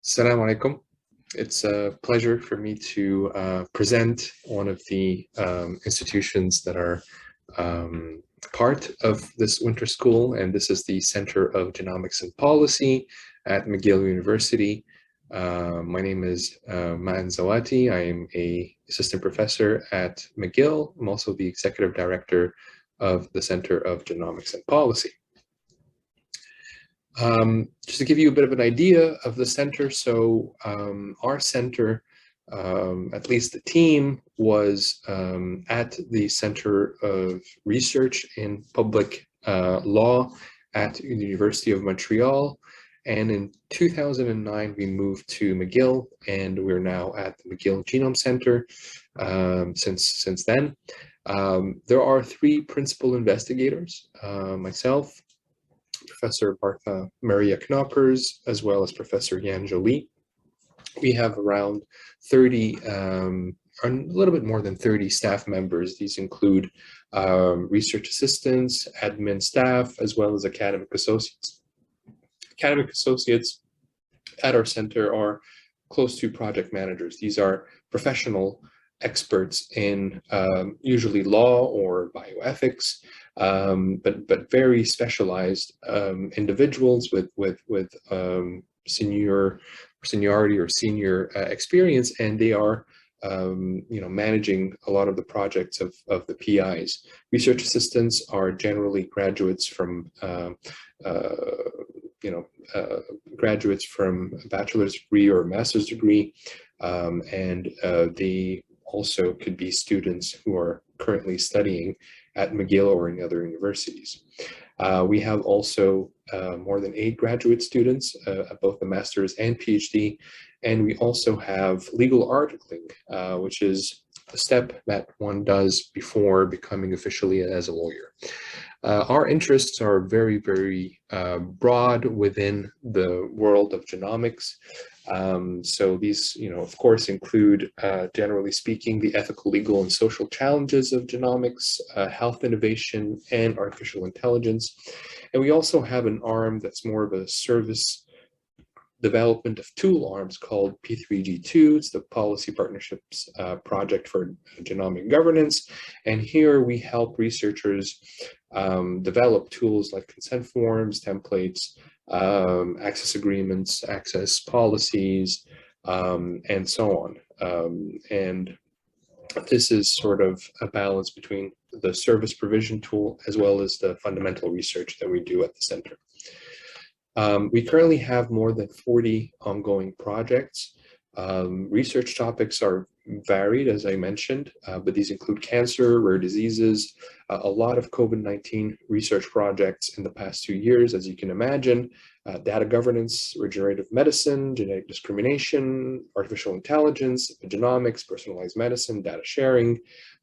Assalamu alaikum. It's a pleasure for me to present one of the institutions that are part of this winter school, and this is the Center of Genomics and Policy at Mcgill University. My name is Ma'an Zawati. I am an assistant professor at Mcgill. I'm also the executive director of the Center of Genomics and Policy. Just to give you a bit of an idea of the center, so our center, at least the team, was at the Center of Research in Public Law at the University of Montreal. And in 2009, we moved to Mcgill, and we're now at the Mcgill Genome Center since then. There are three principal investigators, myself, Professor Bartha Maria Knoppers, as well as Professor Yan Jolie. We have around 30, a little bit more than 30 staff members. These include research assistants, admin staff, as well as academic associates. Academic associates at our center are close to project managers. These are professional experts in usually law or bioethics, but very specialized individuals with seniority or senior experience, and they are managing a lot of the projects of the PIs. Research assistants are generally graduates from graduates from a bachelor's degree or a master's degree, and they also could be students who are currently studying at Mcgill or in other universities. We have also more than 8 graduate students at both the master's and PhD, and we also have legal articling, which is a step that one does before becoming officially as a lawyer. Our interests are very, very broad within the world of genomics. So these, of course, include, generally speaking, the ethical, legal, and social challenges of genomics, health innovation, and artificial intelligence. And we also have an arm that's more of a service development of tool arms called P3G2. It's the Policy Partnerships Project for Genomic Governance. And here we help researchers develop tools like consent forms, templates, access agreements, access policies, and so on. And this is sort of a balance between the service provision tool as well as the fundamental research that we do at the center. We currently have more than 40 ongoing projects. Research topics are varied, as I mentioned, but these include cancer, rare diseases, a lot of COVID-19 research projects in the past 2 years, as you can imagine, data governance, regenerative medicine, genetic discrimination, artificial intelligence, genomics, personalized medicine, data sharing,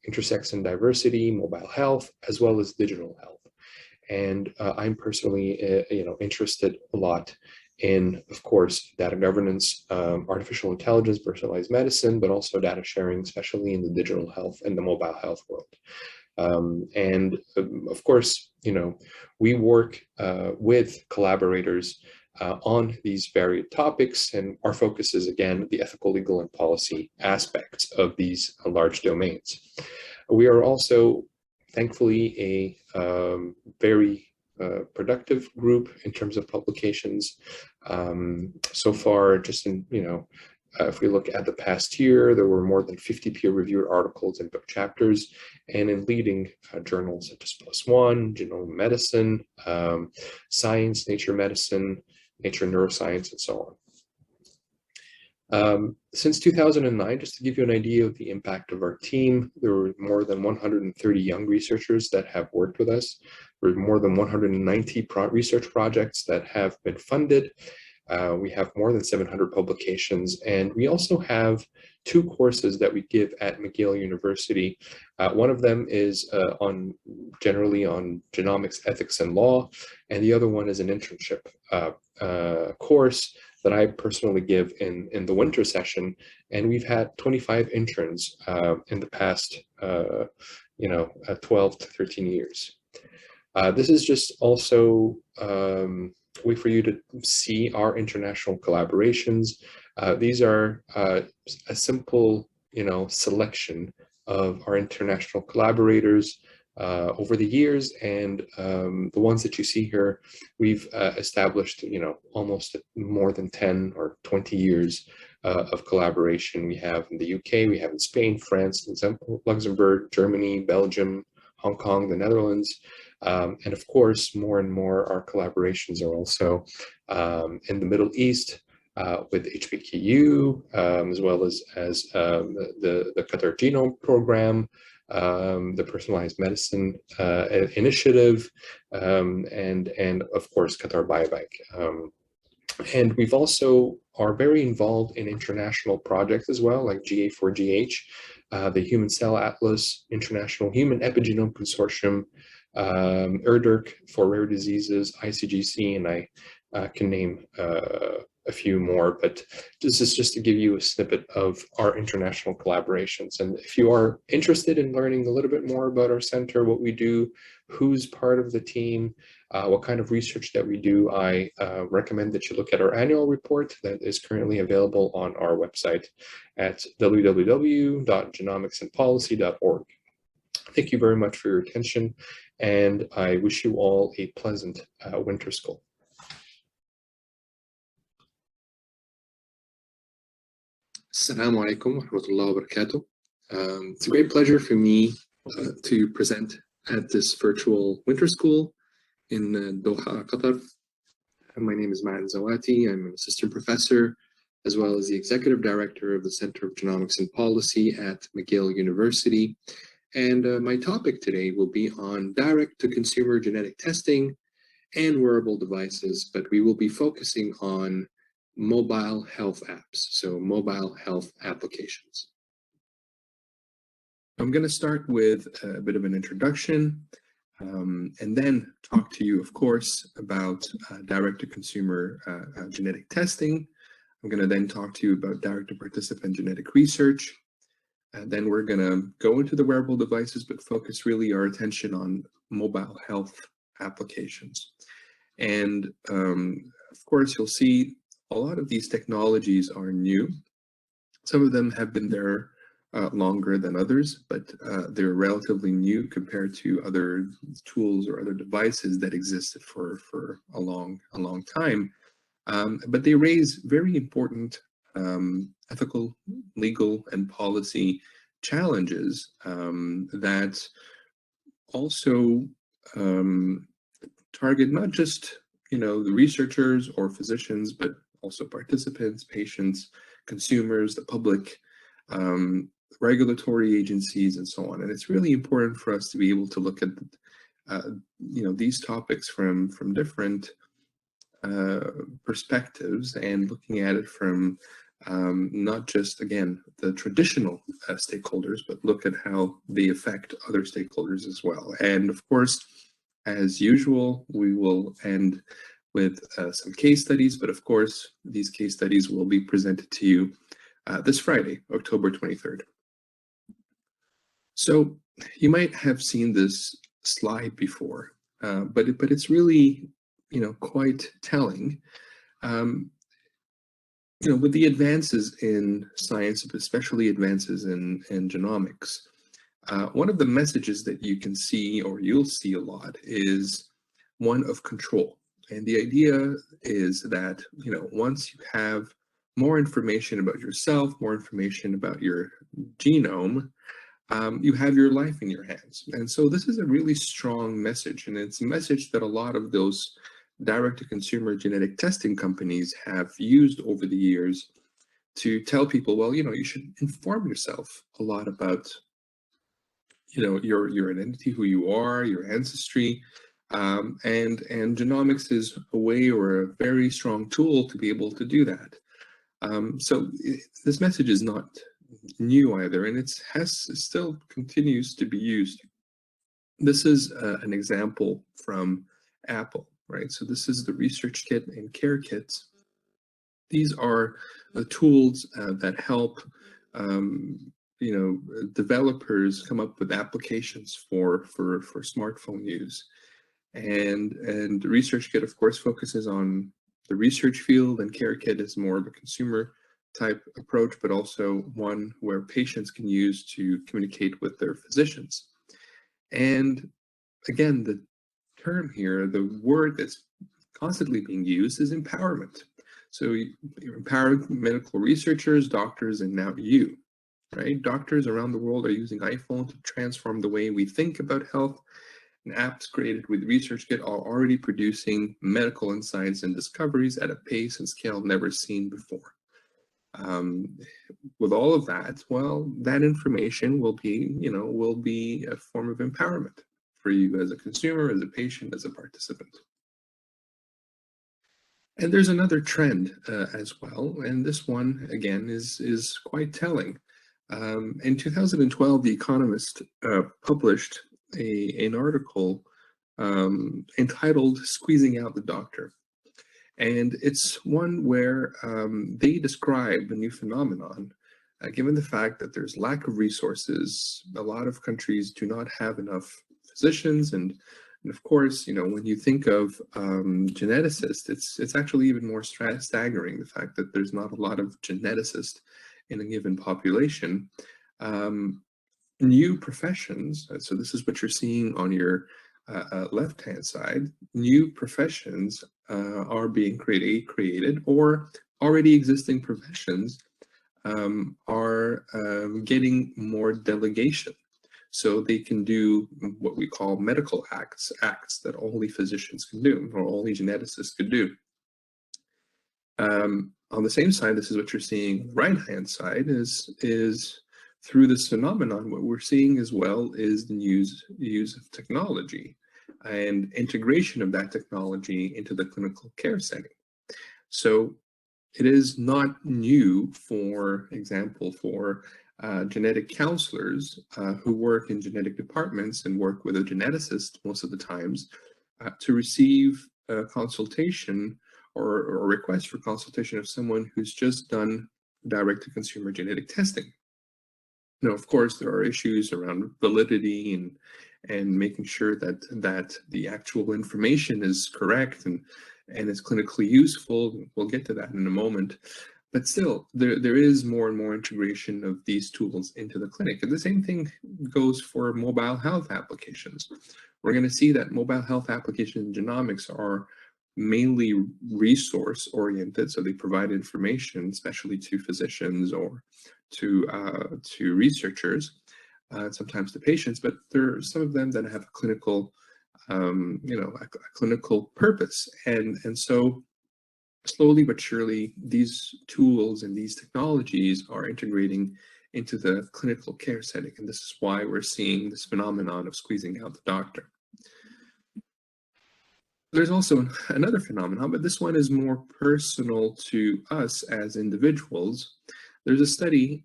intersex and diversity, mobile health, as well as digital health. And I'm personally, interested a lot in, of course, data governance, artificial intelligence, personalized medicine, but also data sharing, especially in the digital health and the mobile health world. Of course, we work with collaborators on these varied topics, and our focus is, again, the ethical, legal, and policy aspects of these large domains. We are also, thankfully, a very productive group in terms of publications. So far, just in, if we look at the past year, there were more than 50 peer-reviewed articles and book chapters, and in leading journals such as PLOS ONE, Genome Medicine, Science, Nature Medicine, Nature Neuroscience, and so on. Since 2009, just to give you an idea of the impact of our team, there were more than 130 young researchers that have worked with us. There were more than 190 research projects that have been funded. We have more than 700 publications, and we also have 2 courses that we give at Mcgill University. One of them is generally on genomics, ethics, and law, and the other one is an internship course that I personally give in the winter session, and we've had 25 interns in the past 12 to 13 years. This is just also way for you to see our international collaborations. These are a simple, selection of our international collaborators over the years, and the ones that you see here, we've established, almost more than 10 or 20 years of collaboration. We have in the UK, we have in Spain, France, Luxembourg, Germany, Belgium, Hong Kong, the Netherlands, and of course, more and more our collaborations are also in the Middle East, with HBKU, as well as the Qatar Genome Program, the Personalized Medicine Initiative, and of course Qatar Biobank. And we've also are very involved in international projects as well, like GA4GH, the Human Cell Atlas, International Human Epigenome Consortium, ERDRC for rare diseases, ICGC, and I can name a few more, but this is just to give you a snippet of our international collaborations. And if you are interested in learning a little bit more about our center, what we do, who's part of the team, what kind of research that we do, I recommend that you look at our annual report that is currently available on our website at www.genomicsandpolicy.org. Thank you very much for your attention, and I wish you all a pleasant winter school. Assalamu alaikum wa rahmatullahi wa barakatuh. It's a great pleasure for me to present at this virtual winter school in Doha, Qatar. My name is Ma'an Zawati. I'm an assistant professor, as well as the executive director of the Center of Genomics and Policy at Mcgill University. And my topic today will be on direct-to-consumer genetic testing and wearable devices, but we will be focusing on mobile health apps, so mobile health applications. I'm going to start with a bit of an introduction, and then talk to you, of course, about direct-to-consumer genetic testing. I'm going to then talk to you about direct-to-participant genetic research. And then we're going to go into the wearable devices, but focus really our attention on mobile health applications. And of course, you'll see a lot of these technologies are new. Some of them have been there longer than others, but they're relatively new compared to other tools or other devices that existed for a long time. But they raise very important ethical, legal, and policy challenges that also target not just the researchers or physicians, but also participants, patients, consumers, the public, regulatory agencies, and so on. And it's really important for us to be able to look at these topics from different perspectives, and looking at it from not just, again, the traditional stakeholders, but look at how they affect other stakeholders as well. And of course, as usual, we will end with some case studies, but of course, these case studies will be presented to you this Friday, October 23rd. So you might have seen this slide before, but it's really, quite telling. With the advances in science, especially advances in genomics, one of the messages that you can see, or you'll see a lot, is one of control. And the idea is that, once you have more information about yourself, more information about your genome, you have your life in your hands. And so this is a really strong message, and it's a message that a lot of those direct-to-consumer genetic testing companies have used over the years to tell people, well, you should inform yourself a lot about, your identity, who you are, your ancestry, and genomics is a way, or a very strong tool to be able to do that. So this message is not new either, and it still continues to be used. This is an example from Apple, right? So this is the research kit and care kits. These are the tools that help developers come up with applications for smartphone use. And ResearchKit, of course, focuses on the research field, and CareKit is more of a consumer type approach, but also one where patients can use to communicate with their physicians. And again, the term here, the word that's constantly being used is empowerment. So you empower medical researchers, doctors, and now you, right? Doctors around the world are using iPhone to transform the way we think about health, and apps created with ResearchKit are already producing medical insights and discoveries at a pace and scale never seen before. With all of that, well, that information will be a form of empowerment for you as a consumer, as a patient, as a participant. And there's another trend as well, and this one again is quite telling. In 2012, The Economist published an article entitled "Squeezing Out the Doctor." And it's one where they describe a new phenomenon, given the fact that there's lack of resources. A lot of countries do not have enough physicians, and of course, when you think of geneticists, it's actually even more staggering, the fact that there's not a lot of geneticists in a given population. New professions, so this is what you're seeing on your left-hand side, new professions are being created, or already existing professions are getting more delegation. So they can do what we call medical acts that only physicians can do, or only geneticists could do. On the same side, this is what you're seeing right-hand side is through this phenomenon, what we're seeing as well is the use of technology and integration of that technology into the clinical care setting. So it is not new, for example, for genetic counselors who work in genetic departments and work with a geneticist most of the times to receive a consultation or a request for consultation of someone who's just done direct-to-consumer genetic testing. Now, of course, there are issues around validity and making sure that the actual information is correct and is clinically useful. We'll get to that in a moment. But still, there is more and more integration of these tools into the clinic. And the same thing goes for mobile health applications. We're going to see that mobile health applications in genomics are mainly resource-oriented, so they provide information, especially to physicians or to researchers, sometimes to patients. But there are some of them that have a clinical, a clinical purpose, and so slowly but surely, these tools and these technologies are integrating into the clinical care setting, and this is why we're seeing this phenomenon of squeezing out the doctor. There's also another phenomenon, but this one is more personal to us as individuals. There's a study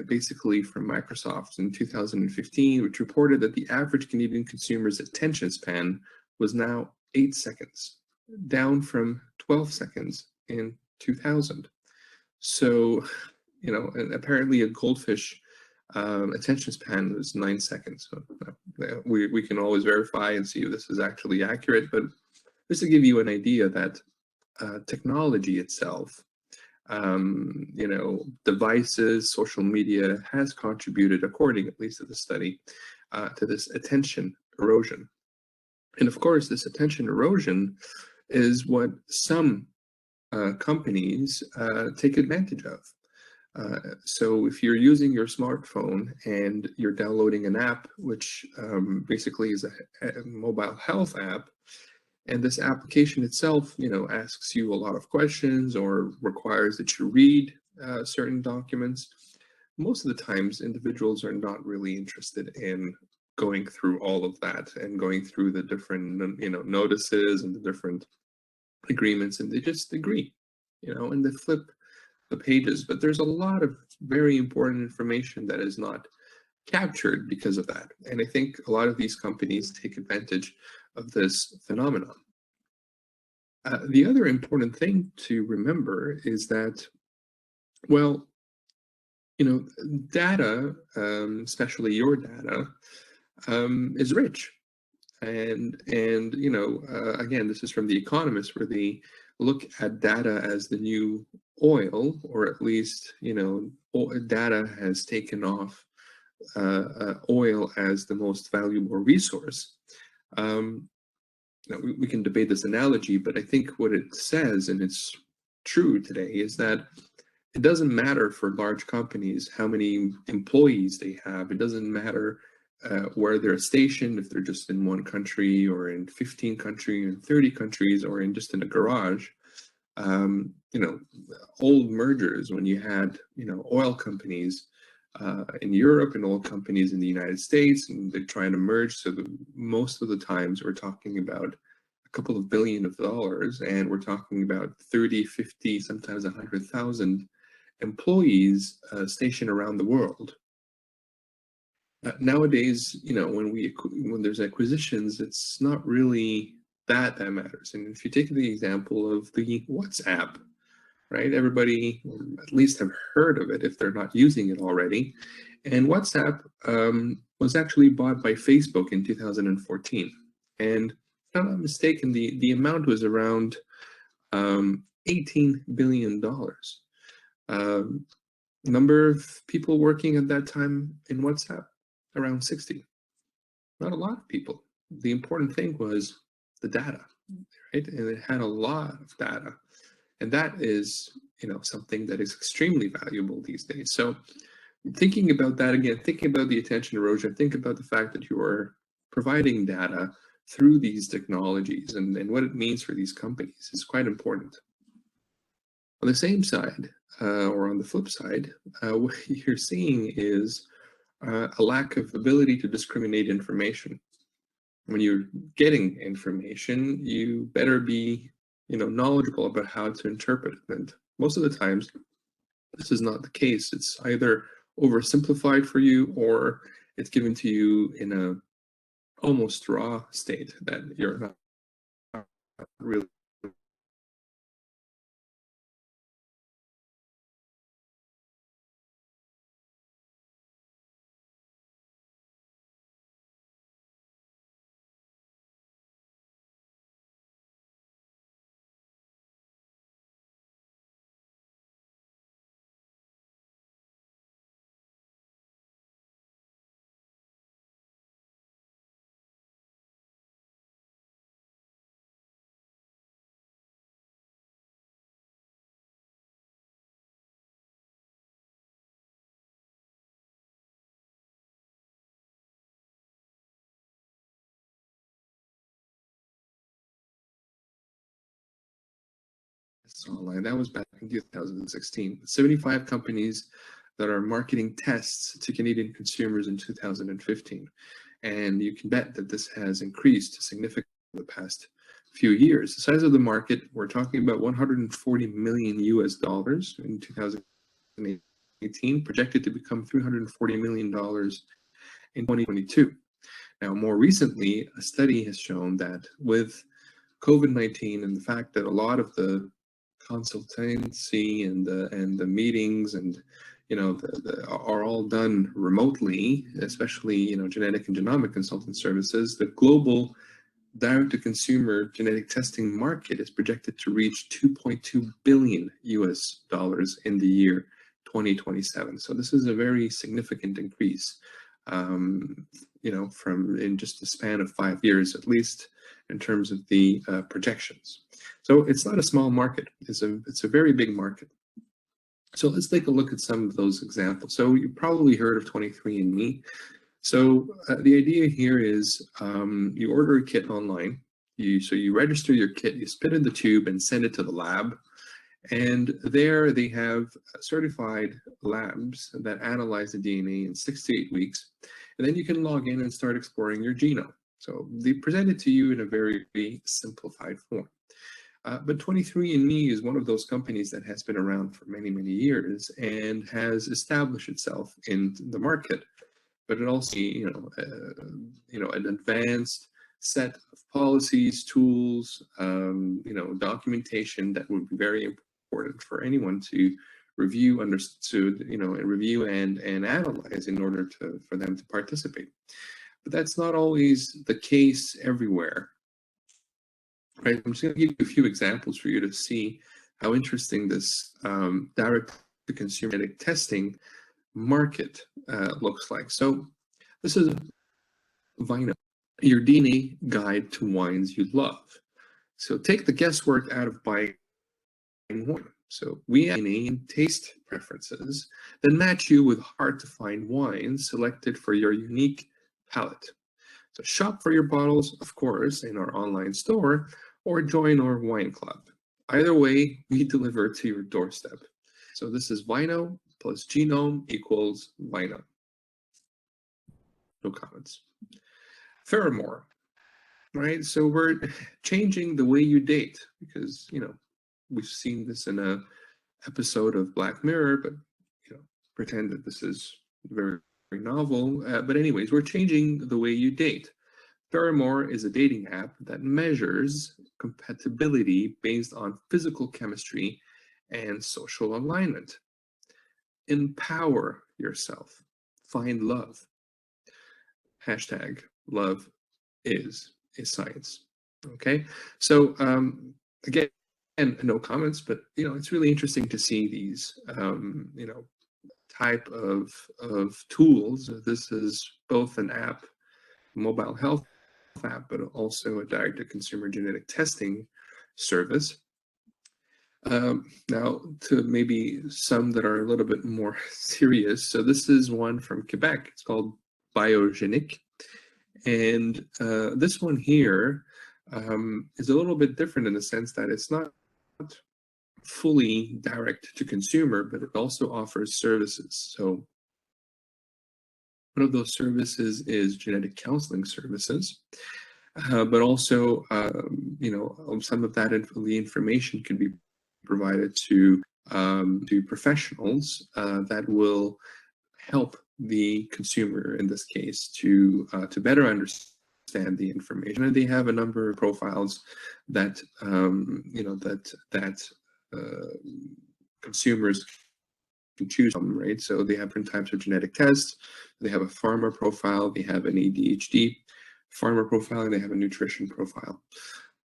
basically from Microsoft in 2015, which reported that the average Canadian consumer's attention span was now 8 seconds, down from 12 seconds in 2000. So, and apparently a goldfish attention span was 9 seconds. So we can always verify and see if this is actually accurate, but just to give you an idea that technology itself, devices, social media has contributed, according at least to the study, to this attention erosion. And of course, this attention erosion is what some companies take advantage of. So if you're using your smartphone and you're downloading an app, which basically is a mobile health app, and this application itself, asks you a lot of questions or requires that you read certain documents, most of the times individuals are not really interested in going through all of that and going through the different, notices and the different agreements, and they just agree, and they flip the pages. But there's a lot of very important information that is not captured because of that. And I think a lot of these companies take advantage of this phenomenon. The other important thing to remember is that, well, data, especially your data, is rich. And again, this is from The Economist, where they look at data as the new oil, or at least, data has taken off oil as the most valuable resource. Now, we can debate this analogy, but I think what it says, and it's true today, is that it doesn't matter for large companies how many employees they have. It doesn't matter where they're stationed, if they're just in one country or in 15 countries, or 30 countries, or in just in a garage. Old mergers, when you had, oil companies in Europe and oil companies in the United States, and they're trying to merge. So most of the times we're talking about a couple of billion of dollars, and we're talking about 30, 50, sometimes 100,000 employees stationed around the world. Nowadays, when there's acquisitions, it's not really that matters. And if you take the example of the WhatsApp, right? Everybody, or at least have heard of it if they're not using it already. And WhatsApp was actually bought by Facebook in 2014. And if I'm not mistaken, the amount was around $18 billion. Number of people working at that time in WhatsApp, around 60. Not a lot of people. The important thing was the data, right? And it had a lot of data. And that is, something that is extremely valuable these days. So thinking about that again, thinking about the attention erosion, think about the fact that you are providing data through these technologies and what it means for these companies is quite important. On the same side, or on the flip side, what you're seeing is a lack of ability to discriminate information. When you're getting information, you better be knowledgeable about how to interpret it. And most of the times, this is not the case. It's either oversimplified for you, or it's given to you in a almost raw state that you're not really. Online. That was back in 2016. 75 companies that are marketing tests to Canadian consumers in 2015. And you can bet that this has increased significantly in the past few years. The size of the market, we're talking about 140 million US dollars in 2018, projected to become $340 million in 2022. Now, more recently, a study has shown that with COVID-19 and the fact that a lot of the consultancy and the meetings and are all done remotely, especially genetic and genomic consultant services, the global direct-to-consumer genetic testing market is projected to reach 2.2 billion US dollars in the year 2027. So this is a very significant increase, from in just a span of 5 years, at least in terms of the projections. So it's not a small market. It's a very big market. So let's take a look at some of those examples. So you probably heard of 23andMe. So the idea here is you order a kit online. So you register your kit, you spit in the tube and send it to the lab. And there they have certified labs that analyze the DNA in 6 to 8 weeks. And then you can log in and start exploring your genome. So they present it to you in a very simplified form. But 23andMe is one of those companies that has been around for many, many years and has established itself in the market. But it also, an advanced set of policies, tools, documentation that would be very important for anyone to review, review and analyze in order for them to participate. but that's not always the case everywhere. Right? I'm just going to give you a few examples for you to see how interesting this direct-to-consumer genetic testing market looks like. So this is Vino, your DNA guide to wines you love. So take the guesswork out of buying wine. So we have DNA and taste preferences that match you with hard-to-find wines selected for your unique palate. So shop for your bottles, of course, in our online store, or join our wine club. Either way, we deliver to your doorstep. So this is Vino plus Genome equals Vino. No comments. Pheromore, right? So we're changing the way you date because, you know, we've seen this in a episode of Black Mirror, but, you know, pretend that this is very, very novel. But anyways, we're changing the way you date. Pheromore is a dating app that measures compatibility based on physical chemistry and social alignment. Empower yourself. Find love. Hashtag love is science. Okay, so again, no comments, but you know, it's really interesting to see these you know, type of tools. This is both an app, mobile health app, but also a direct-to-consumer genetic testing service. Now, to maybe some that are a little bit more serious. So this is one from Quebec. It's called Biogenic. And this one here is a little bit different in the sense that it's not fully direct to consumer, but it also offers services. So one of those services is genetic counseling services, but also, you know, some of that the information can be provided to professionals that will help the consumer in this case to better understand the information. And they have a number of profiles that you know, that consumers can choose from, right? So they have different types of genetic tests. They have a pharma profile, they have an ADHD pharma profile, and they have a nutrition profile.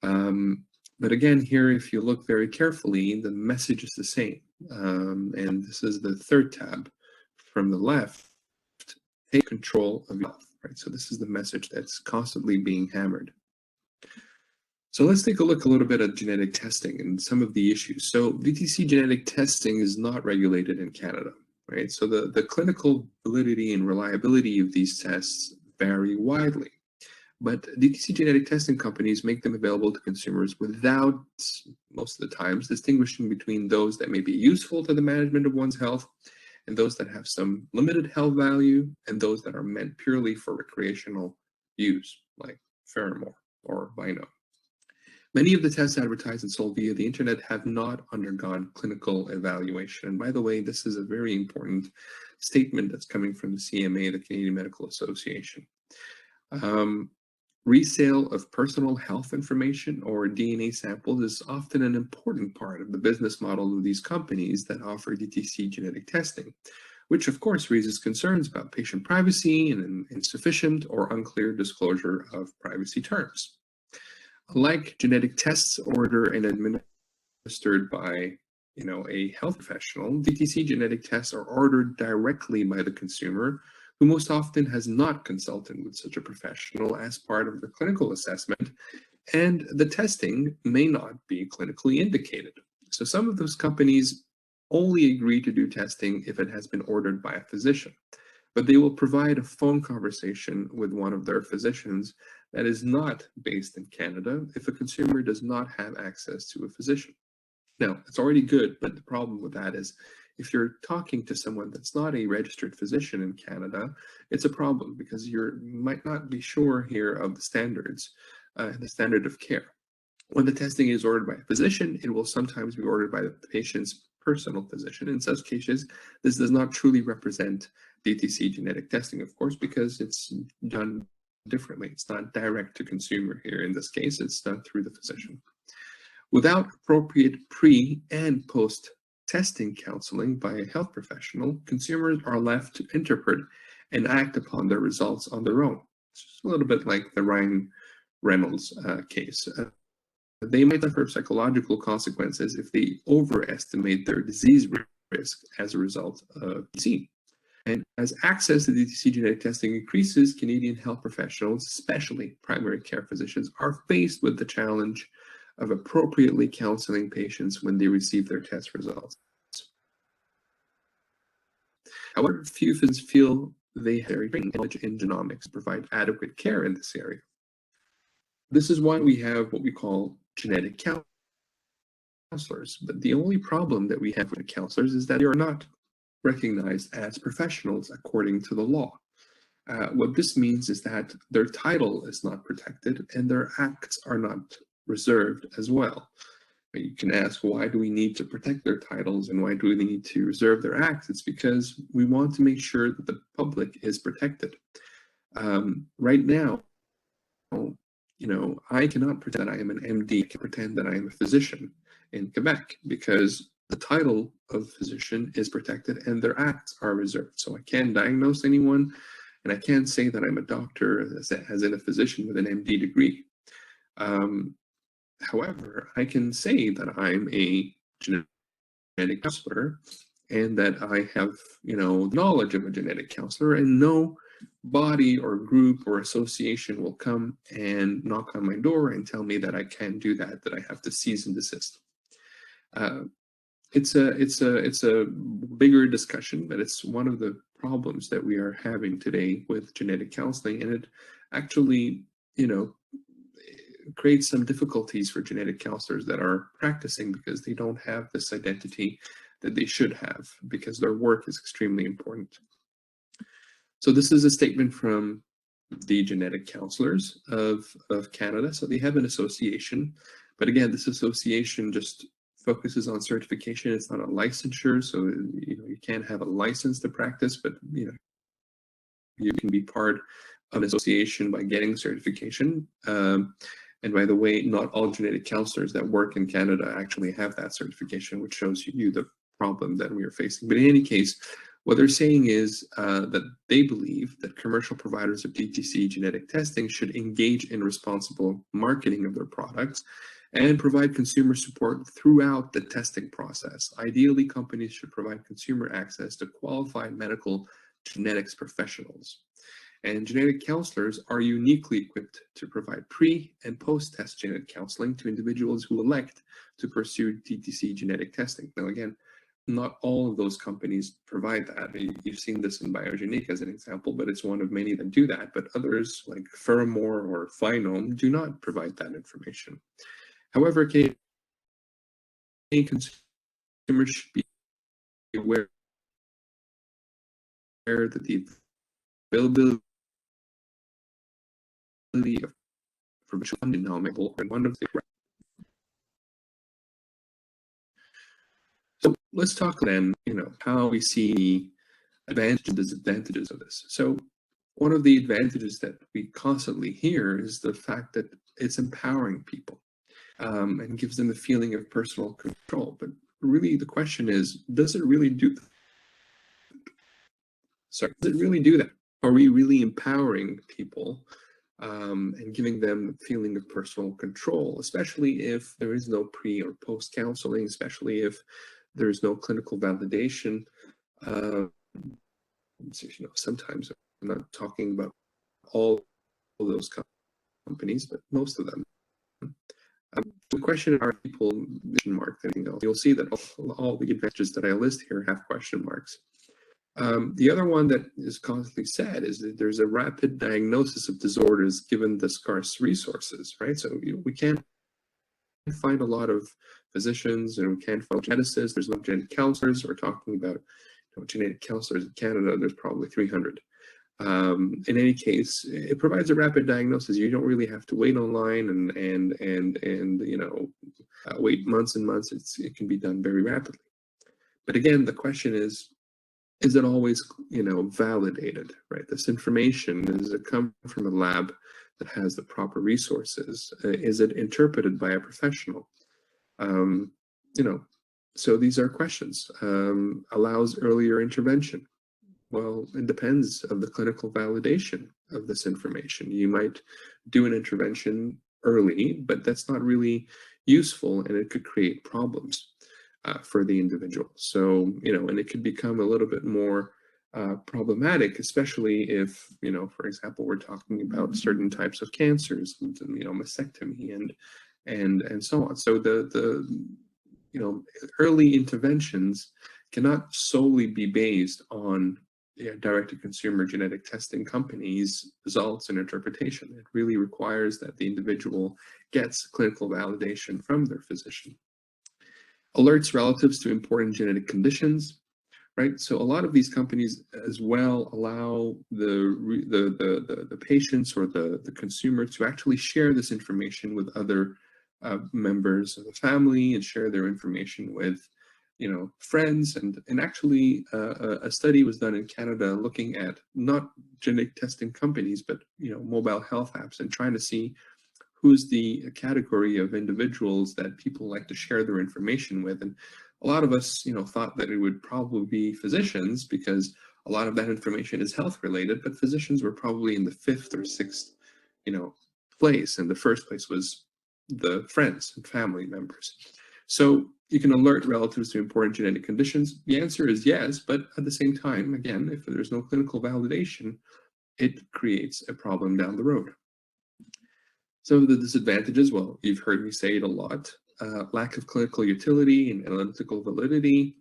But again, here, if you look very carefully, the message is the same. And this is the third tab from the left. Take control of your health, right? So this is the message that's constantly being hammered. So let's take a look a little bit at genetic testing and some of the issues. So DTC genetic testing is not regulated in Canada, right? So the clinical validity and reliability of these tests vary widely. But DTC genetic testing companies make them available to consumers without, most of the times, distinguishing between those that may be useful to the management of one's health and those that have some limited health value and those that are meant purely for recreational use, like Pheromore or Vino. Many of the tests advertised and sold via the internet have not undergone clinical evaluation. And by the way, this is a very important statement that's coming from the CMA, the Canadian Medical Association. Resale of personal health information or DNA samples is often an important part of the business model of these companies that offer DTC genetic testing, which of course raises concerns about patient privacy and insufficient or unclear disclosure of privacy terms. Like genetic tests ordered and administered by, you know, a health professional, DTC genetic tests are ordered directly by the consumer, who most often has not consulted with such a professional as part of the clinical assessment, and the testing may not be clinically indicated. So some of those companies only agree to do testing if it has been ordered by a physician, but they will provide a phone conversation with one of their physicians that is not based in Canada if a consumer does not have access to a physician. Now, it's already good, but the problem with that is if you're talking to someone that's not a registered physician in Canada, it's a problem because you might not be sure here of the standards, the standard of care. When the testing is ordered by a physician, it will sometimes be ordered by the patient's personal physician. In such cases, this does not truly represent DTC genetic testing, of course, because it's done differently. It's not direct to consumer here. In this case, it's done through the physician. Without appropriate pre- and post-testing counseling by a health professional, consumers are left to interpret and act upon their results on their own. It's a little bit like the Ryan Reynolds case. They might suffer psychological consequences if they overestimate their disease risk as a result of DTC. And as access to DTC genetic testing increases, Canadian health professionals, especially primary care physicians, are faced with the challenge of appropriately counseling patients when they receive their test results. However, few physicians feel they have knowledge in genomics to provide adequate care in this area. This is why we have what we call genetic counselors. But the only problem that we have with counselors is that they are not recognized as professionals according to the law. What this means is that their title is not protected and their acts are not reserved as well. You can ask, why do we need to protect their titles and why do we need to reserve their acts? It's because we want to make sure that the public is protected. Right now, I cannot pretend that I am an MD, I can pretend that I am a physician in Quebec because the title of physician is protected and their acts are reserved. So I can't diagnose anyone and I can't say that I'm a doctor as in a physician with an MD degree. However, I can say that I'm a genetic counselor and that I have, knowledge of a genetic counselor, and no body or group or association will come and knock on my door and tell me that I can't do that, that I have to cease and desist. It's a bigger discussion, but it's one of the problems that we are having today with genetic counseling, and it actually, creates some difficulties for genetic counselors that are practicing because they don't have this identity that they should have because their work is extremely important. So this is a statement from the genetic counselors of Canada. So they have an association, but again, this association just focuses on certification. It's not a licensure, so you can't have a license to practice, but you can be part of an association by getting certification. And by the way, not all genetic counselors that work in Canada actually have that certification, which shows you the problem that we are facing. But in any case, what they're saying is that they believe that commercial providers of DTC genetic testing should engage in responsible marketing of their products and provide consumer support throughout the testing process. Ideally, companies should provide consumer access to qualified medical genetics professionals. And genetic counselors are uniquely equipped to provide pre- and post-test genetic counseling to individuals who elect to pursue DTC genetic testing. Now, again, not all of those companies provide that. You've seen this in Biogenic as an example, but it's one of many that do that. But others, like Ferramore or Phenome, do not provide that information. However, Canadian consumers should be aware that the availability of provincial genomic and one of the. So let's talk then, how we see advantages and disadvantages of this. So one of the advantages that we constantly hear is the fact that it's empowering people and gives them a feeling of personal control. But really, the question is, does it really do that? Sorry, does it really do that? Are we really empowering people and giving them a feeling of personal control, especially if there is no pre or post counseling, especially if there is no clinical validation? Sometimes I'm not talking about all of those companies, but most of them. The question, are people question mark anything else? You'll see that all the advantages that I list here have question marks. The other one that is constantly said is that there's a rapid diagnosis of disorders given the scarce resources, right? So we can't find a lot of physicians and we can't find geneticists. There's no genetic counselors. We're talking about genetic counselors in Canada. There's probably 300. In any case, it provides a rapid diagnosis. You don't really have to wait online and wait months and months. It can be done very rapidly. But again, the question is it always validated, right? This information, does it come from a lab that has the proper resources? Is it interpreted by a professional? So these are questions. Allows earlier intervention. Well, it depends on the clinical validation. of this information. You might do an intervention early, but that's not really useful, and it could create problems for the individual. So, and it could become a little bit more problematic, especially if, for example, we're talking about certain types of cancers, and, mastectomy and so on. So the early interventions cannot solely be based on direct-to-consumer genetic testing companies' results and interpretation. It really requires that the individual gets clinical validation from their physician. Alerts relatives to important genetic conditions, right? So a lot of these companies as well allow the patients or the consumer to actually share this information with other members of the family, and share their information with friends. And actually a study was done in Canada looking at not genetic testing companies, but mobile health apps, and trying to see who's the category of individuals that people like to share their information with. And a lot of us thought that it would probably be physicians, because a lot of that information is health related, but physicians were probably in the 5th or 6th place, and the first place was the friends and family members. So you can alert relatives to important genetic conditions. The answer is yes, but at the same time, again, if there's no clinical validation, it creates a problem down the road. Some of the disadvantages, well, you've heard me say it a lot: lack of clinical utility and analytical validity.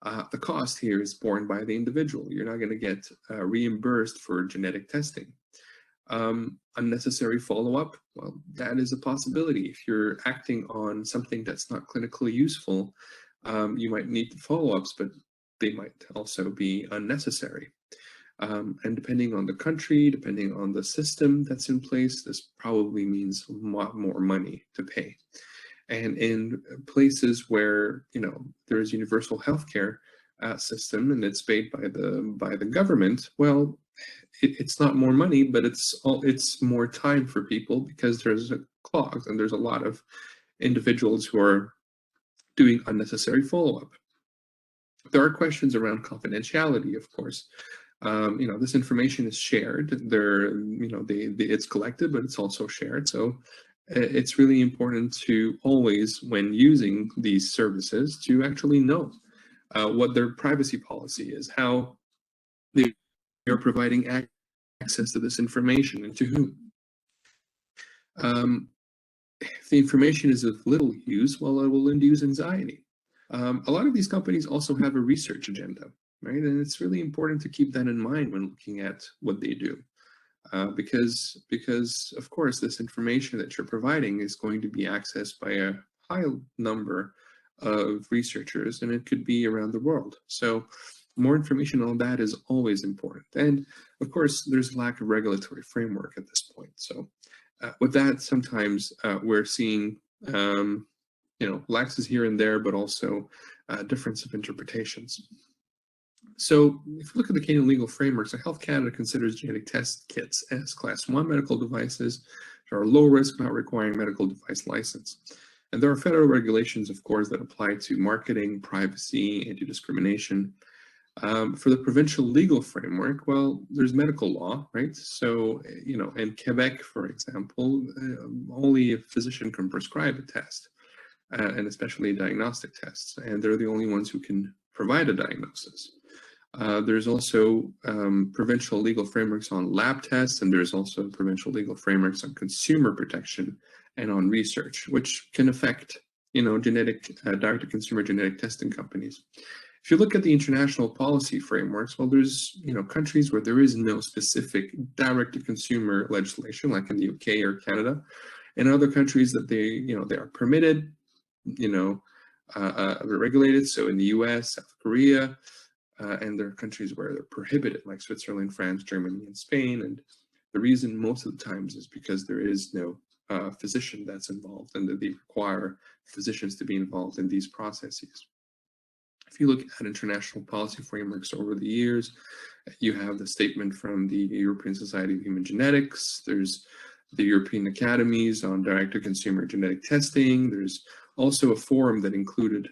The cost here is borne by the individual. You're not going to get reimbursed for genetic testing. Unnecessary follow-up, well, that is a possibility. If you're acting on something that's not clinically useful, you might need follow-ups, but they might also be unnecessary. And depending on the country, depending on the system that's in place, this probably means a lot more money to pay. And in places where there is universal healthcare system, and it's paid by the government, well, it's not more money, but it's more time for people, because there's a clog, and there's a lot of individuals who are doing unnecessary follow-up. There are questions around confidentiality, of course. This information is shared. It's collected, but it's also shared. So it's really important to always, when using these services, to actually know what their privacy policy is, how they are providing access to this information, and to whom. If the information is of little use, well, it will induce anxiety. A lot of these companies also have a research agenda, right? And it's really important to keep that in mind when looking at what they do. Because of course, this information that you're providing is going to be accessed by a high number of researchers, and it could be around the world. So more information on that is always important. And of course, there's a lack of regulatory framework at this point. So with that, sometimes we're seeing laxes here and there, but also difference of interpretations. So if you look at the Canadian legal framework, so Health Canada considers genetic test kits as Class 1 medical devices that are low risk, not requiring medical device license. And there are federal regulations, of course, that apply to marketing, privacy, anti-discrimination. For the provincial legal framework, well, there's medical law, right? So, in Quebec, for example, only a physician can prescribe a test, and especially diagnostic tests, and they're the only ones who can provide a diagnosis. There's also provincial legal frameworks on lab tests, and there's also provincial legal frameworks on consumer protection and on research, which can affect, direct-to-consumer genetic testing companies. If you look at the international policy frameworks, well, there's, countries where there is no specific direct-to-consumer legislation, like in the UK or Canada, and other countries that they are permitted, regulated. So in the US, South Korea, and there are countries where they're prohibited, like Switzerland, France, Germany, and Spain. And the reason most of the times is because there is no physician that's involved, and that they require physicians to be involved in these processes. If you look at international policy frameworks over the years, you have the statement from the European Society of Human Genetics. There's the European Academies on direct-to-consumer genetic testing. There's also a forum that included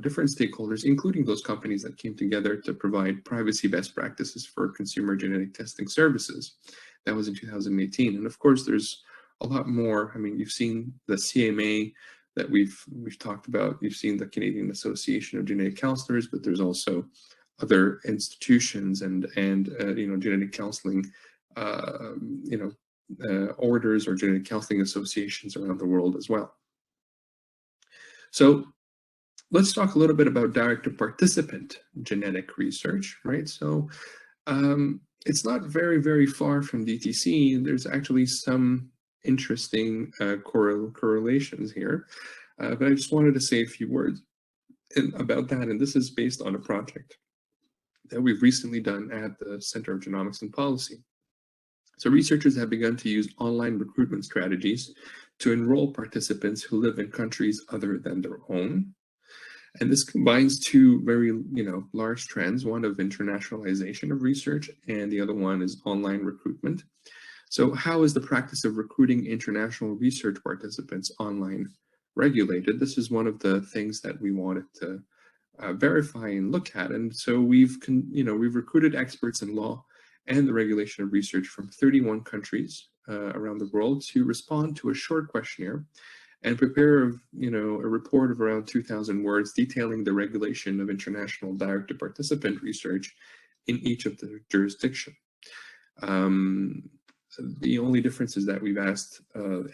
different stakeholders, including those companies that came together to provide privacy best practices for consumer genetic testing services. That was in 2018. And of course, there's a lot more. I mean, you've seen the CMA that we've talked about. You've seen the Canadian Association of Genetic Counselors, but there's also other institutions and genetic counseling, orders or genetic counseling associations around the world as well. So let's talk a little bit about direct-to-participant genetic research, right? So it's not very, very far from DTC. There's actually some interesting correlations here, but I just wanted to say a few words about that, and this is based on a project that we've recently done at the Center of Genomics and Policy. So researchers have begun to use online recruitment strategies to enroll participants who live in countries other than their own. And this combines two very, large trends, one of internationalization of research, and the other one is online recruitment. So how is the practice of recruiting international research participants online regulated? This is one of the things that we wanted to verify and look at. And so we've recruited experts in law and the regulation of research from 31 countries around the world to respond to a short questionnaire and prepare a report of around 2,000 words detailing the regulation of international direct-to-participant research in each of the jurisdictions. The only difference is that we've asked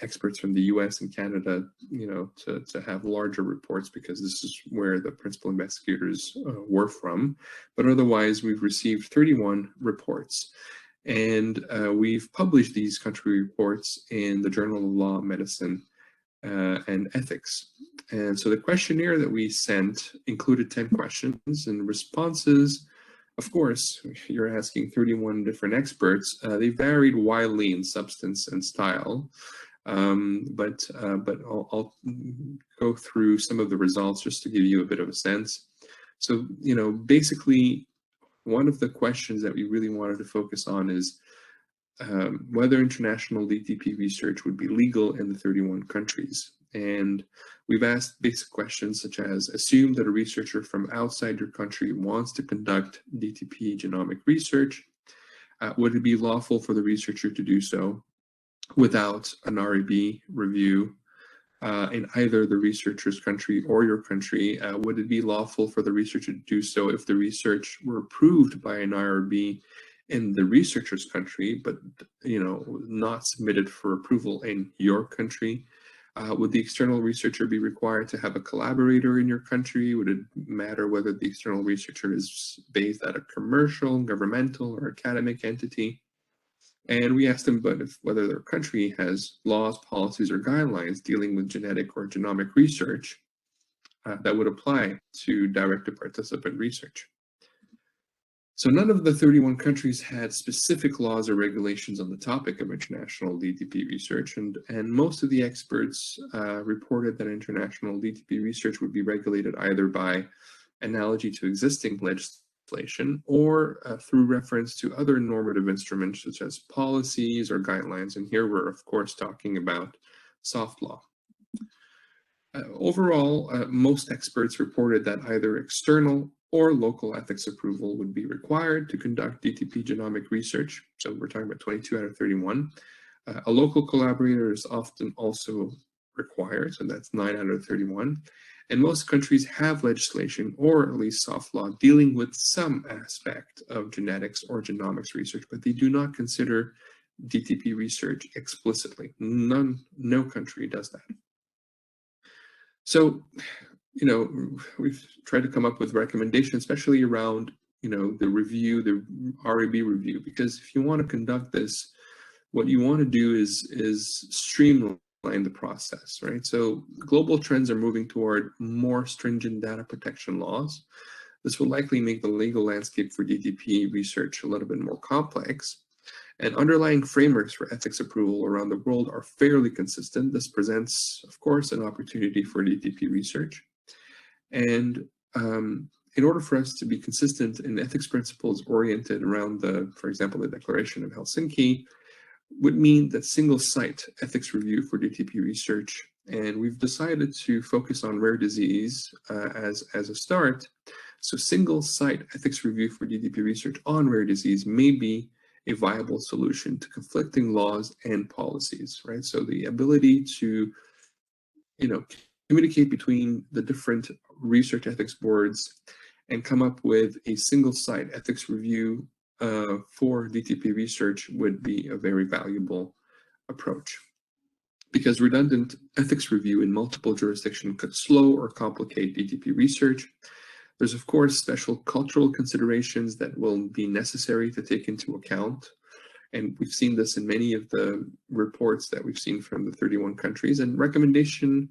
experts from the US and Canada, to have larger reports because this is where the principal investigators were from. But otherwise, we've received 31 reports. And we've published these country reports in the Journal of Law, Medicine, and Ethics. And so the questionnaire that we sent included 10 questions, and responses, of course, you're asking 31 different experts. They varied wildly in substance and style, but I'll go through some of the results just to give you a bit of a sense. So, basically, one of the questions that we really wanted to focus on is whether international DTP research would be legal in the 31 countries. And we've asked basic questions such as, assume that a researcher from outside your country wants to conduct DTP genomic research. Would it be lawful for the researcher to do so without an RAB review in either the researcher's country or your country? Would it be lawful for the researcher to do so if the research were approved by an IRB in the researcher's country, but not submitted for approval in your country? Would the external researcher be required to have a collaborator in your country? Would it matter whether the external researcher is based at a commercial, governmental, or academic entity? And we asked them about whether their country has laws, policies, or guidelines dealing with genetic or genomic research that would apply to direct-to-participant research. So none of the 31 countries had specific laws or regulations on the topic of international DTP research, and most of the experts reported that international DTP research would be regulated either by analogy to existing legislation or through reference to other normative instruments such as policies or guidelines. And here we're, of course, talking about soft law. Overall, most experts reported that either external or local ethics approval would be required to conduct DTP genomic research. So we're talking about 22 out of 31. A local collaborator is often also required, so that's 9 out of 31. And most countries have legislation, or at least soft law, dealing with some aspect of genetics or genomics research, but they do not consider DTP research explicitly. No country does that. So, we've tried to come up with recommendations, especially around, the review, the RAB review, because if you want to conduct this, what you want to do is streamline the process, right? So global trends are moving toward more stringent data protection laws. This will likely make the legal landscape for DTP research a little bit more complex. And underlying frameworks for ethics approval around the world are fairly consistent. This presents, of course, an opportunity for DTP research. And in order for us to be consistent in ethics principles oriented around for example, the Declaration of Helsinki, would mean that single site ethics review for DTP research. And we've decided to focus on rare disease as a start. So single site ethics review for DTP research on rare disease may be a viable solution to conflicting laws and policies, right? So the ability to, communicate between the different research ethics boards and come up with a single site ethics review for DTP research would be a very valuable approach. Because redundant ethics review in multiple jurisdictions could slow or complicate DTP research. There's, of course, special cultural considerations that will be necessary to take into account. And we've seen this in many of the reports that we've seen from the 31 countries. And recommendation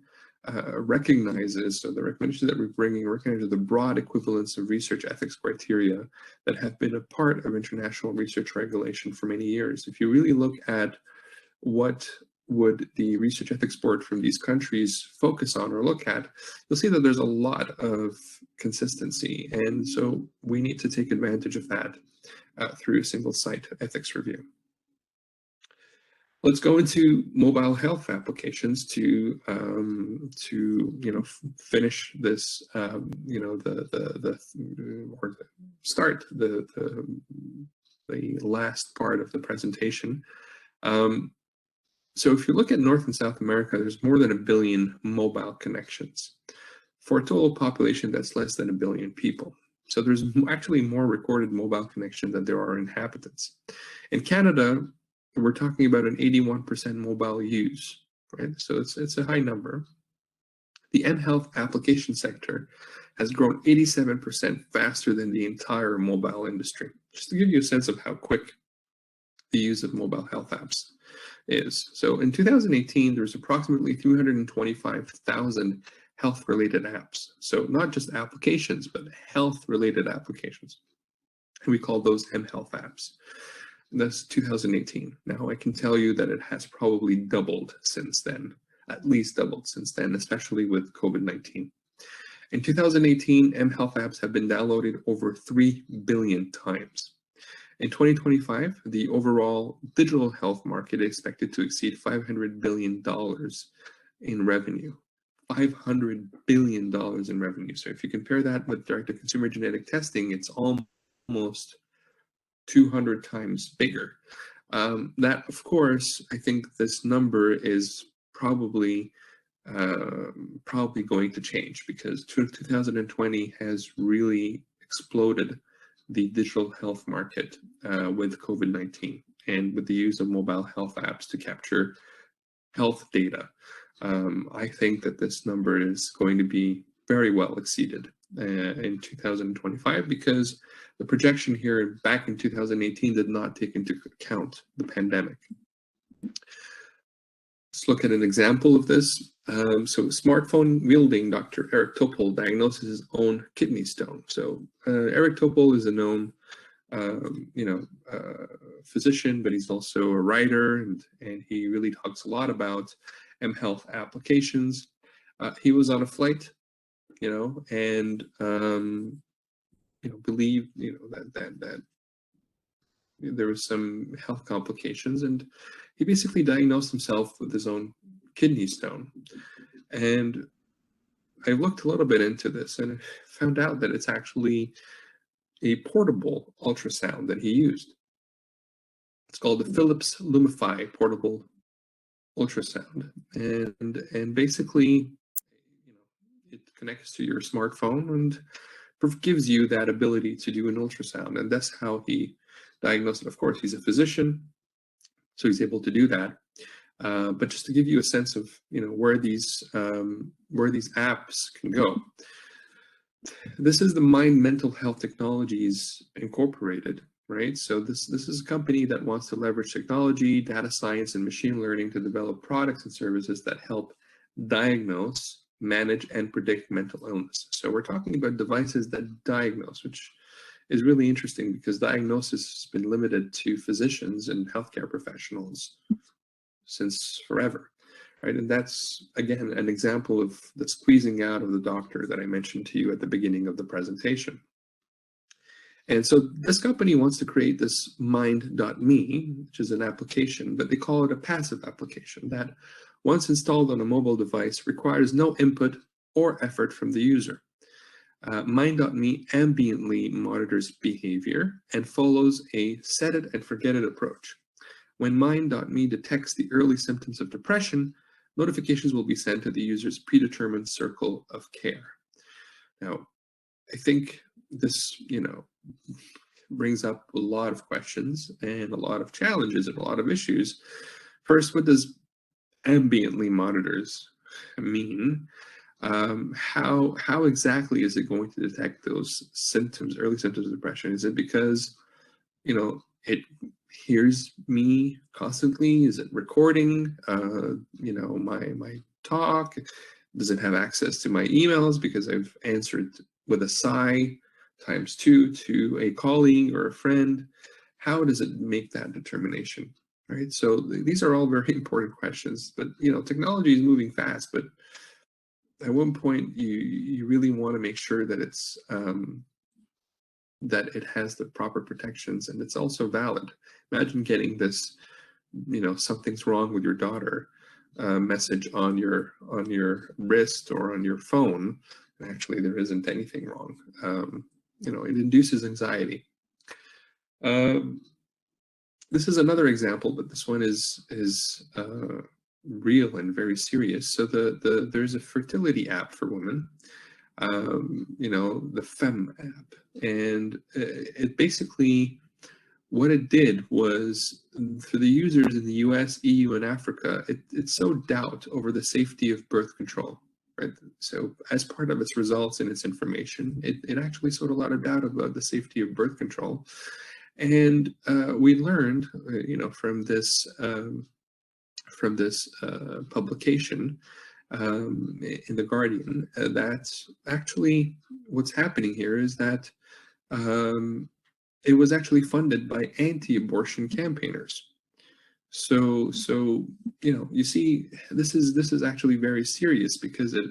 recognizes, so the recommendation that we're bringing recognizes the broad equivalence of research ethics criteria that have been a part of international research regulation for many years. If you really look at what would the research ethics board from these countries focus on or look at, you'll see that there's a lot of consistency. And so we need to take advantage of that through a single site ethics review. Let's go into mobile health applications to finish this start the last part of the presentation. So if you look at North and South America, there's more than 1 billion mobile connections for a total population that's less than 1 billion people. So there's actually more recorded mobile connections than there are inhabitants. In Canada, we're talking about an 81% mobile use, right? So it's a high number. The mHealth application sector has grown 87% faster than the entire mobile industry. Just to give you a sense of how quick the use of mobile health apps is. So in 2018, there's approximately 325,000 health-related apps. So not just applications, but health-related applications. And we call those mHealth apps. And that's 2018. Now I can tell you that it has probably doubled since then, at least doubled since then, especially with COVID-19. In 2018, mHealth apps have been downloaded over 3 billion times. In 2025, the overall digital health market is expected to exceed $500 billion in revenue. $500 billion in revenue. So if you compare that with direct-to-consumer genetic testing, it's almost 200 times bigger. That, of course, I think this number is probably going to change because 2020 has really exploded the digital health market with COVID-19 and with the use of mobile health apps to capture health data. I think that this number is going to be very well exceeded in 2025 because the projection here back in 2018 did not take into account the pandemic. Let's look at an example of this. So smartphone wielding Dr. Eric Topol diagnoses his own kidney stone. So Eric Topol is a known physician, but he's also a writer, and he really talks a lot about mHealth applications. He was on a flight, and believed that there was some health complications, and he basically diagnosed himself with his own kidney stone. And I looked a little bit into this and found out that it's actually a portable ultrasound that he used. It's called the Philips Lumify portable ultrasound, and basically, it connects to your smartphone and gives you that ability to do an ultrasound, and that's how he diagnosed it. Of course, he's a physician, so he's able to do that. But just to give you a sense of where these apps can go, this is the Mind Mental Health Technologies Incorporated, right? So this is a company that wants to leverage technology, data science, and machine learning to develop products and services that help diagnose, manage, and predict mental illness. So we're talking about devices that diagnose, which is really interesting because diagnosis has been limited to physicians and healthcare professionals since forever, right? And that's, again, an example of the squeezing out of the doctor that I mentioned to you at the beginning of the presentation. And so this company wants to create this Mind.me, which is an application, but they call it a passive application that, once installed on a mobile device, requires no input or effort from the user. Mind.me ambiently monitors behavior and follows a set it and forget it approach. When Mind.me detects the early symptoms of depression, notifications will be sent to the user's predetermined circle of care. Now, I think this, brings up a lot of questions and a lot of challenges and a lot of issues. First, what does ambiently monitors mean? How exactly is it going to detect those symptoms, early symptoms of depression? Is it because, it hears me constantly? Is it recording, my talk? Does it have access to my emails because I've answered with a sigh ×2 to a colleague or a friend? How does it make that determination? Right. So these are all very important questions. But technology is moving fast. But at one point, you really want to make sure that it's that it has the proper protections and it's also valid. Imagine getting this, something's wrong with your daughter message on your wrist or on your phone. And actually, there isn't anything wrong. It induces anxiety. This is another example, but this one is real and very serious. So there's a fertility app for women, the FEM app, and it basically, what it did was, for the users in the US, EU, and Africa, it sowed doubt over the safety of birth control. Right. So as part of its results and its information, it actually sowed a lot of doubt about the safety of birth control. And we learned, from this publication in the Guardian, that actually what's happening here is that it was actually funded by anti-abortion campaigners. So you see, this is actually very serious, because it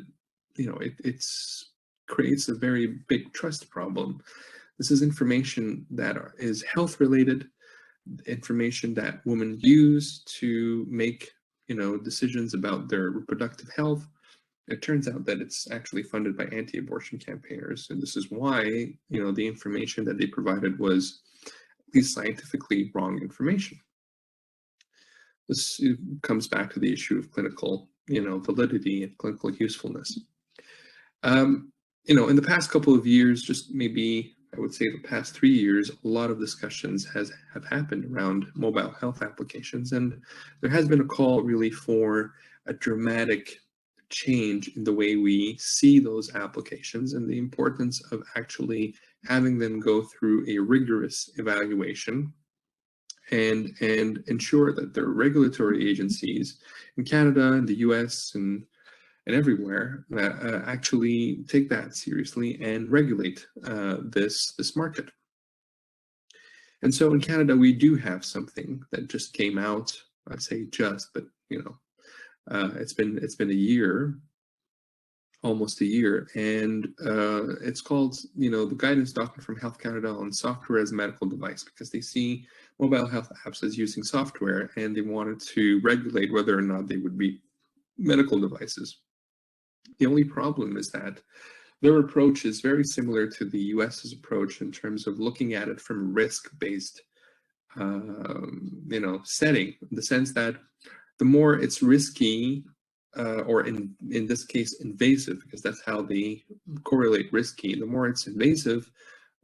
creates a very big trust problem. This is information that is health related, information that women use to make decisions about their reproductive health. It turns out that it's actually funded by anti-abortion campaigners, and this is why the information that they provided was at least scientifically wrong information. This comes back to the issue of clinical validity and clinical usefulness. In the past couple of years, just maybe I would say the past 3 years, a lot of discussions have happened around mobile health applications, and there has been a call really for a dramatic change in the way we see those applications, and the importance of actually having them go through a rigorous evaluation and ensure that their regulatory agencies in Canada and the US and everywhere that actually take that seriously and regulate this market. And so in Canada, we do have something that just came out. I'd say just, but it's been a year, almost a year, and it's called the guidance document from Health Canada on software as a medical device, because they see mobile health apps as using software, and they wanted to regulate whether or not they would be medical devices. The only problem is that their approach is very similar to the US's approach in terms of looking at it from risk-based, setting, in the sense that the more it's risky, or in this case invasive, because that's how they correlate risky, the more it's invasive,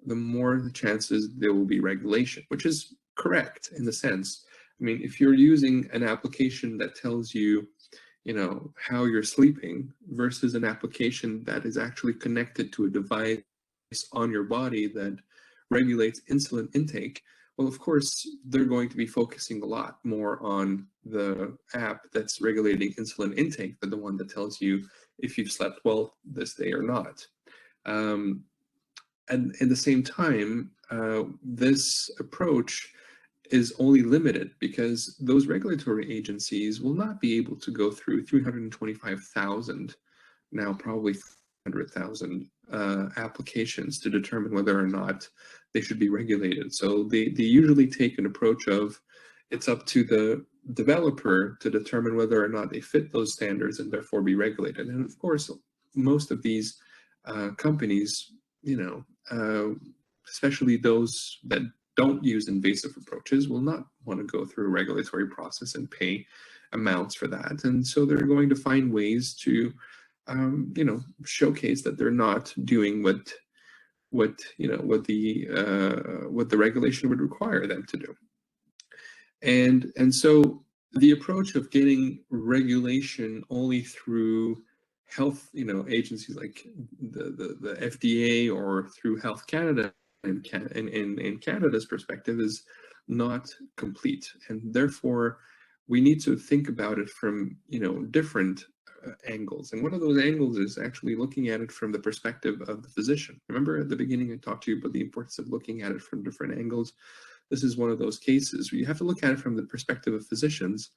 the more the chances there will be regulation, which is correct in the sense. I mean, if you're using an application that tells you, how you're sleeping versus an application that is actually connected to a device on your body that regulates insulin intake, well, of course, they're going to be focusing a lot more on the app that's regulating insulin intake than the one that tells you if you've slept well this day or not. And at the same time, this approach is only limited because those regulatory agencies will not be able to go through 325,000, now probably 100,000 applications to determine whether or not they should be regulated. So they usually take an approach of, it's up to the developer to determine whether or not they fit those standards and therefore be regulated. And of course, most of these companies especially those that don't use invasive approaches will not want to go through a regulatory process and pay amounts for that. And so they're going to find ways to, showcase that they're not doing what the regulation would require them to do. And so the approach of getting regulation only through health, agencies like the FDA or through Health Canada in Canada's perspective is not complete, and therefore we need to think about it from different angles. And one of those angles is actually looking at it from the perspective of the physician. Remember at the beginning I talked to you about the importance of looking at it from different angles. This is one of those cases where you have to look at it from the perspective of physicians.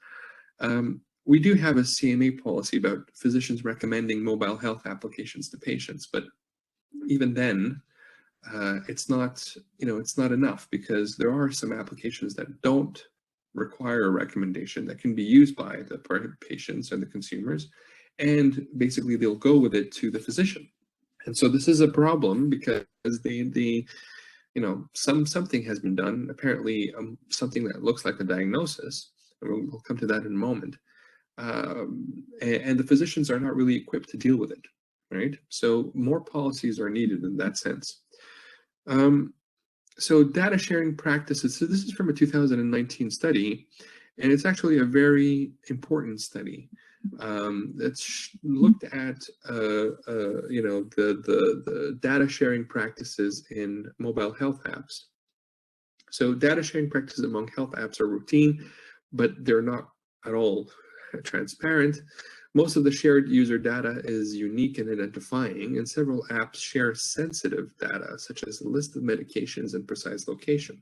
We do have a CMA policy about physicians recommending mobile health applications to patients, but even then, it's not enough, because there are some applications that don't require a recommendation that can be used by the patients and the consumers, and basically they'll go with it to the physician. And so this is a problem, because something has been done, apparently something that looks like a diagnosis, and we'll come to that in a moment, and the physicians are not really equipped to deal with it, right? So more policies are needed in that sense. So data sharing practices, so this is from a 2019 study, and it's actually a very important study that's looked at the data sharing practices in mobile health apps. So data sharing practices among health apps are routine, but they're not at all transparent. Most of the shared user data is unique and identifying, and several apps share sensitive data, such as a list of medications and precise location.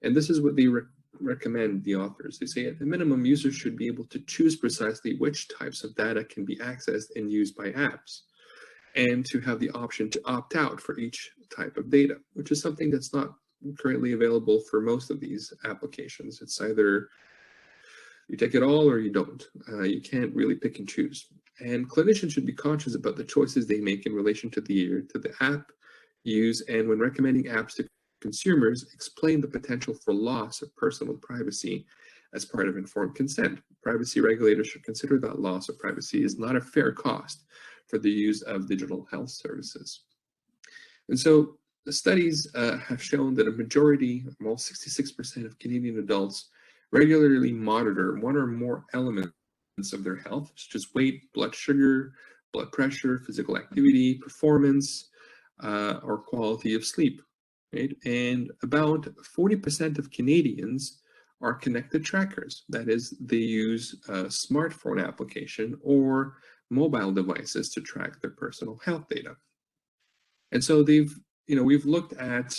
And this is what they recommend, the authors. They say at the minimum, users should be able to choose precisely which types of data can be accessed and used by apps, and to have the option to opt out for each type of data, which is something that's not currently available for most of these applications. It's either you take it all or you don't. You can't really pick and choose. And clinicians should be conscious about the choices they make in relation to the app use, and when recommending apps to consumers, explain the potential for loss of personal privacy as part of informed consent. Privacy regulators should consider that loss of privacy is not a fair cost for the use of digital health services. And so the studies have shown that a majority, almost 66% of Canadian adults, regularly monitor one or more elements of their health, such as weight, blood sugar, blood pressure, physical activity, performance, or quality of sleep. Right? And about 40% of Canadians are connected trackers. That is, they use a smartphone application or mobile devices to track their personal health data. And so we've looked at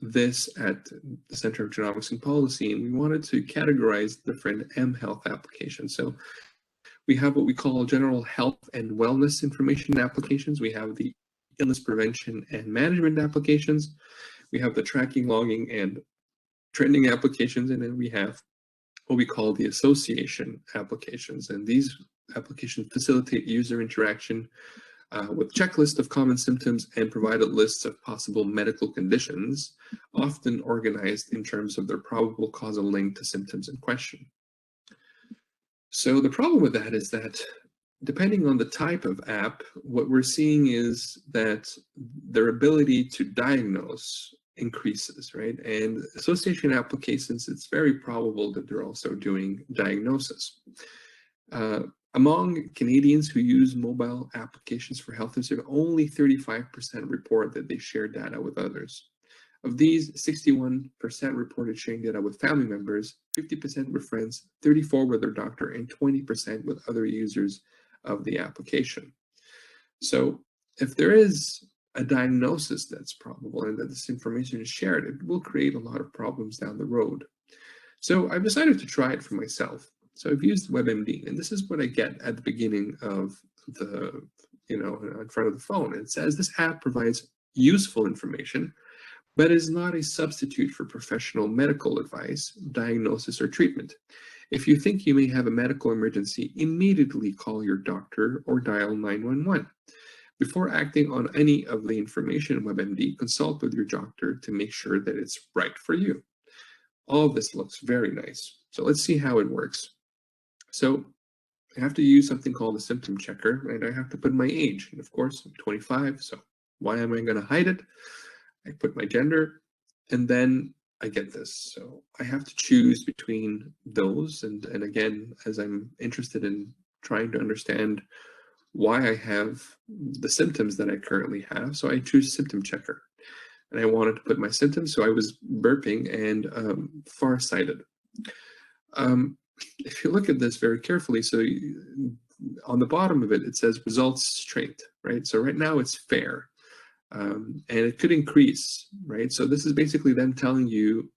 this at the Center of Genomics and Policy, and we wanted to categorize different mHealth applications. So we have what we call general health and wellness information applications. We have the illness prevention and management applications. We have the tracking, logging, and trending applications, and then we have what we call the association applications. And these applications facilitate user interaction with checklists of common symptoms and provided lists of possible medical conditions, often organized in terms of their probable causal link to symptoms in question. So the problem with that is that depending on the type of app, what we're seeing is that their ability to diagnose increases, right? And association applications, it's very probable that they're also doing diagnosis. Among Canadians who use mobile applications for health and safety, only 35% report that they share data with others. Of these, 61% reported sharing data with family members, 50% with friends, 34% with their doctor, and 20% with other users of the application. So if there is a diagnosis that's probable and that this information is shared, it will create a lot of problems down the road. So I've decided to try it for myself. So I've used WebMD, and this is what I get at the beginning of the, in front of the phone. It says this app provides useful information, but is not a substitute for professional medical advice, diagnosis, or treatment. If you think you may have a medical emergency, immediately call your doctor or dial 911. Before acting on any of the information in WebMD, consult with your doctor to make sure that it's right for you. All of this looks very nice. So let's see how it works. So I have to use something called a symptom checker, and I have to put my age. And of course, I'm 25, so why am I going to hide it? I put my gender, and then I get this. So I have to choose between those. And again, as I'm interested in trying to understand why I have the symptoms that I currently have, so I choose symptom checker. And I wanted to put my symptoms, so I was burping and farsighted. If you look at this very carefully, so on the bottom of it, it says results straight, right? So right now it's fair, and it could increase, right? So this is basically them telling you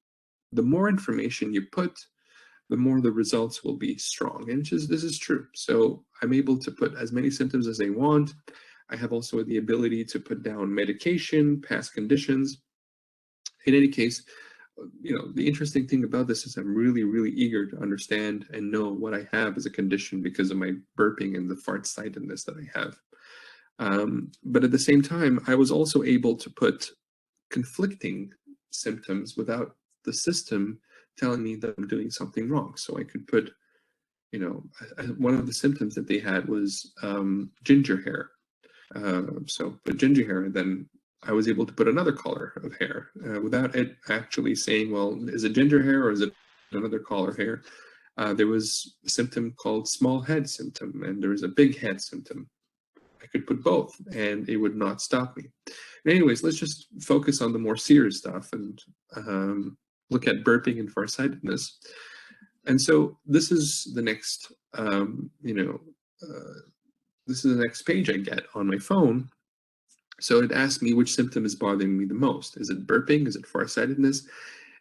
the more information you put, the more the results will be strong. And this is true. So I'm able to put as many symptoms as I want. I have also the ability to put down medication, past conditions. In any case, the interesting thing about this is I'm really, really eager to understand and know what I have as a condition because of my burping and the farsightedness that I have. But at the same time, I was also able to put conflicting symptoms without the system telling me that I'm doing something wrong. So I could put, one of the symptoms that they had was ginger hair. So put ginger hair, and then I was able to put another color of hair without it actually saying, well, is it ginger hair or is it another color hair? There was a symptom called small head symptom, and there was a big head symptom. I could put both, and it would not stop me. And anyways, let's just focus on the more serious stuff and look at burping and farsightedness. And so this is the next, this is the next page I get on my phone. So it asks me which symptom is bothering me the most. Is it burping? Is it farsightedness?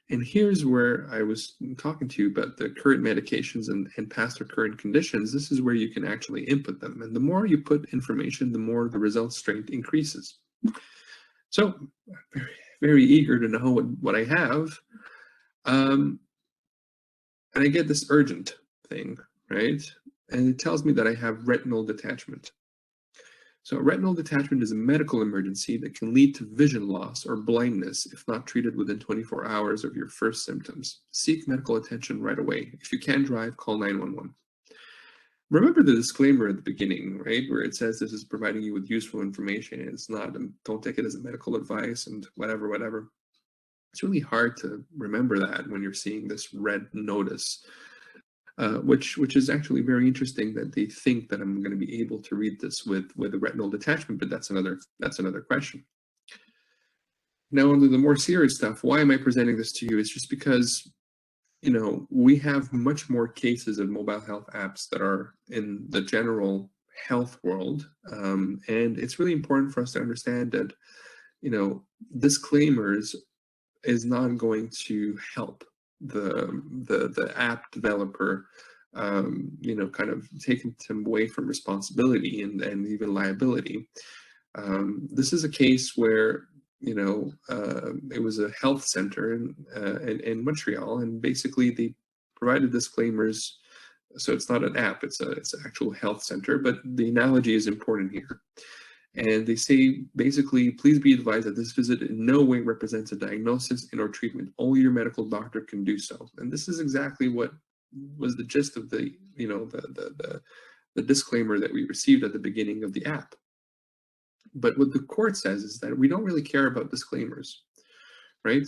And here's where I was talking to you about the current medications and past or current conditions. This is where you can actually input them. And the more you put information, the more the result strength increases. So very, very eager to know what I have. And I get this urgent thing, right? And it tells me that I have retinal detachment. So retinal detachment is a medical emergency that can lead to vision loss or blindness if not treated within 24 hours of your first symptoms. Seek medical attention right away. If you can't drive, call 911. Remember the disclaimer at the beginning, right, where it says this is providing you with useful information. It's not, don't take it as a medical advice and whatever. It's really hard to remember that when you're seeing this red notice. Which is actually very interesting that they think that I'm going to be able to read this with a retinal detachment, but that's another question. Now, under the more serious stuff, why am I presenting this to you? It's just because, we have much more cases of mobile health apps that are in the general health world, and it's really important for us to understand that, disclaimers is not going to help the app developer, kind of taking them away from responsibility and even liability. This is a case where, it was a health center in Montreal, and basically they provided disclaimers. So it's not an app; it's an actual health center. But the analogy is important here. And they say, basically, please be advised that this visit in no way represents a diagnosis and or treatment. Only your medical doctor can do so. And this is exactly what was the gist of the, the disclaimer that we received at the beginning of the app. But what the court says is that we don't really care about disclaimers, right?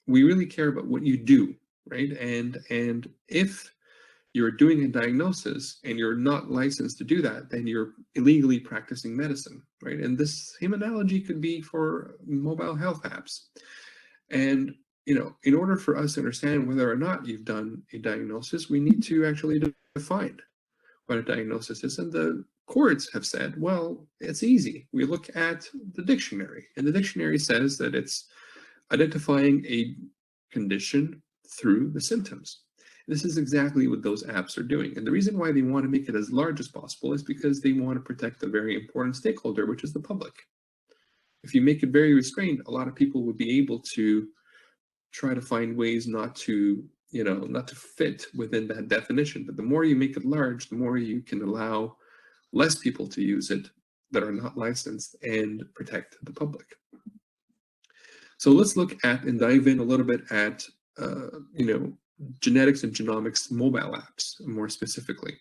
We really care about what you do, right? And if you're doing a diagnosis and you're not licensed to do that, then you're illegally practicing medicine, right? And this same analogy could be for mobile health apps. And, in order for us to understand whether or not you've done a diagnosis, we need to actually define what a diagnosis is. And the courts have said, well, it's easy. We look at the dictionary, and the dictionary says that it's identifying a condition through the symptoms. This is exactly what those apps are doing. And the reason why they want to make it as large as possible is because they want to protect a very important stakeholder, which is the public. If you make it very restrained, a lot of people would be able to try to find ways not to, not to fit within that definition. But the more you make it large, the more you can allow less people to use it, that are not licensed and protect the public. So let's look at and dive in a little bit at genetics and genomics mobile apps more specifically.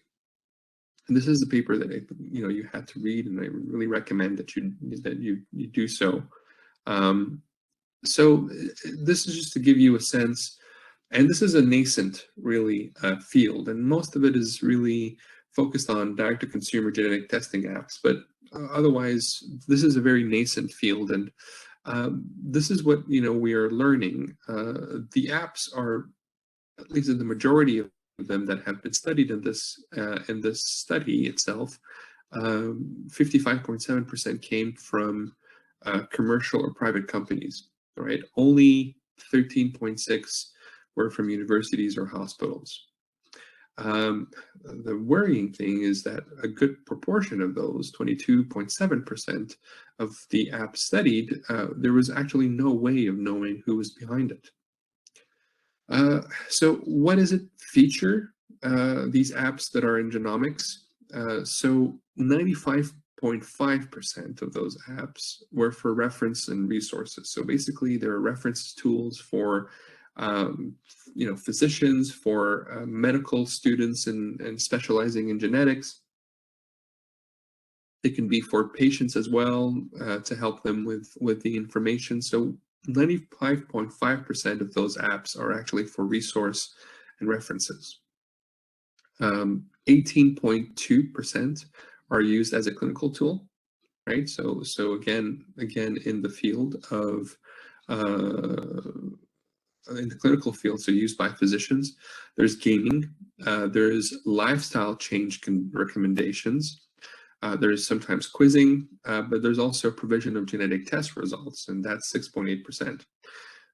And this is a paper that you had to read, and I really recommend that you do so. So this is just to give you a sense, and this is a nascent really field, and most of it is really focused on direct-to-consumer genetic testing apps, but otherwise this is a very nascent field, and this is what we are learning. The apps are, at least in the majority of them that have been studied in this study itself, 55.7% came from commercial or private companies. Right, only 13.6 were from universities or hospitals. The worrying thing is that a good proportion of those, 22.7% of the apps studied, there was actually no way of knowing who was behind it. So what does it feature, these apps that are in genomics? So 95.5% of those apps were for reference and resources. So basically, there are reference tools for physicians, for medical students and specializing in genetics. It can be for patients as well, to help them with the information. So 95.5% of those apps are actually for resource and references. 18.2% are used as a clinical tool, right? So again in the field of in the clinical field, so used by physicians. There's gaming, there's lifestyle change recommendations, there's sometimes quizzing, but there's also provision of genetic test results, and that's 6.8%.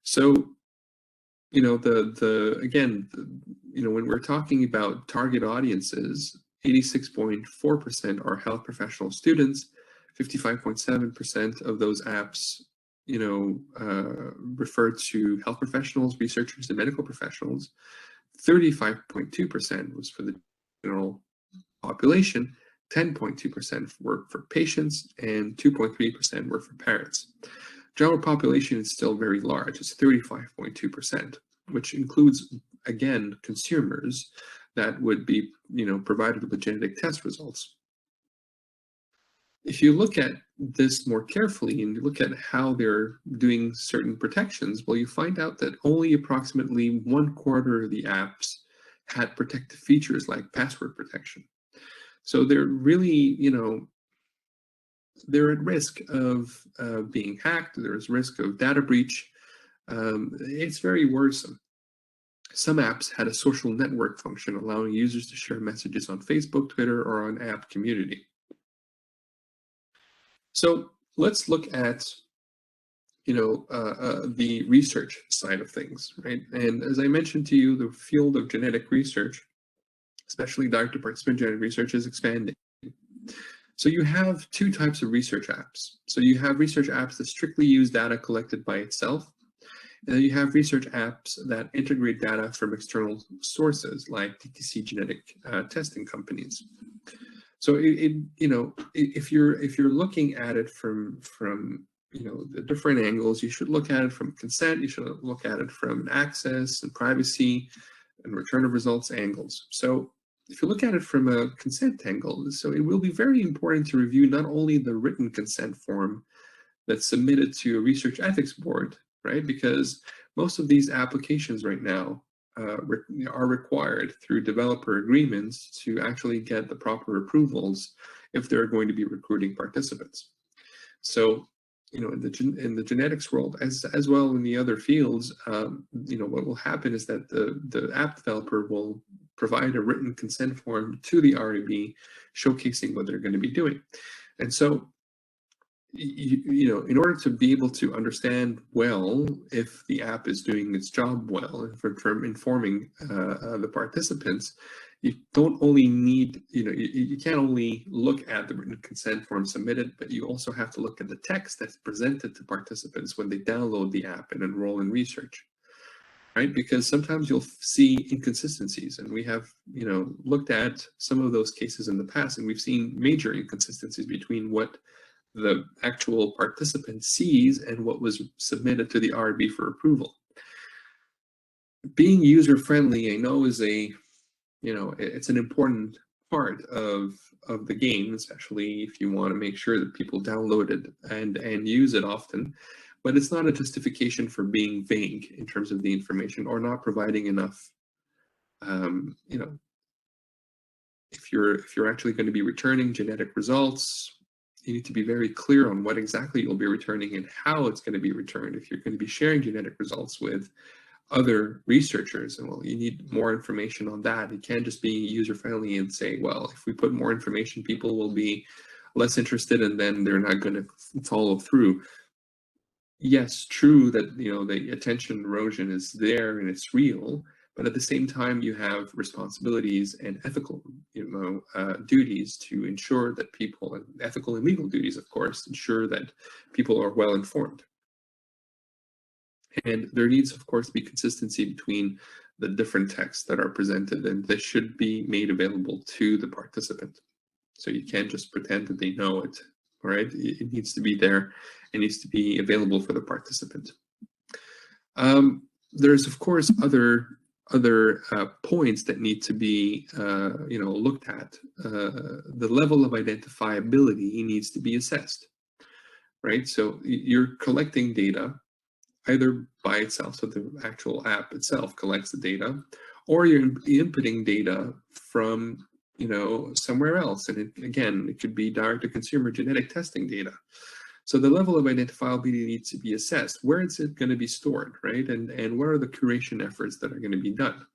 So when we're talking about target audiences, 86.4% are health professional students, 55.7% of those apps refer to health professionals, researchers, and medical professionals. 35.2% was for the general population, 10.2% were for patients, and 2.3% were for parents. General population is still very large. It's 35.2%, which includes, again, consumers that would be, provided with genetic test results. If you look at this more carefully and you look at how they're doing certain protections, well, you find out that only approximately 1/4 of the apps had protective features like password protection. So they're really, they're at risk of being hacked. There's risk of data breach. It's very worrisome. Some apps had a social network function, allowing users to share messages on Facebook, Twitter, or on app community. So let's look at, the research side of things, right? And as I mentioned to you, the field of genetic research, especially direct-to-participant genetic research, is expanding. So you have two types of research apps. So you have research apps that strictly use data collected by itself, and then you have research apps that integrate data from external sources like DTC genetic testing companies. So if you're looking at it from the different angles, you should look at it from consent. You should look at it from access and privacy and return of results angles. So if you look at it from a consent angle, so it will be very important to review not only the written consent form that's submitted to a research ethics board, right? Because most of these applications right now are required through developer agreements to actually get the proper approvals if they're going to be recruiting participants. So, in the genetics world, as well in the other fields, what will happen is that the app developer will provide a written consent form to the RAB showcasing what they're going to be doing. And so, in order to be able to understand well if the app is doing its job well and for informing the participants, you don't only need, you can't only look at the written consent form submitted, but you also have to look at the text that's presented to participants when they download the app and enroll in research. right? Because sometimes you'll see inconsistencies, and we have, looked at some of those cases in the past, and we've seen major inconsistencies between what the actual participant sees and what was submitted to the RB for approval. Being user-friendly, I know, is it's an important part of the game, especially if you want to make sure that people download it and use it often. But it's not a justification for being vague in terms of the information or not providing enough. If you're actually going to be returning genetic results, you need to be very clear on what exactly you'll be returning and how it's going to be returned. If you're going to be sharing genetic results with other researchers, and well, you need more information on that. It can't just be user-friendly and say, well, if we put more information, people will be less interested and then they're not going to follow through. Yes, true that the attention erosion is there and it's real, but at the same time you have responsibilities and ethical duties to ensure that people, and ethical and legal duties, of course, ensure that people are well informed. And there needs, of course, to be consistency between the different texts that are presented, and this should be made available to the participant. So you can't just pretend that they know it, all right? It needs to be there. It needs to be available for the participant. There's, of course, other points that need to be looked at. The level of identifiability needs to be assessed, right? So you're collecting data either by itself, so the actual app itself collects the data, or you're inputting data from somewhere else, and it could be direct-to-consumer genetic testing data. So the level of identifiability needs to be assessed. Where is it going to be stored, right? And what are the curation efforts that are going to be done?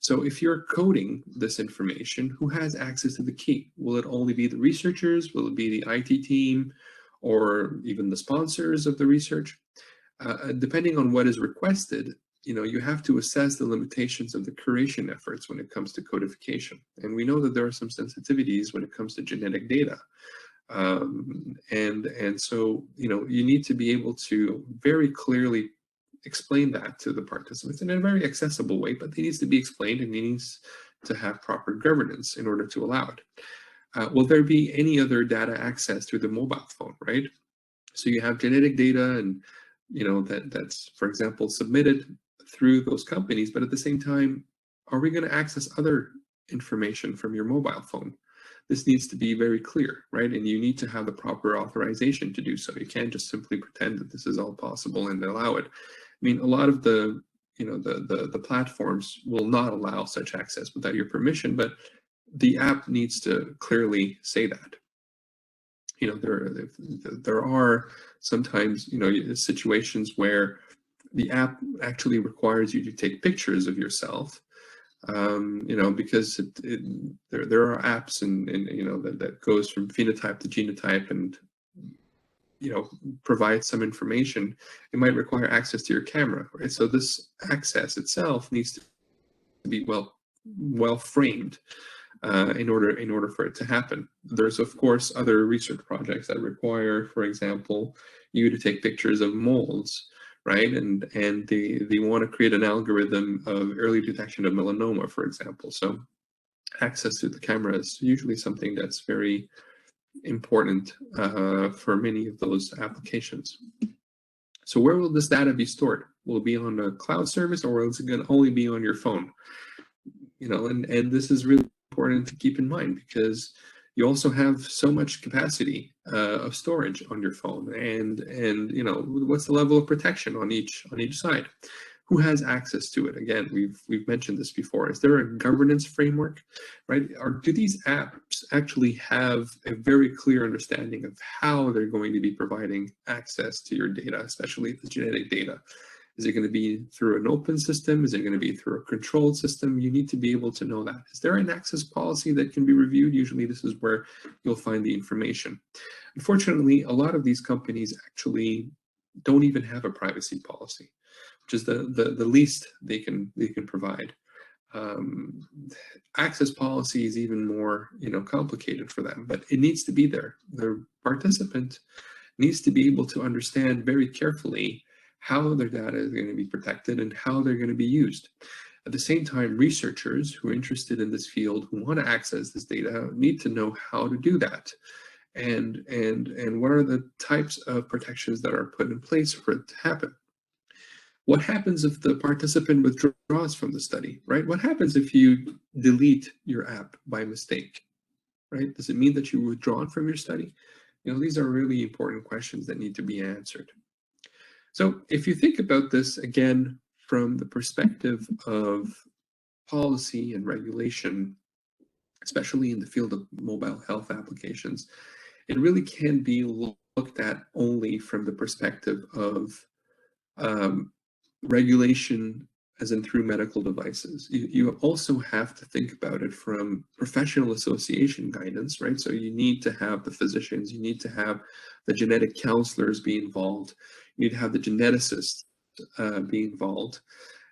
So if you're coding this information, who has access to the key? Will it only be the researchers? Will it be the IT team, or even the sponsors of the research? Depending on what is requested, you have to assess the limitations of the curation efforts when it comes to codification. And we know that there are some sensitivities when it comes to genetic data. And so, you need to be able to very clearly explain that to the participants in a very accessible way, but it needs to be explained and it needs to have proper governance in order to allow it. Will there be any other data access through the mobile phone, right? So you have genetic data and that's, for example, submitted through those companies, but at the same time, are we going to access other information from your mobile phone? This needs to be very clear, right? And you need to have the proper authorization to do so. You can't just simply pretend that this is all possible and allow it. I mean, a lot of the platforms will not allow such access without your permission, but the app needs to clearly say that. There are sometimes situations where the app actually requires you to take pictures of yourself, because there are apps and that goes from phenotype to genotype and provides some information. It might require access to your camera, right? So this access itself needs to be well framed. In order for it to happen. There's, of course, other research projects that require, for example, you to take pictures of molds, right? And they want to create an algorithm of early detection of melanoma, for example. So access to the camera is usually something that's very important for many of those applications. So where will this data be stored? Will it be on a cloud service, or is it going to only be on your phone? And this is really important to keep in mind, because you also have so much capacity of storage on your phone, and what's the level of protection on each side? Who has access to it? Again, we've mentioned this before. Is there a governance framework, right? Or do these apps actually have a very clear understanding of how they're going to be providing access to your data, especially the genetic data? Is it going to be through an open system? Is it going to be through a controlled system? You need to be able to know that. Is there an access policy that can be reviewed? Usually this is where you'll find the information. Unfortunately, a lot of these companies actually don't even have a privacy policy, which is the least they can provide. Access policy is even more complicated for them, but it needs to be there. The participant needs to be able to understand very carefully how their data is going to be protected and how they're going to be used. At the same time, researchers who are interested in this field, who want to access this data, need to know how to do that. And what are the types of protections that are put in place for it to happen. What happens if the participant withdraws from the study, right? What happens if you delete your app by mistake, right? Does it mean that you're withdrawn from your study? You know, these are really important questions that need to be answered. So if you think about this again from the perspective of policy and regulation, especially in the field of mobile health applications, it really can be looked at only from the perspective of regulation as in through medical devices. You also have to think about it from professional association guidance, right? So you need to have the physicians, you need to have the genetic counselors be involved, you need to have the geneticists be involved.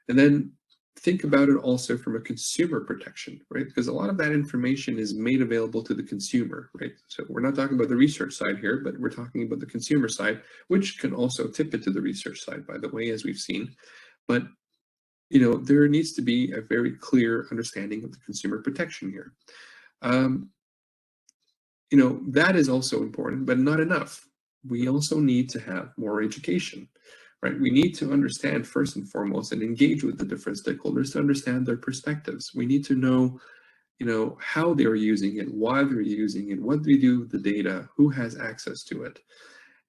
And then think about it also from a consumer protection, right? Because a lot of that information is made available to the consumer, right? So we're not talking about the research side here, but we're talking about the consumer side, which can also tip into the research side, by the way, as we've seen. But you know, there needs to be a very clear understanding of the consumer protection here. You know, that is also important, but not enough. We also need to have more education, right? We need to understand first and foremost and engage with the different stakeholders to understand their perspectives. We need to know, you know, how they're using it, why they're using it, what they do with the data, who has access to it,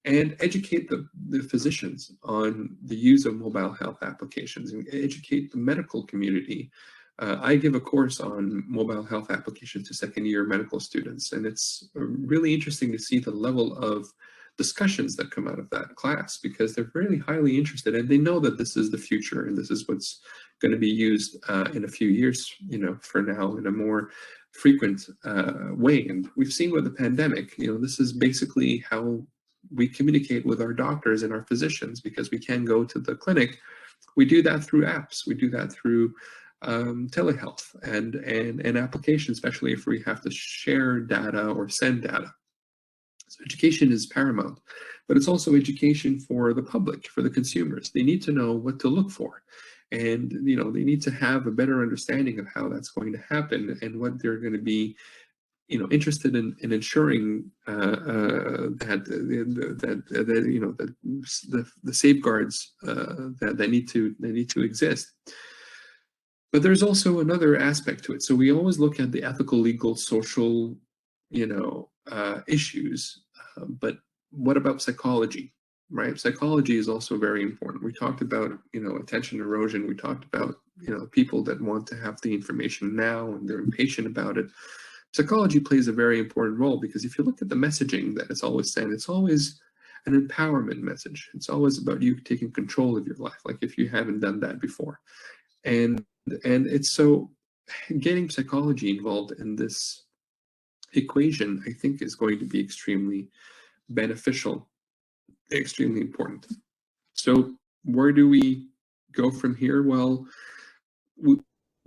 and educate the physicians on the use of mobile health applications and educate the medical community. I give a course on mobile health applications to second-year medical students, and it's really interesting to see the level of discussions that come out of that class, because they're really highly interested and they know that this is the future and this is what's going to be used in a few years, you know, for now in a more frequent way. And we've seen with the pandemic, you know, this is basically how we communicate with our doctors and our physicians, because we can't go to the clinic. We do that through apps. We do that through telehealth and applications, especially if we have to share data or send data. So education is paramount, but it's also education for the public, for the consumers. They need to know what to look for. And, you know, they need to have a better understanding of how that's going to happen and what they're going to be, you know, interested in ensuring that you know, the safeguards that need to exist. But there's also another aspect to it. So we always look at the ethical, legal, social, you know, issues. But what about psychology, right? Psychology is also very important. We talked about, you know, attention erosion. We talked about, you know, people that want to have the information now and they're impatient about it. Psychology plays a very important role, because if you look at the messaging that it's always sent, it's always an empowerment message. It's always about you taking control of your life, like if you haven't done that before. And it's so getting psychology involved in this equation, I think, is going to be extremely beneficial, extremely important. So where do we go from here? Well,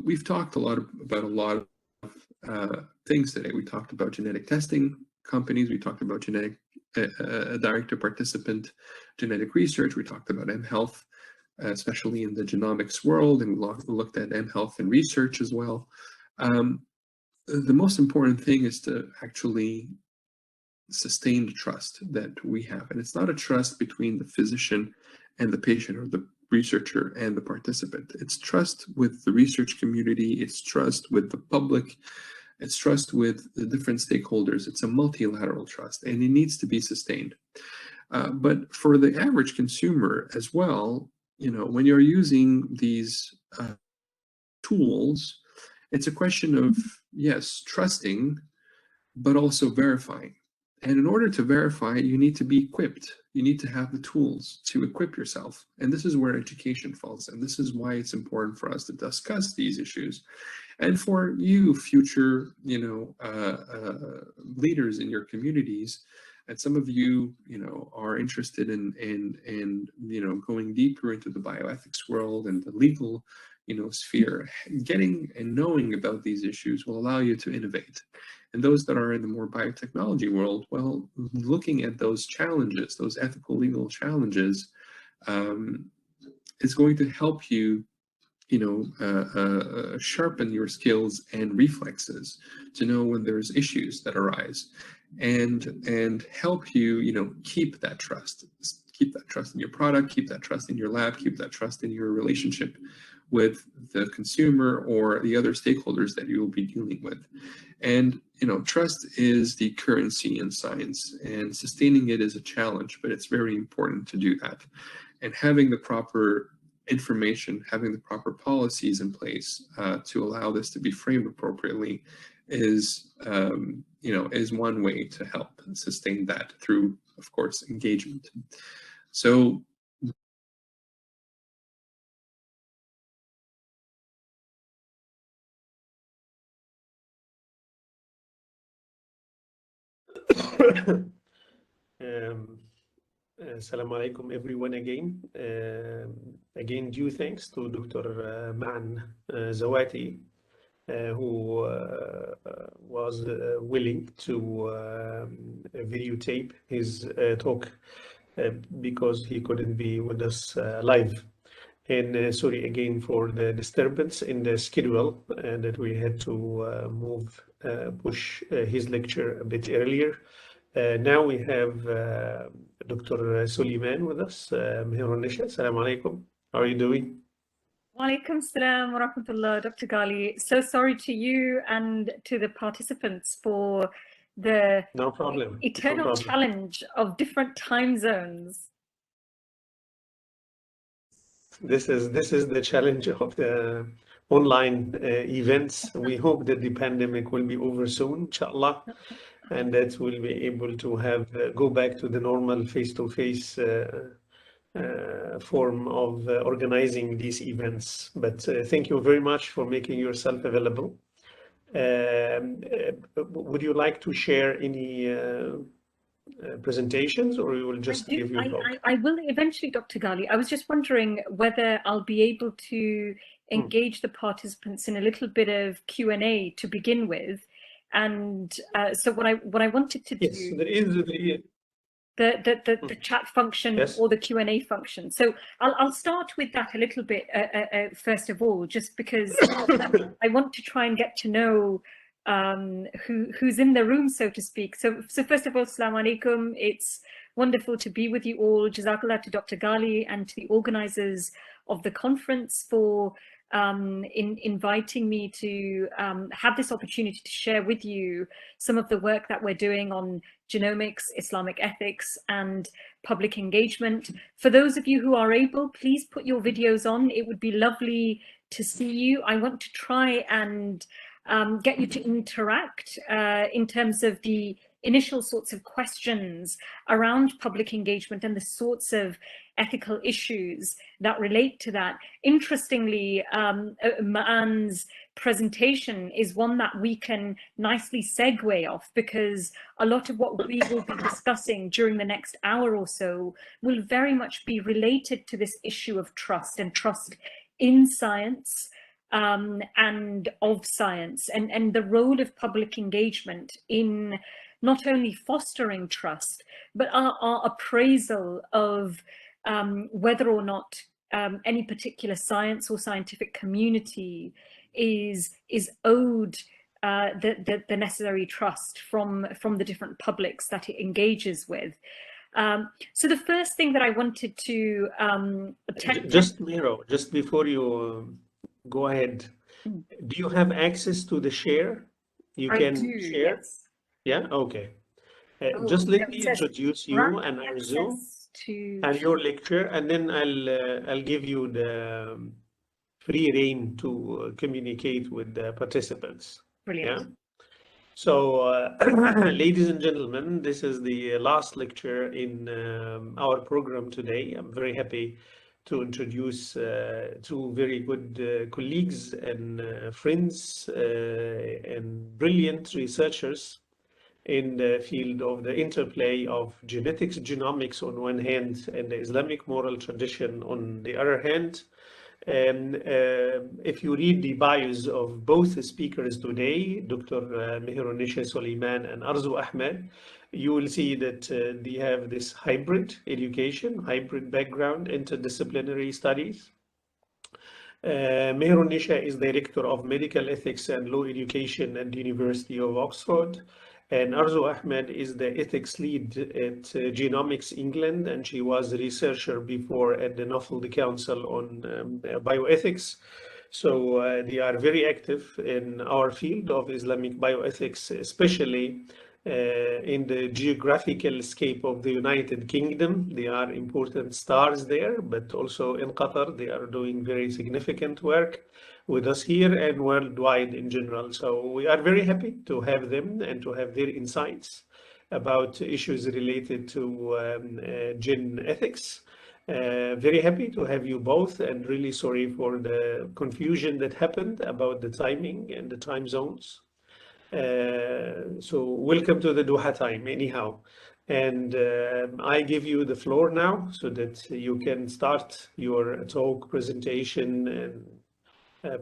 we've talked a lot about a lot of things today. We talked about genetic testing companies. We talked about genetic direct-to-participant genetic research. We talked about mHealth, especially in the genomics world, and we looked at mHealth and research as well. The most important thing is to actually sustain the trust that we have. And it's not a trust between the physician and the patient, or the researcher and the participant. It's trust with the research community, it's trust with the public, it's trust with the different stakeholders. It's a multilateral trust, and it needs to be sustained. But for the average consumer as well, you know, when you're using these tools, it's a question of, yes, trusting, but also verifying. And in order to verify, you need to be equipped. You need to have the tools to equip yourself. And this is where education falls. And this is why it's important for us to discuss these issues. And for you, future, you know, leaders in your communities, and some of you, you know, are interested in you know, going deeper into the bioethics world and the legal, you know, sphere. Getting and knowing about these issues will allow you to innovate. And those that are in the more biotechnology world, well, looking at those challenges, those ethical, legal challenges, is going to help you, sharpen your skills and reflexes to know when there's issues that arise, and help you, keep that trust in your product, keep that trust in your lab, keep that trust in your relationship with the consumer or the other stakeholders that you will be dealing with. And trust is the currency in science, and sustaining it is a challenge, but it's very important to do that. And having the proper information, having the proper policies in place to allow this to be framed appropriately is one way to help sustain that through, of course, engagement. So Assalamu alaikum everyone again. Again, due thanks to Dr. Ma'an Zawati, who was willing to videotape his talk because he couldn't be with us live. And sorry again for the disturbance in the schedule that we had to push his lecture a bit earlier. Now we have Dr. Suleiman with us. Assalamu alaikum. How are you doing? Walaikum salam wa rahmatullah, Dr. Ghali. So sorry to you and to the participants for the eternal challenge of different time zones. This is the challenge of the online events. We hope that the pandemic will be over soon, inshallah, and that we'll be able to have go back to the normal face-to-face form of organizing these events. But thank you very much for making yourself available. Would you like to share any presentations, or you will just give your talk? I will eventually, Dr. Ghali. I was just wondering whether I'll be able to engage the participants in a little bit of Q&A to begin with. And so what I wanted to do, yes, there is the chat function, yes, or the Q&A function. So I'll start with that a little bit first of all, just because I want to try and get to know who's in the room, so to speak. So first of all, Assalamu alaikum. It's wonderful to be with you all. Jazakallah to Dr. Ghali and to the organizers of the conference for inviting me to have this opportunity to share with you some of the work that we're doing on genomics, Islamic ethics, and public engagement. For those of you who are able, please put your videos on. It would be lovely to see you. I want to try and get you to interact in terms of the initial sorts of questions around public engagement and the sorts of ethical issues that relate to that. Interestingly, Ma'an's presentation is one that we can nicely segue off, because a lot of what we will be discussing during the next hour or so will very much be related to this issue of trust and trust in science, and of science, and the role of public engagement in not only fostering trust, but our appraisal of whether or not any particular science or scientific community is owed the necessary trust from the different publics that it engages with. So the first thing that I wanted to just Miro, just before you go ahead, do you have access to the share? You can share. Yes. Yeah, okay. Just let me introduce you and our Zoom and your lecture, and then I'll give you the free rein to communicate with the participants. Brilliant. Yeah? So, ladies and gentlemen, this is the last lecture in our program today. I'm very happy to introduce two very good colleagues and friends and brilliant researchers in the field of the interplay of genetics, genomics on one hand, and the Islamic moral tradition on the other hand. And if you read the bios of both the speakers today, Dr. Mehrunisha Suleiman and Arzu Ahmed, you will see that they have this hybrid education, hybrid background, interdisciplinary studies. Mehrun Nisha is Director of Medical Ethics and Law Education at the University of Oxford. And Arzu Ahmed is the ethics lead at Genomics England, and she was a researcher before at the Nuffield Council on bioethics. So they are very active in our field of Islamic bioethics, especially in the geographical scape of the United Kingdom. They are important stars there, but also in Qatar, they are doing very significant work with us here and worldwide in general. So we are very happy to have them and to have their insights about issues related to gen ethics. Very happy to have you both, and really sorry for the confusion that happened about the timing and the time zones. So welcome to the Doha time anyhow. And I give you the floor now so that you can start your talk, presentation, and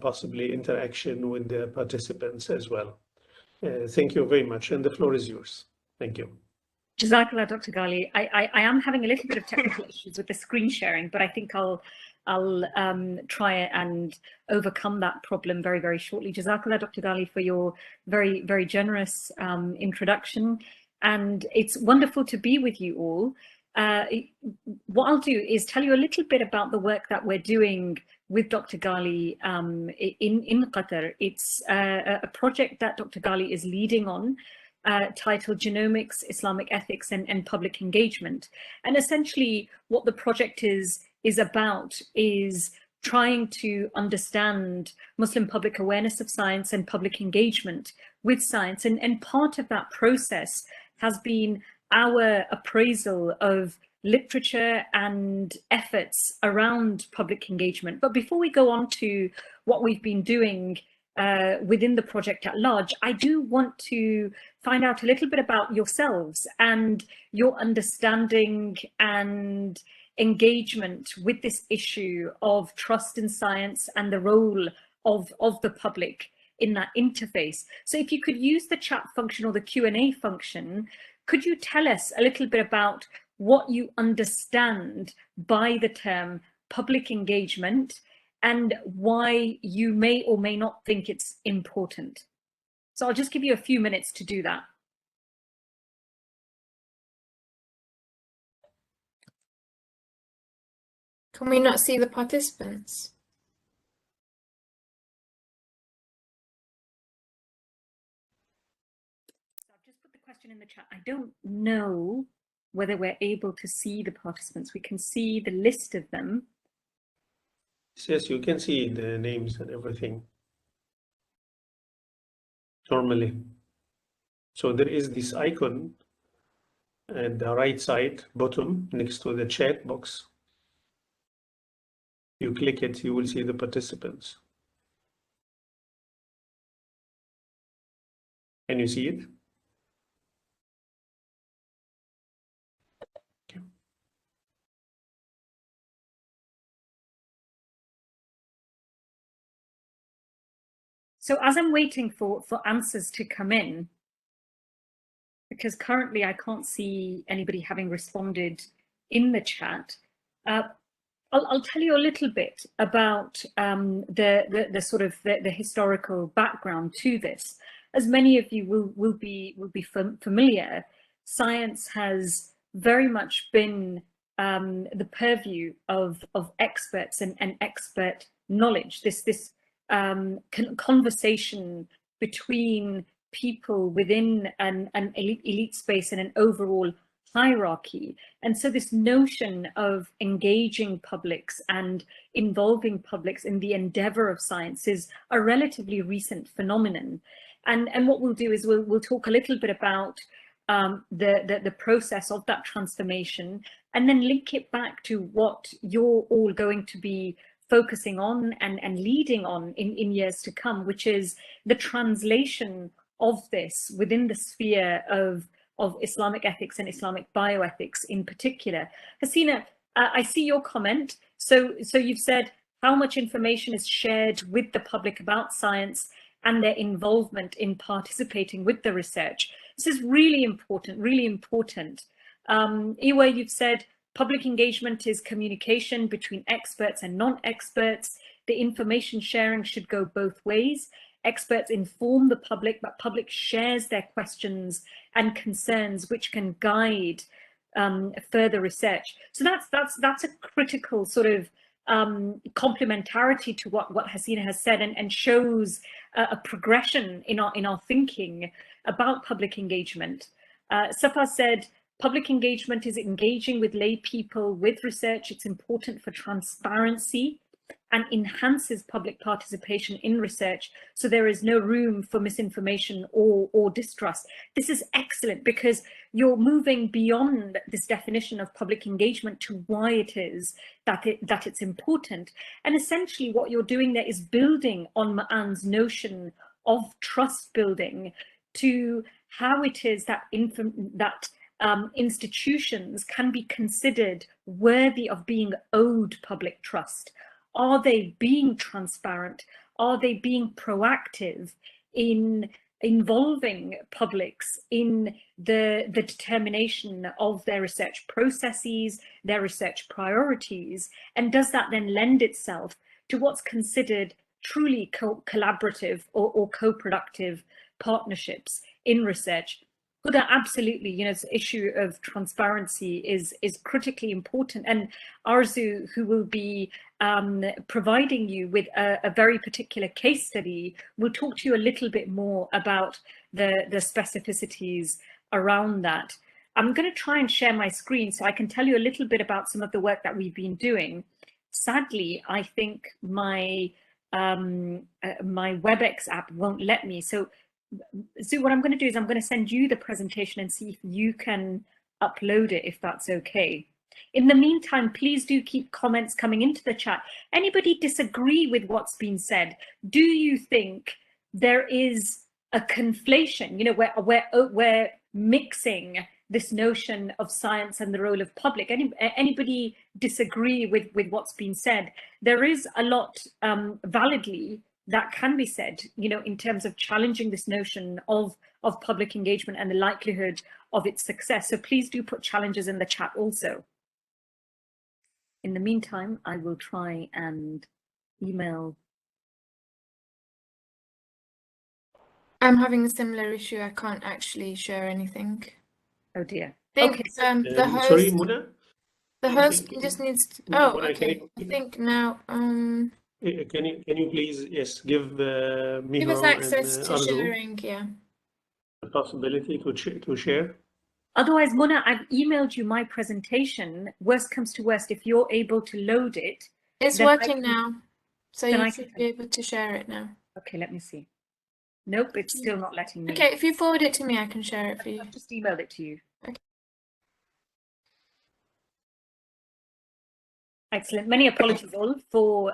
possibly interaction with the participants as well. Thank you very much, and the floor is yours. Thank you. Jazakallah, Dr. Ghali. I am having a little bit of technical issues with the screen sharing, but I think I'll try and overcome that problem very, very shortly. Jazakallah, Dr. Ghali, for your very, very generous introduction. And it's wonderful to be with you all. What I'll do is tell you a little bit about the work that we're doing with Dr. Ghali in Qatar. It's a project that Dr. Ghali is leading on, titled Genomics, Islamic Ethics and Public Engagement. And essentially what the project is about is trying to understand Muslim public awareness of science and public engagement with science. And part of that process has been our appraisal of literature and efforts around public engagement. But before we go on to what we've been doing within the project at large, I do want to find out a little bit about yourselves and your understanding and engagement with this issue of trust in science and the role of the public in that interface. So if you could use the chat function or the Q&A function, could you tell us a little bit about what you understand by the term public engagement and why you may or may not think it's important? So I'll just give you a few minutes to do that. Can we not see the participants? So I've just put the question in the chat. I don't know whether we're able to see the participants. We can see the list of them. Yes, you can see the names and everything normally. So there is this icon at the right side bottom next to the chat box. You click it, you will see the participants. Can you see it? Okay. So as I'm waiting for answers to come in, because currently I can't see anybody having responded in the chat, I'll tell you a little bit about the sort of the historical background to this. As many of you will be familiar, science has very much been the purview of experts and expert knowledge. This conversation between people within an elite space and an overall hierarchy. And so this notion of engaging publics and involving publics in the endeavor of science is a relatively recent phenomenon. And what we'll do is we'll talk a little bit about the process of that transformation, and then link it back to what you're all going to be focusing on and leading on in years to come, which is the translation of this within the sphere of Islamic ethics and Islamic bioethics in particular. Hasina, I see your comment. So you've said how much information is shared with the public about science and their involvement in participating with the research. This is really important, really important. Iwe, you've said public engagement is communication between experts and non-experts. The information sharing should go both ways. Experts inform the public, but public shares their questions and concerns, which can guide further research. So that's a critical sort of complementarity to what Hasina has said, and shows a progression in our thinking about public engagement. Safa said, public engagement is engaging with lay people with research. It's important for transparency and enhances public participation in research, so there is no room for misinformation or distrust. This is excellent, because you're moving beyond this definition of public engagement to why it is that it's important. And essentially what you're doing there is building on Ma'an's notion of trust building to how it is that institutions can be considered worthy of being owed public trust. Are they being transparent? Are they being proactive in involving publics in the determination of their research processes, their research priorities? And does that then lend itself to what's considered truly collaborative or co-productive partnerships in research? Huda, absolutely, you know, this issue of transparency is critically important. And Arzu, who will be providing you with a very particular case study, will talk to you a little bit more about the specificities around that. I'm going to try and share my screen so I can tell you a little bit about some of the work that we've been doing. Sadly, I think my my WebEx app won't let me. So what I'm going to do is I'm going to send you the presentation and see if you can upload it, if that's okay. In the meantime, please do keep comments coming into the chat. Anybody disagree with what's been said? Do you think there is a conflation, you know, where we're mixing this notion of science and the role of public? Anybody disagree with what's been said? There is a lot validly that can be said, you know, in terms of challenging this notion of public engagement and the likelihood of its success. So please do put challenges in the chat also. In the meantime, I will try and email. I'm having a similar issue. I can't actually share anything. Oh dear. I think okay. the host. Sorry, Muna? The host just needs to. Oh, okay. I think now. Can you please, yes, give me give us access to Arzu sharing, yeah. the possibility to share. Otherwise, Muna, I've emailed you my presentation. Worst comes to worst, if you're able to load it. It's working now, so you should be able to share it now. Okay, let me see. Nope, it's still not letting me. Okay, if you forward it to me, I can share it for you. I've just emailed it to you. Okay. Excellent. Many apologies all for,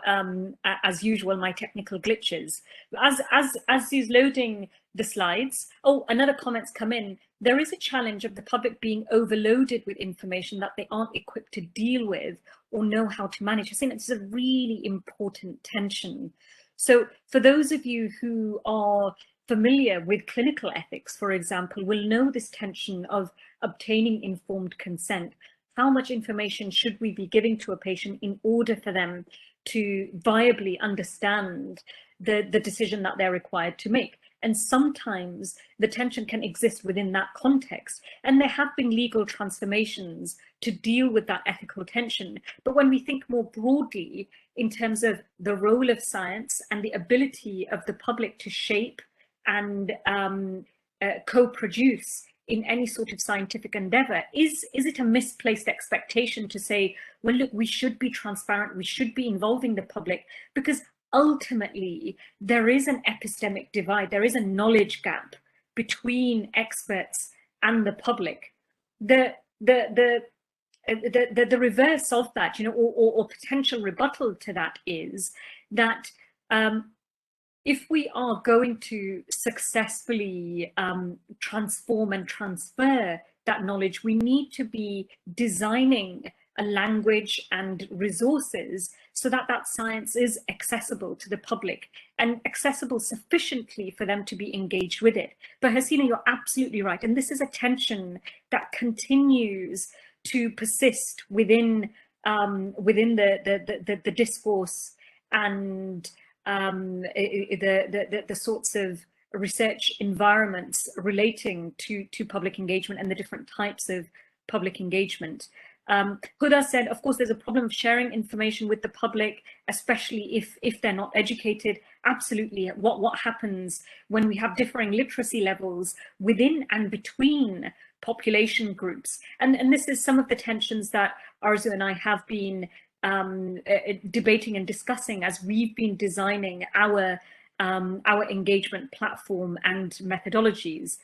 as usual, my technical glitches. As he's loading the slides, oh, another comment's come in. There is a challenge of the public being overloaded with information that they aren't equipped to deal with or know how to manage. I think it's a really important tension. So for those of you who are familiar with clinical ethics, for example, will know this tension of obtaining informed consent. How much information should we be giving to a patient in order for them to viably understand the decision that they're required to make? And sometimes the tension can exist within that context. And there have been legal transformations to deal with that ethical tension. But when we think more broadly in terms of the role of science and the ability of the public to shape and co-produce in any sort of scientific endeavor, is it a misplaced expectation to say, well, look, we should be transparent, we should be involving the public, because ultimately there is an epistemic divide, there is a knowledge gap between experts and the public. The reverse of that, you know, or potential rebuttal to that is that if we are going to successfully transform and transfer that knowledge, we need to be designing a language and resources so that that science is accessible to the public and accessible sufficiently for them to be engaged with it. But Hasina, you're absolutely right. And this is a tension that continues to persist within the discourse and the sorts of research environments relating to public engagement and the different types of public engagement. Huda said, of course, there's a problem of sharing information with the public, especially if they're not educated. Absolutely. What happens when we have differing literacy levels within and between population groups? And this is some of the tensions that Arzu and I have been debating and discussing as we've been designing our engagement platform and methodologies.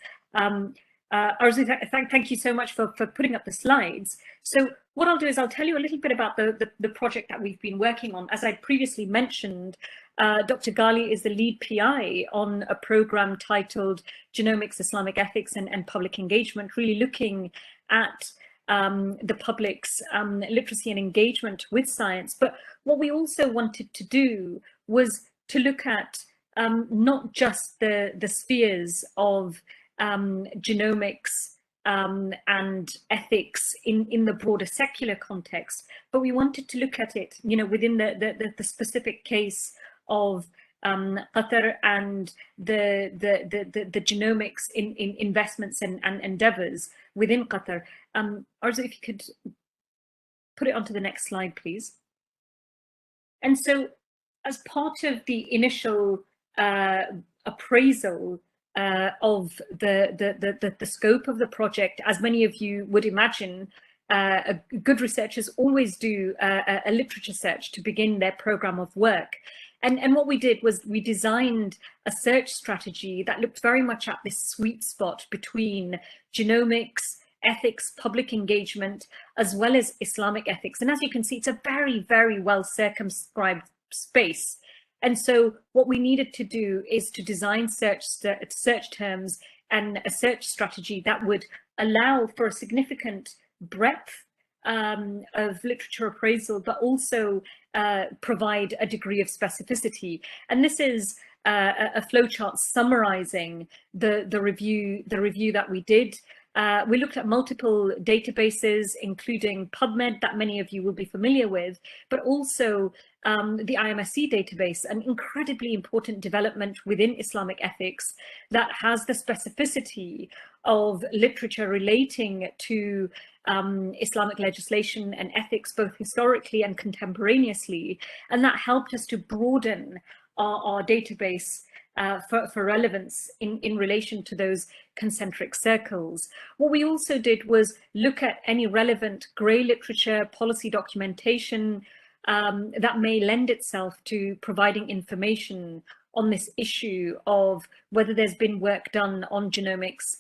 Arzu, thank you so much for putting up the slides. So what I'll do is I'll tell you a little bit about the project that we've been working on. As I previously mentioned, Dr. Ghali is the lead PI on a program titled Genomics, Islamic Ethics and Public Engagement, really looking at the public's literacy and engagement with science. But what we also wanted to do was to look at not just the spheres of genomics and ethics in the broader secular context, but we wanted to look at it, within the specific case of Qatar and the genomics in investments and endeavors within Qatar. Arzu, if you could put it onto the next slide, please. And so, as part of the initial appraisal of the scope of the project, as many of you would imagine, good researchers always do a literature search to begin their program of work. And what we did was we designed a search strategy that looked very much at this sweet spot between genomics, ethics, public engagement, as well as Islamic ethics. And as you can see, it's a very, very well circumscribed space. And so what we needed to do is to design search terms and a search strategy that would allow for a significant breadth of literature appraisal, but also provide a degree of specificity. And this is a flowchart summarizing the review that we did. We looked at multiple databases, including PubMed, that many of you will be familiar with, but also the IMSC database, an incredibly important development within Islamic ethics that has the specificity of literature relating to Islamic legislation and ethics, both historically and contemporaneously. And that helped us to broaden our database for relevance in relation to those concentric circles. What we also did was look at any relevant grey literature, policy documentation that may lend itself to providing information on this issue of whether there's been work done on genomics,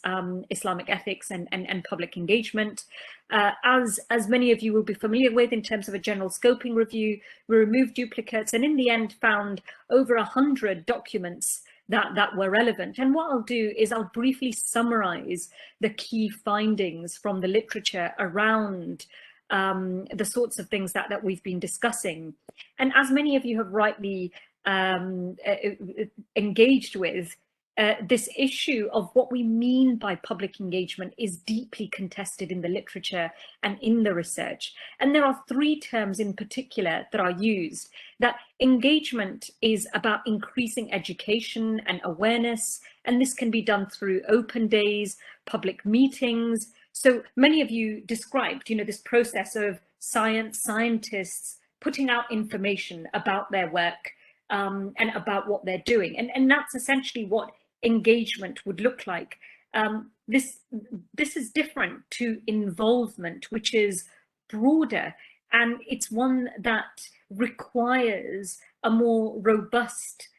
Islamic ethics and public engagement. As many of you will be familiar with, in terms of a general scoping review, we removed duplicates and in the end found over 100 documents that were relevant. And what I'll do is I'll briefly summarize the key findings from the literature around the sorts of things that we've been discussing. And as many of you have rightly engaged with, this issue of what we mean by public engagement is deeply contested in the literature and in the research. And there are three terms in particular that are used. That engagement is about increasing education and awareness, and this can be done through open days, public meetings. So many of you described, this process of scientists putting out information about their work and about what they're doing. And that's essentially what engagement would look like. This is different to involvement, which is broader, and it's one that requires a more robust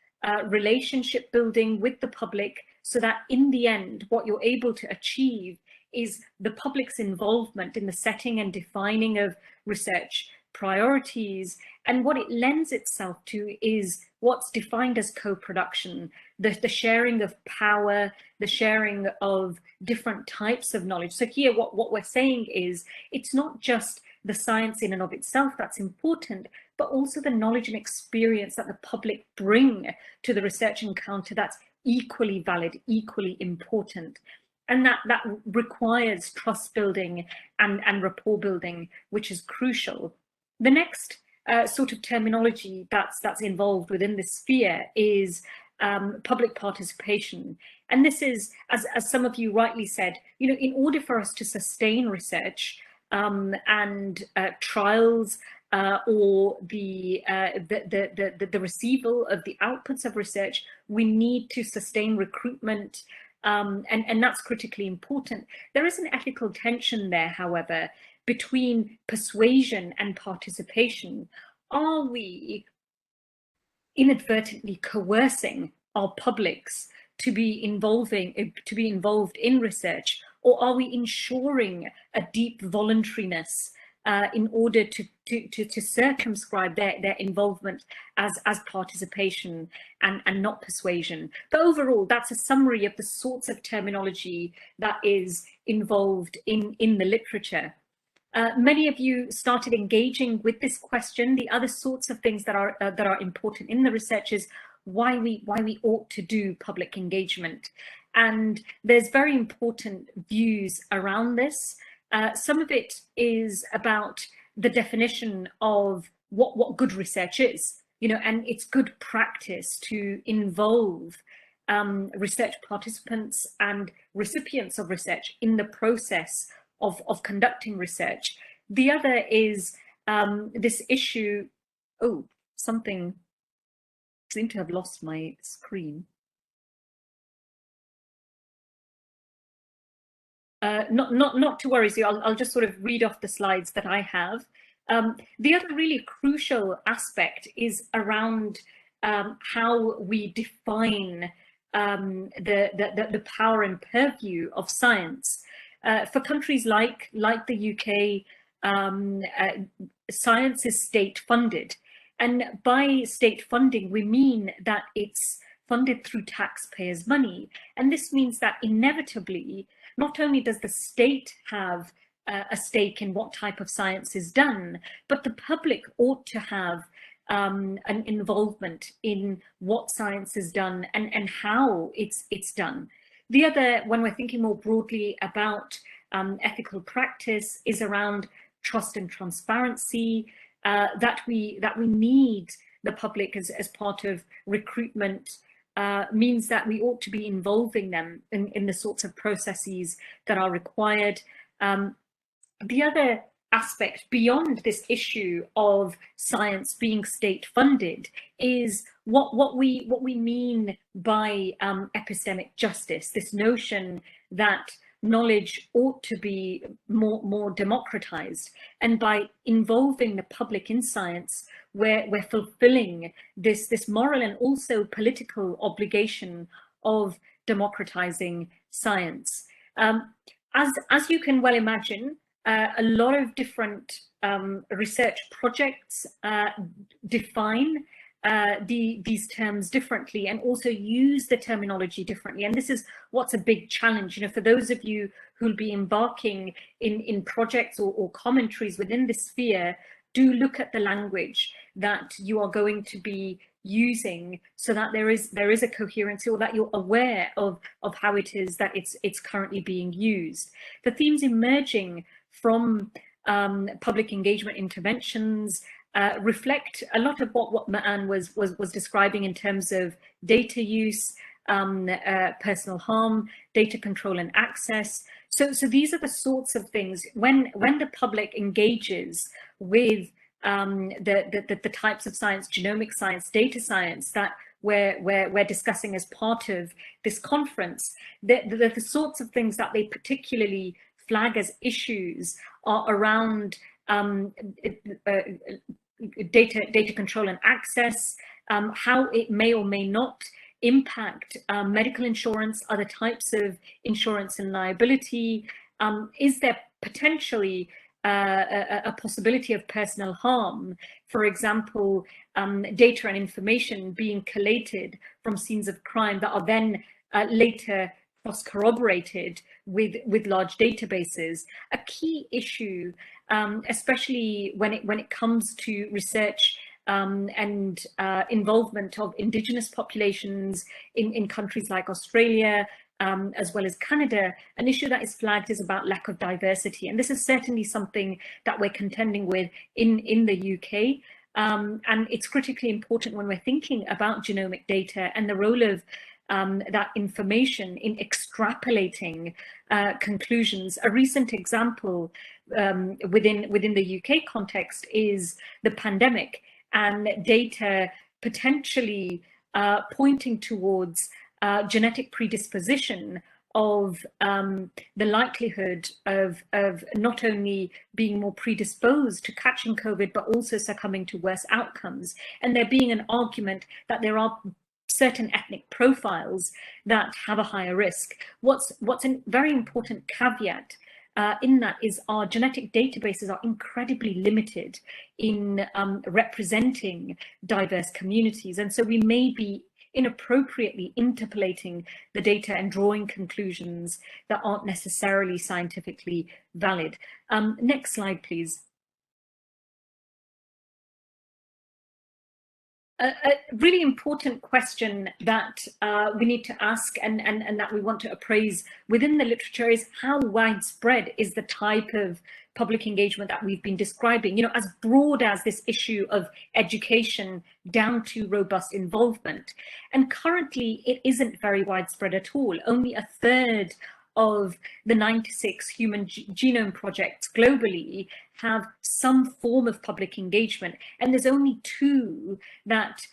relationship building with the public, so that in the end, what you're able to achieve is the public's involvement in the setting and defining of research priorities. And what it lends itself to is what's defined as co-production, the sharing of power, the sharing of different types of knowledge. So here, what we're saying is, it's not just the science in and of itself, that's important, but also the knowledge and experience that the public bring to the research encounter, that's equally valid, equally important. And that requires trust building and rapport building, which is crucial. The next sort of terminology that's involved within this sphere is public participation. And this is, as some of you rightly said, you know, in order for us to sustain research and trials or the receival of the outputs of research, we need to sustain recruitment, and that's critically important. There is an ethical tension there, however, between persuasion and participation. Are we inadvertently coercing our publics to be involved in research, or are we ensuring a deep voluntariness in order to circumscribe their involvement as participation and not persuasion? But overall, that's a summary of the sorts of terminology that is involved in the literature. Many of you started engaging with this question. The other sorts of things that are important in the research is why we ought to do public engagement, and there's very important views around this. Some of it is about the definition of what good research is, you know, and it's good practice to involve research participants and recipients of research in the process of conducting research. The other is this issue. Oh, something. I seem to have lost my screen. Not to worry. So I'll just sort of read off the slides that I have. The other really crucial aspect is around how we define the power and purview of science. For countries like the UK, science is state funded, and by state funding we mean that it's funded through taxpayers' money, and this means that inevitably not only does the state have a stake in what type of science is done, but the public ought to have an involvement in what science is done and how it's done. The other, when we're thinking more broadly about ethical practice, is around trust and transparency, that we need the public as part of recruitment, means that we ought to be involving them in the sorts of processes that are required. The other aspect beyond this issue of science being state funded is what we mean by epistemic justice, this notion that knowledge ought to be more democratized, and by involving the public in science, we're fulfilling this moral and also political obligation of democratizing science. As you can well imagine, a lot of different research projects define these terms differently and also use the terminology differently. And this is what's a big challenge, you know, for those of you who'll be embarking in projects or commentaries within this sphere. Do look at the language that you are going to be using, so that there is a coherency, or that you're aware of how it is that it's currently being used. The themes emerging from public engagement interventions reflect a lot of what Ma'an was describing in terms of data use, personal harm, data control and access. So these are the sorts of things when the public engages with the types of science, genomic science, data science, that we're discussing as part of this conference, the sorts of things that they particularly flag as issues are around data control and access, how it may or may not impact medical insurance, other types of insurance and liability. Is there potentially a possibility of personal harm? For example, data and information being collated from scenes of crime that are then later cross-corroborated with large databases. A key issue especially when it comes to research and involvement of indigenous populations in countries like Australia, as well as Canada. An issue that is flagged is about lack of diversity. And this is certainly something that we're contending with in the UK. And it's critically important when we're thinking about genomic data and the role of that information in extrapolating conclusions. A recent example within the UK context is the pandemic and data potentially pointing towards genetic predisposition of the likelihood of not only being more predisposed to catching COVID, but also succumbing to worse outcomes. And there being an argument that there are certain ethnic profiles that have a higher risk. What's a very important caveat in that is our genetic databases are incredibly limited in representing diverse communities. And so we may be inappropriately interpolating the data and drawing conclusions that aren't necessarily scientifically valid. Next slide, please. A really important question that we need to ask and that we want to appraise within the literature is how widespread is the type of public engagement that we've been describing, you know, as broad as this issue of education down to robust involvement. And currently it isn't very widespread at all. Only a third of the 96 human genome projects globally have some form of public engagement. And there's only 2 that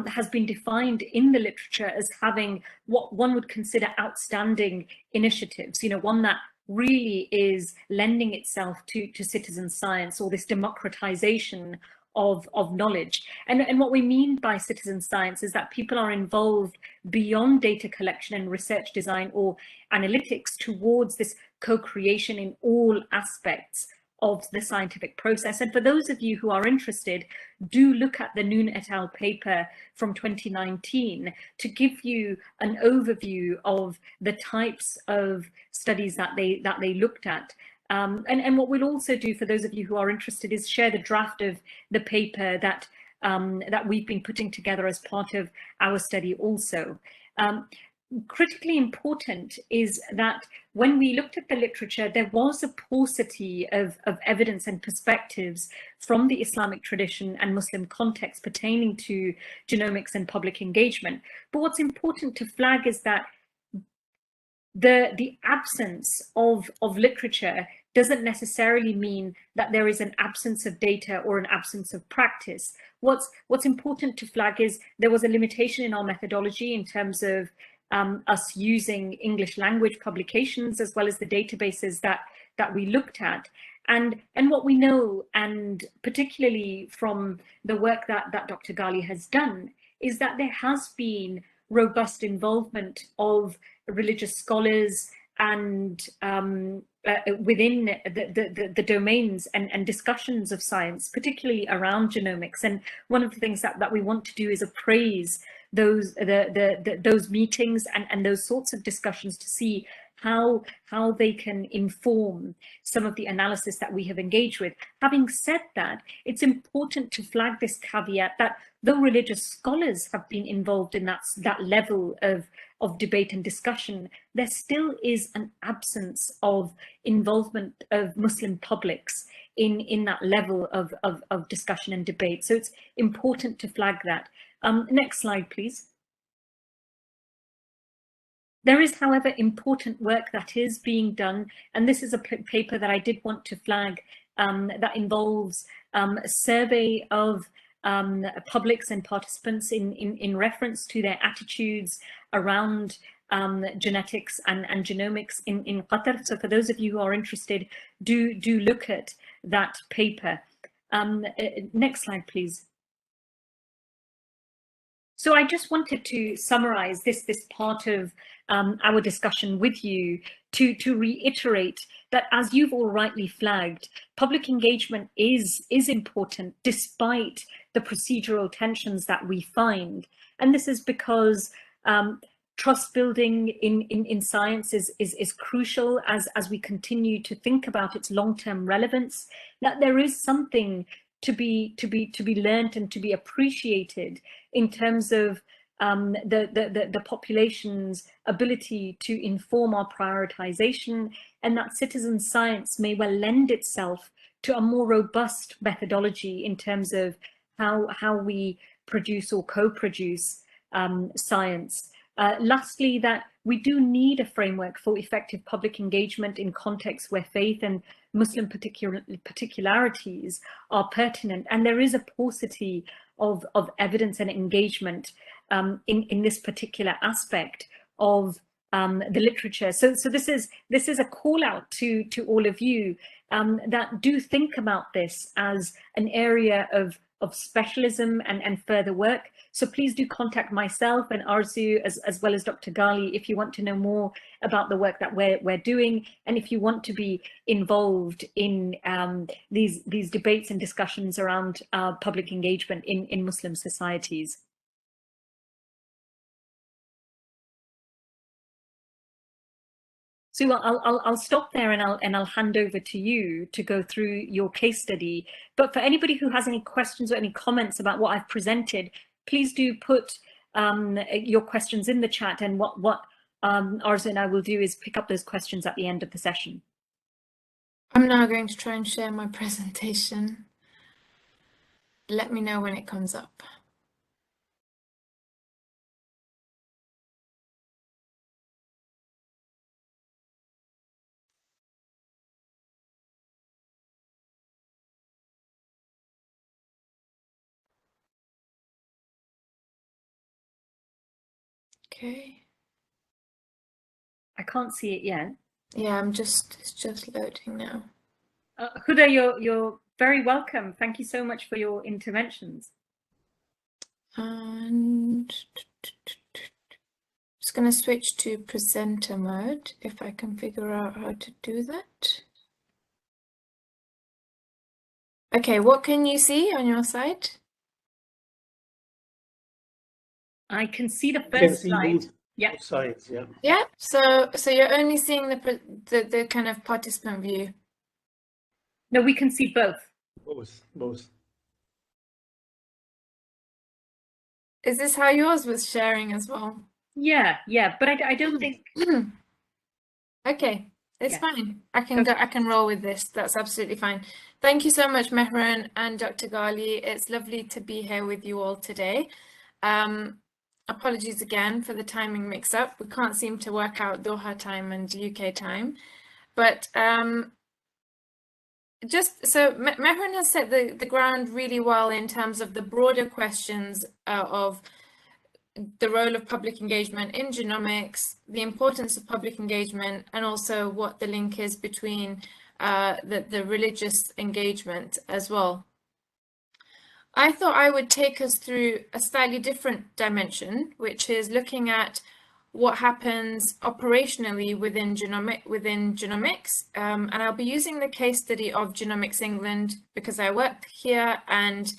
has been defined in the literature as having what one would consider outstanding initiatives, you know, one that really is lending itself to citizen science, or this democratization of knowledge. And what we mean by citizen science is that people are involved beyond data collection and research design or analytics towards this co-creation in all aspects of the scientific process. And for those of you who are interested, do look at the Noon et al. Paper from 2019 to give you an overview of the types of studies that they looked at. And what we'll also do for those of you who are interested is share the draft of the paper that we've been putting together as part of our study also. Critically important is that when we looked at the literature, there was a paucity of evidence and perspectives from the Islamic tradition and Muslim context pertaining to genomics and public engagement. But what's important to flag is that the absence of literature doesn't necessarily mean that there is an absence of data or an absence of practice. What's important to flag is there was a limitation in our methodology in terms of us using English language publications as well as the databases that we looked at. And what we know, and particularly from the work that Dr. Ghali has done, is that there has been robust involvement of religious scholars and within the domains and discussions of science, particularly around genomics. And one of the things that we want to do is appraise those meetings and those sorts of discussions to see how they can inform some of the analysis that we have engaged with. Having said that, it's important to flag this caveat that though religious scholars have been involved in that level of debate and discussion, there still is an absence of involvement of Muslim publics in that level of discussion and debate. So it's important to flag that. Next slide, please. There is, however, important work that is being done, and this is a paper that I did want to flag that involves a survey of publics and participants in reference to their attitudes around genetics and genomics in Qatar. So for those of you who are interested, do look at that paper. Next slide, please. So I just wanted to summarize this part of our discussion with you to reiterate that, as you've all rightly flagged, public engagement is important despite the procedural tensions that we find. And this is because trust building in science is crucial as we continue to think about its long-term relevance, that there is something to be learned and to be appreciated in terms of the population's ability to inform our prioritization, and that citizen science may well lend itself to a more robust methodology in terms of how we produce or co-produce science. Lastly, that we do need a framework for effective public engagement in contexts where faith and Muslim particularities are pertinent, and there is a paucity of evidence and engagement in this particular aspect of the literature. So this is a call out to all of you that do think about this as an area of specialism and further work. So please do contact myself and Arzu as well as Dr. Ghali if you want to know more about the work that we're doing, and if you want to be involved in these debates and discussions around public engagement in Muslim societies. So I'll stop there and I'll hand over to you to go through your case study. But for anybody who has any questions or any comments about what I've presented, please do put your questions in the chat, and what Arzu and I will do is pick up those questions at the end of the session. I'm now going to try and share my presentation. Let me know when it comes up. Okay. I can't see it yet. Yeah, it's just loading now. Huda, you're very welcome. Thank you so much for your interventions. And just going to switch to presenter mode if I can figure out how to do that. Okay, what can you see on your side? I can see the first slide. Yeah. Sides, yeah. Yeah. So you're only seeing the kind of participant view. No, we can see both. Both. Is this how yours was sharing as well? Yeah, but I don't think. Okay, it's fine. I can roll with this. That's absolutely fine. Thank you so much, Mehran and Dr. Ghali. It's lovely to be here with you all today. Apologies again for the timing mix-up. We can't seem to work out Doha time and UK time, but just so Mehran has set the ground really well in terms of the broader questions of the role of public engagement in genomics, the importance of public engagement, and also what the link is between the religious engagement as well. I thought I would take us through a slightly different dimension, which is looking at what happens operationally within genomics, and I'll be using the case study of Genomics England because I work here, and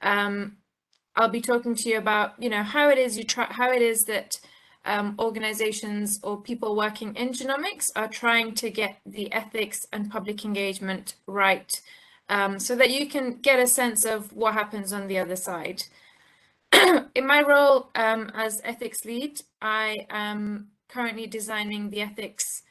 I'll be talking to you about how it is that organizations or people working in genomics are trying to get the ethics and public engagement right, so that you can get a sense of what happens on the other side. In my role as ethics lead, I am currently designing the ethics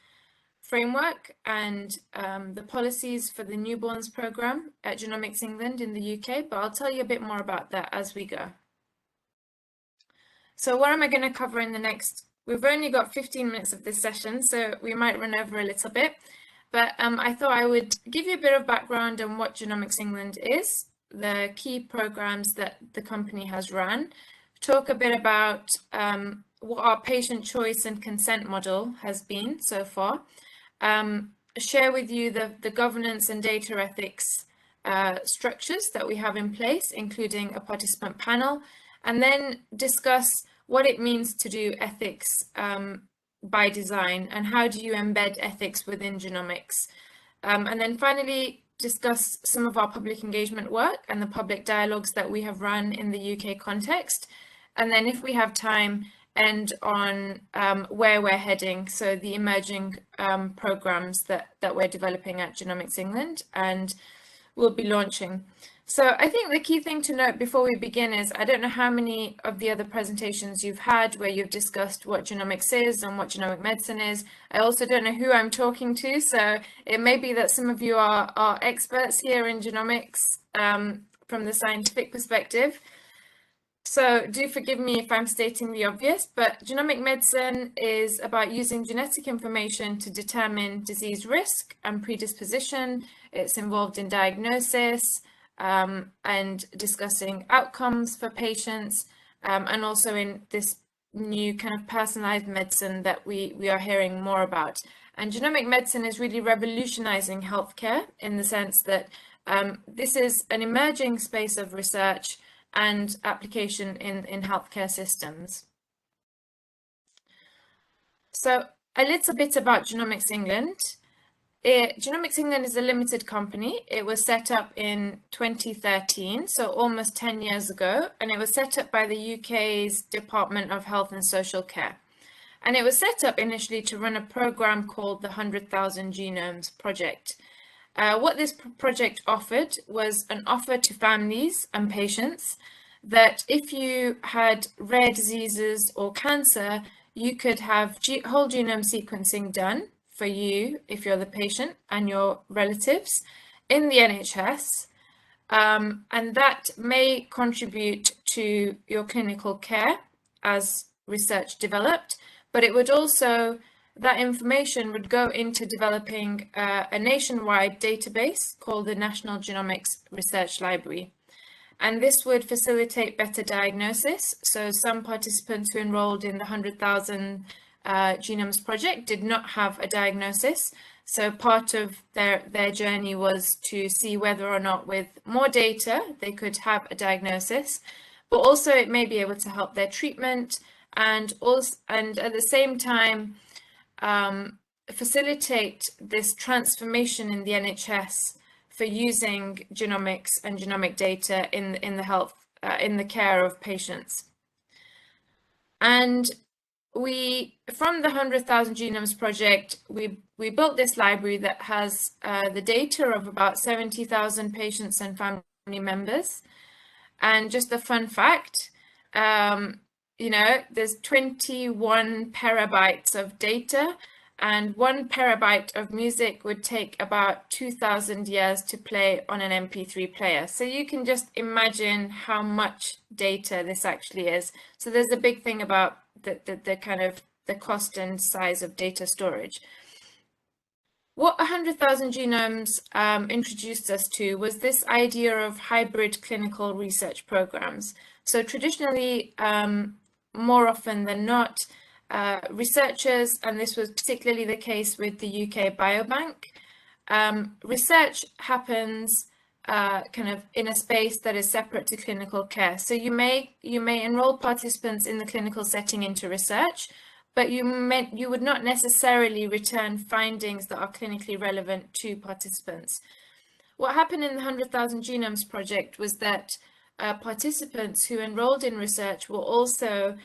framework and the policies for the newborns program at Genomics England in the UK, but I'll tell you a bit more about that as we go. So what am I going to cover in the next? We've only got 15 minutes of this session, so we might run over a little bit, but I thought I would give you a bit of background on what Genomics England is, the key programs that the company has run, talk a bit about what our patient choice and consent model has been so far, share with you the governance and data ethics structures that we have in place, including a participant panel, and then discuss what it means to do ethics by design and how do you embed ethics within genomics. And then finally, discuss some of our public engagement work and the public dialogues that we have run in the UK context. And then if we have time, end on where we're heading, so the emerging programs that we're developing at Genomics England and we'll be launching. So I think the key thing to note before we begin is, I don't know how many of the other presentations you've had where you've discussed what genomics is and what genomic medicine is. I also don't know who I'm talking to, so it may be that some of you are experts here in genomics from the scientific perspective. So do forgive me if I'm stating the obvious, but genomic medicine is about using genetic information to determine disease risk and predisposition. It's involved in diagnosis and discussing outcomes for patients, and also in this new kind of personalized medicine that we are hearing more about. And genomic medicine is really revolutionizing healthcare in the sense that this is an emerging space of research and application in healthcare systems. So a little bit about Genomics England. Genomics England is a limited company. It was set up in 2013, so almost 10 years ago, and it was set up by the UK's Department of Health and Social Care. And it was set up initially to run a program called the 100,000 Genomes Project. What this project offered was an offer to families and patients that if you had rare diseases or cancer, you could have whole genome sequencing done for you if you're the patient and your relatives in the NHS, and that may contribute to your clinical care as research developed, but it would also, that information would go into developing a nationwide database called the National Genomics Research Library. And this would facilitate better diagnosis. So some participants who enrolled in the 100,000 Genomes project did not have a diagnosis. So part of their journey was to see whether or not with more data they could have a diagnosis, but also it may be able to help their treatment and at the same time facilitate this transformation in the NHS for using genomics and genomic data in the care of patients. And from the 100,000 Genomes project, we built this library that has the data of about 70,000 patients and family members. And just a fun fact, you know, there's 21 petabytes of data, and 1 petabyte of music would take about 2,000 years to play on an MP3 player. So you can just imagine how much data this actually is. So there's a big thing about the kind of the cost and size of data storage. What 100,000 Genomes introduced us to was this idea of hybrid clinical research programs. So traditionally, more often than not, researchers, and this was particularly the case with the UK Biobank, research happens kind of in a space that is separate to clinical care. So you may enroll participants in the clinical setting into research, but you would not necessarily return findings that are clinically relevant to participants. What happened in the 100,000 Genomes project was that participants who enrolled in research were also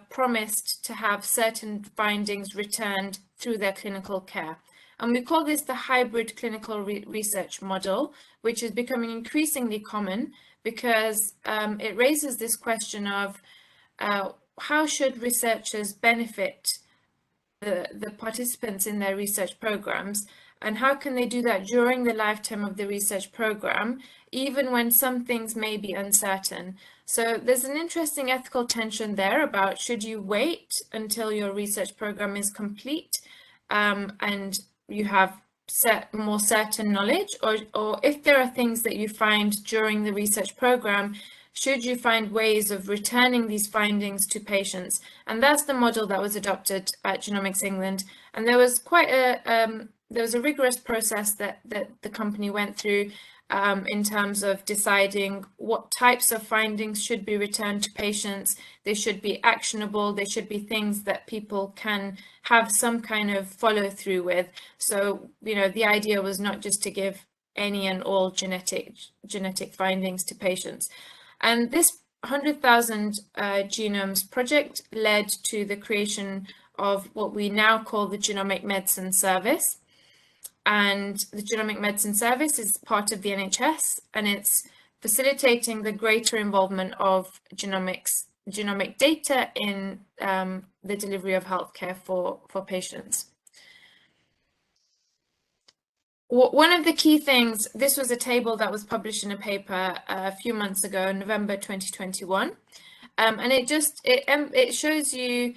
promised to have certain findings returned through their clinical care. And we call this the hybrid clinical research model, which is becoming increasingly common because it raises this question of how should researchers benefit the participants in their research programs, and how can they do that during the lifetime of the research program, even when some things may be uncertain. So there's an interesting ethical tension there about should you wait until your research program is complete and you have more certain knowledge, or if there are things that you find during the research program, should you find ways of returning these findings to patients? And that's the model that was adopted at Genomics England. And there was quite a rigorous process that the company went through in terms of deciding what types of findings should be returned to patients. They should be actionable. They should be things that people can have some kind of follow through with. So, you know, the idea was not just to give any and all genetic findings to patients. And this 100,000 Genomes project led to the creation of what we now call the Genomic Medicine Service. And the Genomic Medicine Service is part of the NHS, and it's facilitating the greater involvement of genomic data in the delivery of healthcare for patients. One of the key things, this was a table that was published in a paper a few months ago, in November 2021, and it shows you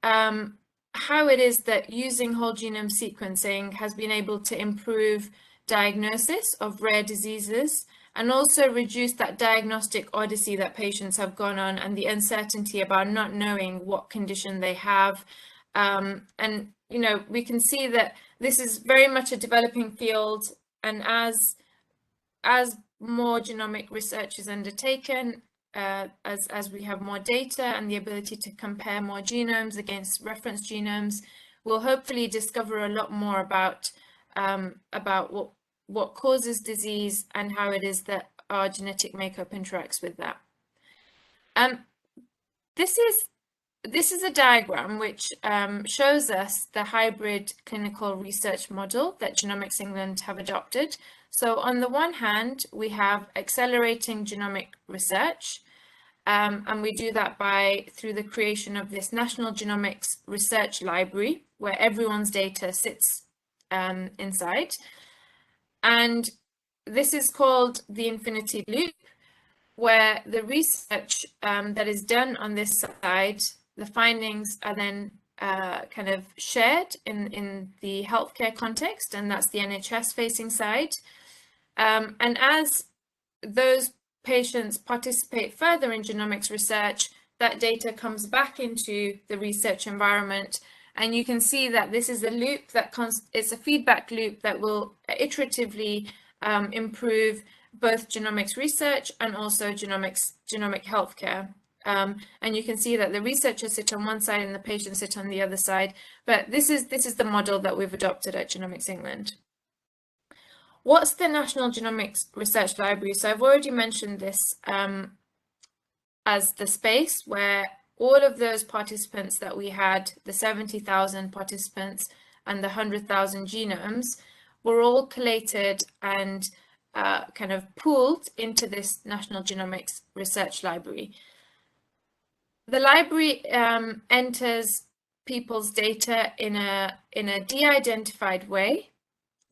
how it is that using whole genome sequencing has been able to improve diagnosis of rare diseases and also reduce that diagnostic odyssey that patients have gone on and the uncertainty about not knowing what condition they have. And you know, we can see that this is very much a developing field, and as more genomic research is undertaken, as we have more data and the ability to compare more genomes against reference genomes, we'll hopefully discover a lot more about what causes disease and how it is that our genetic makeup interacts with that. This is a diagram which shows us the hybrid clinical research model that Genomics England have adopted. So on the one hand, we have accelerating genomic research, and we do that through the creation of this National Genomics Research Library, where everyone's data sits inside. And this is called the infinity loop, where the research that is done on this side, the findings are then kind of shared in the healthcare context, and that's the NHS facing side. And as those patients participate further in genomics research, that data comes back into the research environment. And you can see that this is a loop it's a feedback loop that will iteratively improve both genomics research and also genomic healthcare. And you can see that the researchers sit on one side and the patients sit on the other side. But this is the model that we've adopted at Genomics England. What's the National Genomics Research Library? So I've already mentioned this as the space where all of those participants that we had, the 70,000 participants and the 100,000 genomes, were all collated and kind of pooled into this National Genomics Research Library. The library enters people's data in a de-identified way.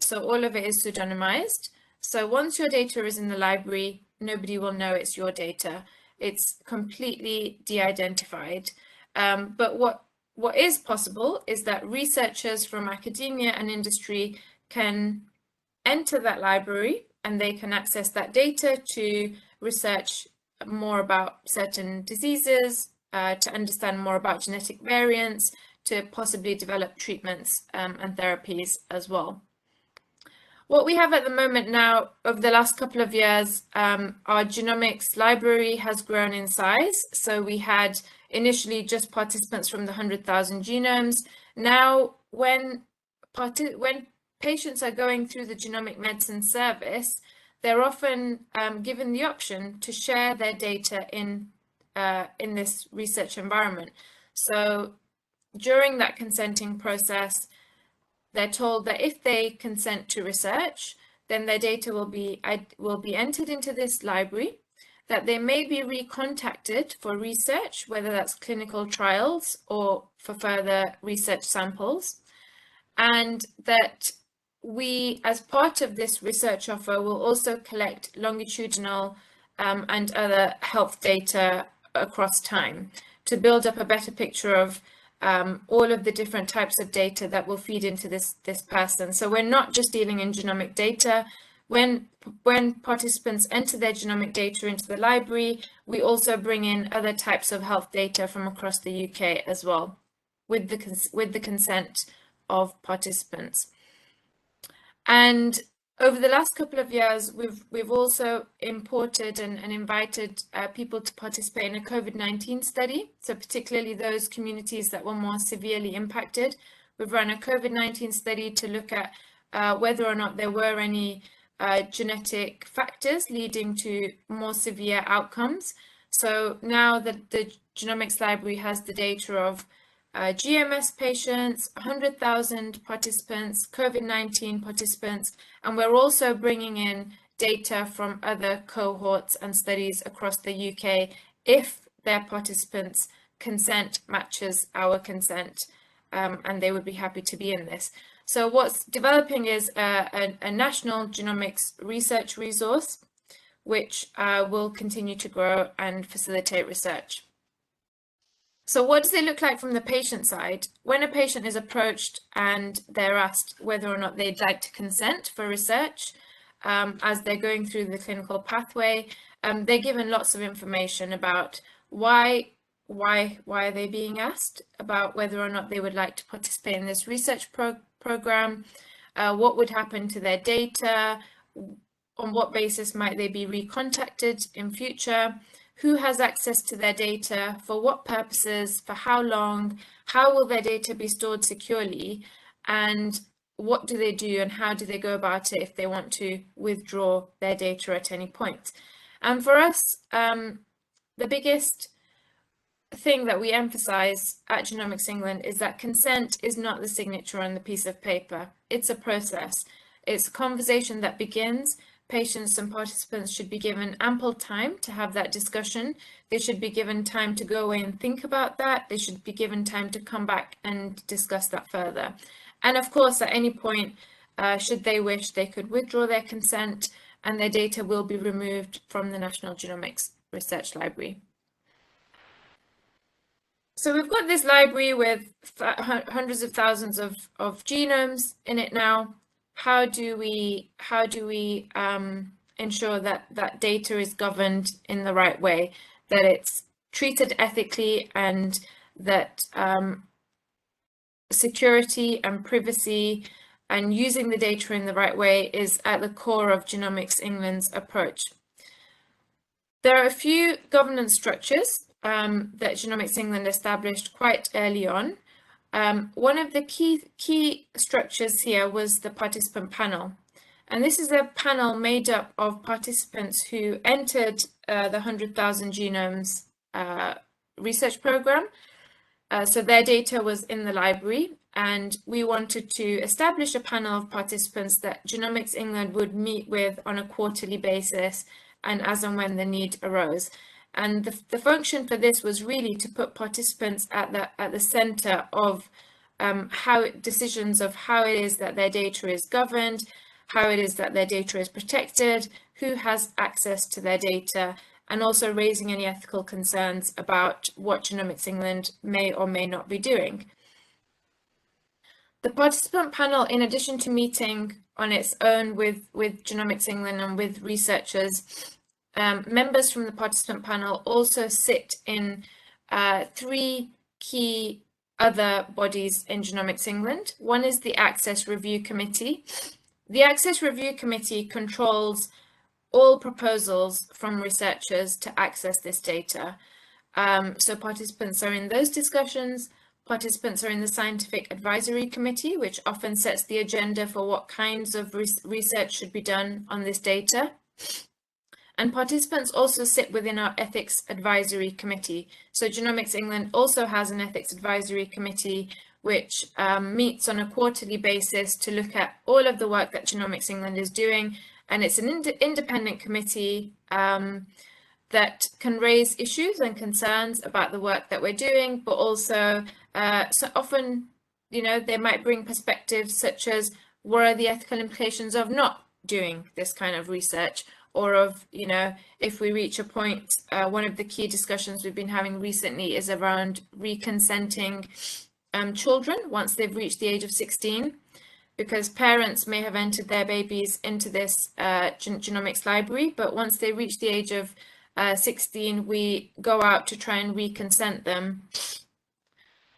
So all of it is pseudonymized. So once your data is in the library, nobody will know it's your data. It's completely de-identified. But what is possible is that researchers from academia and industry can enter that library, and they can access that data to research more about certain diseases, to understand more about genetic variants, to possibly develop treatments and therapies as well. What we have at the moment now, over the last couple of years, our genomics library has grown in size. So we had initially just participants from the 100,000 genomes. Now, when patients are going through the Genomic Medicine Service, they're often given the option to share their data in this research environment. So during that consenting process, they're told that if they consent to research, then their data will be entered into this library, that they may be recontacted for research, whether that's clinical trials or for further research samples, and that we, as part of this research offer, will also collect longitudinal and other health data across time to build up a better picture of all of the different types of data that will feed into this person. So we're not just dealing in genomic data. When participants enter their genomic data into the library, we also bring in other types of health data from across the UK as well, with the consent of participants. And over the last couple of years, we've also imported and invited people to participate in a COVID-19 study. So particularly those communities that were more severely impacted. We've run a COVID-19 study to look at whether or not there were any genetic factors leading to more severe outcomes. So now that the Genomics Library has the data of GMS patients, 100,000 participants, COVID-19 participants, and we're also bringing in data from other cohorts and studies across the UK if their participants' consent matches our consent, and they would be happy to be in this. So what's developing is a national genomics research resource, which will continue to grow and facilitate research. So what does it look like from the patient side? When a patient is approached and they're asked whether or not they'd like to consent for research, as they're going through the clinical pathway, they're given lots of information about why are they being asked, about whether or not they would like to participate in this research program, what would happen to their data, on what basis might they be recontacted in future, who has access to their data, for what purposes, for how long, how will their data be stored securely, and what do they do and how do they go about it if they want to withdraw their data at any point. And for us, the biggest thing that we emphasize at Genomics England is that consent is not the signature on the piece of paper. It's a process. It's a conversation that begins. Patients and participants should be given ample time to have that discussion. They should be given time to go away and think about that. They should be given time to come back and discuss that further. And of course, at any point, should they wish, they could withdraw their consent and their data will be removed from the National Genomics Research Library. So we've got this library with hundreds of thousands of genomes in it now. How do we ensure that that data is governed in the right way, that it's treated ethically, and that security and privacy and using the data in the right way is at the core of Genomics England's approach? There are a few governance structures that Genomics England established quite early on. One of the key structures here was the participant panel. And this is a panel made up of participants who entered the 100,000 genomes research program. So their data was in the library, and we wanted to establish a panel of participants that Genomics England would meet with on a quarterly basis and as and when the need arose. And the function for this was really to put participants at the center of decisions of how it is that their data is governed, how it is that their data is protected, who has access to their data, and also raising any ethical concerns about what Genomics England may or may not be doing. The participant panel, in addition to meeting on its own with Genomics England and with researchers, members from the participant panel also sit in 3 key other bodies in Genomics England. One is the Access Review Committee. The Access Review Committee controls all proposals from researchers to access this data. So participants are in those discussions. Participants are in the Scientific Advisory Committee, which often sets the agenda for what kinds of research should be done on this data. And participants also sit within our Ethics Advisory Committee. So Genomics England also has an Ethics Advisory Committee which meets on a quarterly basis to look at all of the work that Genomics England is doing. And it's an independent committee that can raise issues and concerns about the work that we're doing, but also so often, they might bring perspectives such as, what are the ethical implications of not doing this kind of research? Or of, if we reach a point, one of the key discussions we've been having recently is around reconsenting children once they've reached the age of 16, because parents may have entered their babies into this genomics library, but once they reach the age of 16, we go out to try and reconsent them.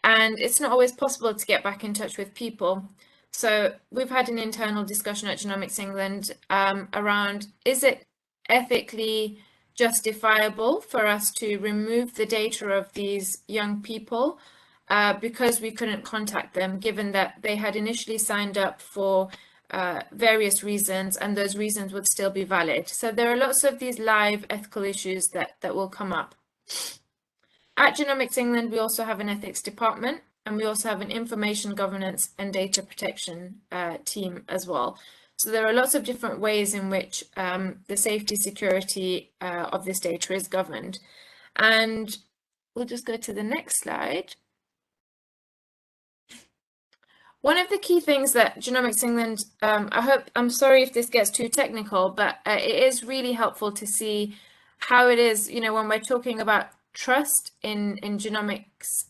And it's not always possible to get back in touch with people. So we've had an internal discussion at Genomics England around, is it ethically justifiable for us to remove the data of these young people because we couldn't contact them, given that they had initially signed up for various reasons and those reasons would still be valid. So there are lots of these live ethical issues that will come up. At Genomics England, we also have an ethics department, and we also have an information governance and data protection team as well. So there are lots of different ways in which the safety security of this data is governed. And we'll just go to the next slide. One of the key things that Genomics England, I'm sorry if this gets too technical, but it is really helpful to see how it is, you know, when we're talking about trust in genomics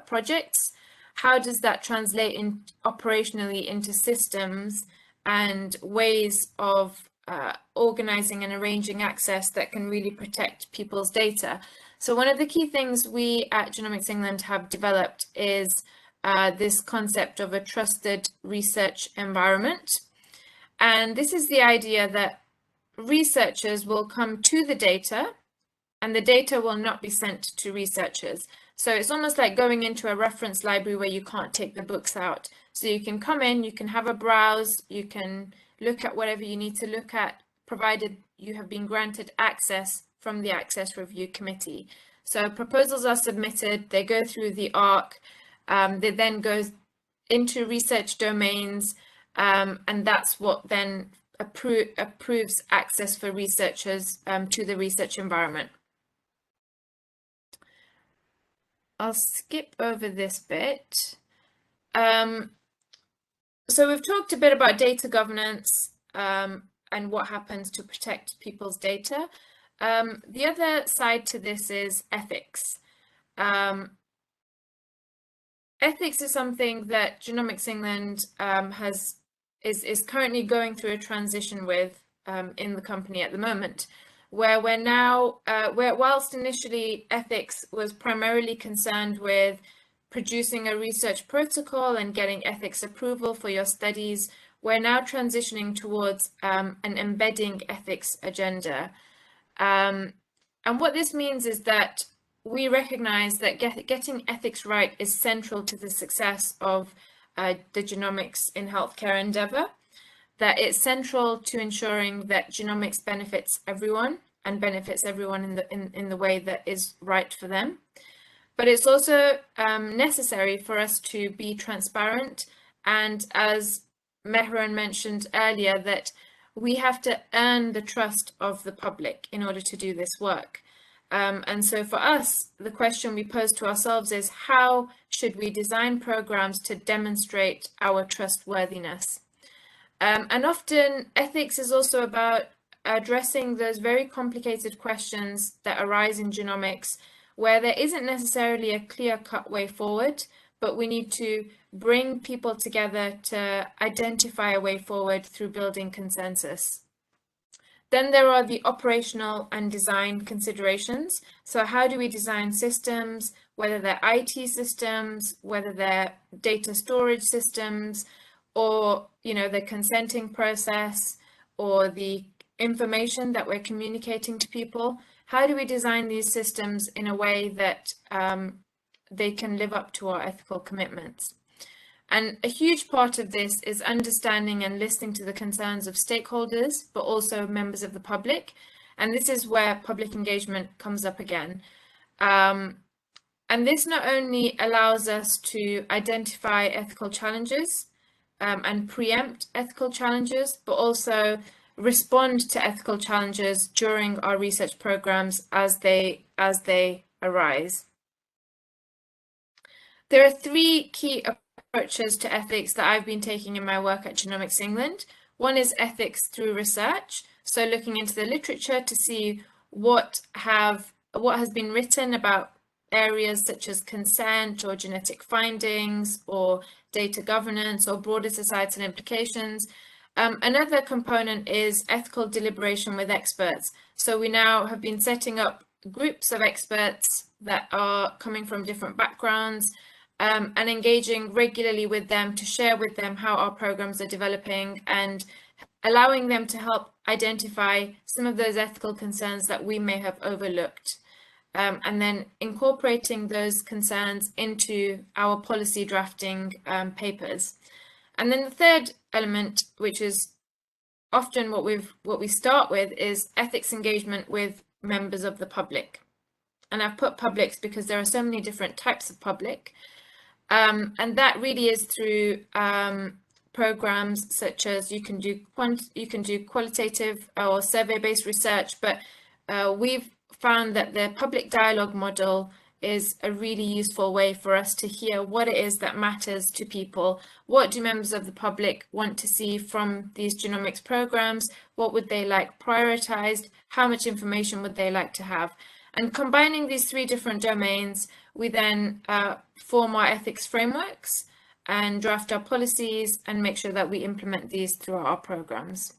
projects, how does that translate in operationally into systems and ways of organizing and arranging access that can really protect people's data. So one of the key things we at Genomics England have developed is this concept of a trusted research environment. And this is the idea that researchers will come to the data and the data will not be sent to researchers. So it's almost like going into a reference library where you can't take the books out. So you can come in, you can have a browse, you can look at whatever you need to look at, provided you have been granted access from the Access Review Committee. So proposals are submitted, they go through the ARC, they then go into research domains, and that's what then approves access for researchers to the research environment. I'll skip over this bit. So we've talked a bit about data governance and what happens to protect people's data. The other side to this is ethics. Ethics is something that Genomics England is currently going through a transition with in the company at the moment, where we're now, whilst initially ethics was primarily concerned with producing a research protocol and getting ethics approval for your studies, we're now transitioning towards an embedding ethics agenda. And what this means is that we recognize that getting ethics right is central to the success of the genomics in healthcare endeavor, that it's central to ensuring that genomics benefits everyone and benefits everyone in the way that is right for them. But it's also necessary for us to be transparent, and as Mehran mentioned earlier, that we have to earn the trust of the public in order to do this work. And so for us, the question we pose to ourselves is, how should we design programs to demonstrate our trustworthiness? And often ethics is also about addressing those very complicated questions that arise in genomics, where there isn't necessarily a clear-cut way forward, but we need to bring people together to identify a way forward through building consensus. Then there are the operational and design considerations. So how do we design systems, whether they're IT systems, whether they're data storage systems, or the consenting process, or the information that we're communicating to people? How do we design these systems in a way that they can live up to our ethical commitments? And a huge part of this is understanding and listening to the concerns of stakeholders, but also members of the public. And this is where public engagement comes up again. And this not only allows us to identify ethical challenges and preempt ethical challenges, but also respond to ethical challenges during our research programs as they arise. There are three key approaches to ethics that I've been taking in my work at Genomics England. One is ethics through research, so looking into the literature to see what has been written about areas such as consent or genetic findings or data governance or broader societal implications. Another component is ethical deliberation with experts. So we now have been setting up groups of experts that are coming from different backgrounds, and engaging regularly with them to share with them how our programs are developing and allowing them to help identify some of those ethical concerns that we may have overlooked, and then incorporating those concerns into our policy drafting papers. And then the third element, which is often what we start with, is ethics engagement with members of the public. And I've put publics because there are so many different types of public. And that really is through programs such as you can do qualitative or survey-based research, but we've found that the public dialogue model is a really useful way for us to hear what it is that matters to people. What do members of the public want to see from these genomics programs? What would they like prioritized? How much information would they like to have? And combining these three different domains, we then form our ethics frameworks and draft our policies and make sure that we implement these throughout our programs.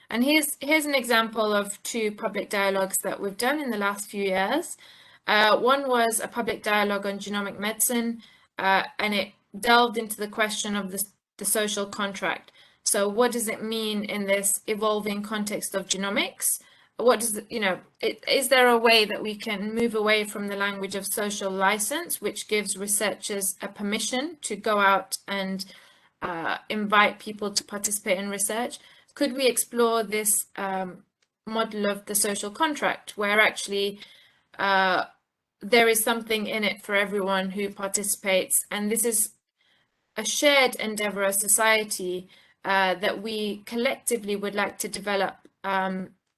And here's an example of 2 public dialogues that we've done in the last few years. One was a public dialogue on genomic medicine, and it delved into the question of the social contract. So what does it mean in this evolving context of genomics? What does is there a way that we can move away from the language of social license, which gives researchers a permission to go out and invite people to participate in research? Could we explore this model of the social contract, where actually there is something in it for everyone who participates, and this is a shared endeavor as society that we collectively would like to develop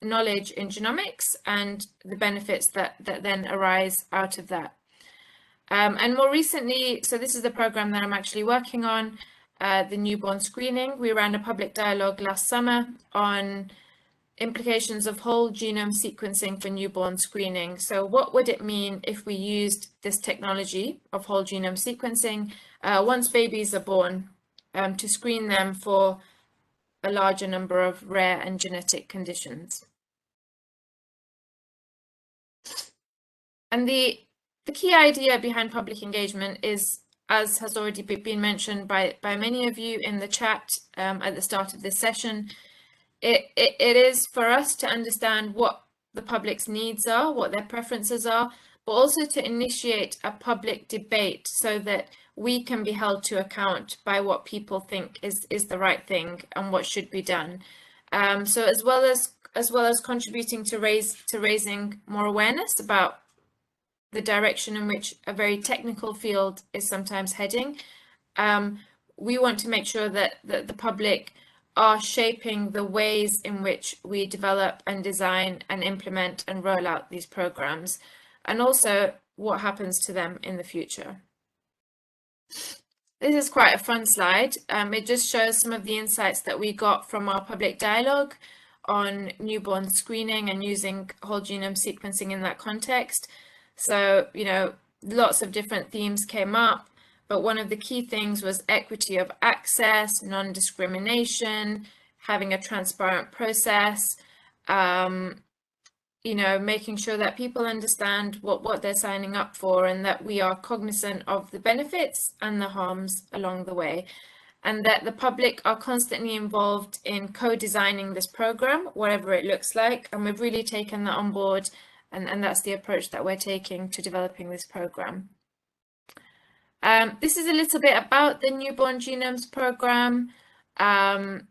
knowledge in genomics and the benefits that then arise out of that. And more recently, so this is the program that I'm actually working on, the newborn screening. We ran a public dialogue last summer on implications of whole genome sequencing for newborn screening. So what would it mean if we used this technology of whole genome sequencing once babies are born to screen them for a larger number of rare and genetic conditions? And the key idea behind public engagement is, as has already been mentioned by many of you in the chat at the start of this session, it is for us to understand what the public's needs are, what their preferences are, but also to initiate a public debate so that we can be held to account by what people think is the right thing and what should be done. So as well as contributing to raising more awareness about the direction in which a very technical field is sometimes heading, we want to make sure that the public are shaping the ways in which we develop and design and implement and roll out these programs, and also what happens to them in the future. This is quite a fun slide. It just shows some of the insights that we got from our public dialogue on newborn screening and using whole genome sequencing in that context. So, lots of different themes came up, but one of the key things was equity of access, non-discrimination, having a transparent process, making sure that people understand what they're signing up for and that we are cognizant of the benefits and the harms along the way, and that the public are constantly involved in co-designing this program, whatever it looks like, and we've really taken that on board, and that's the approach that we're taking to developing this program. This is a little bit about the Newborn Genomes program. I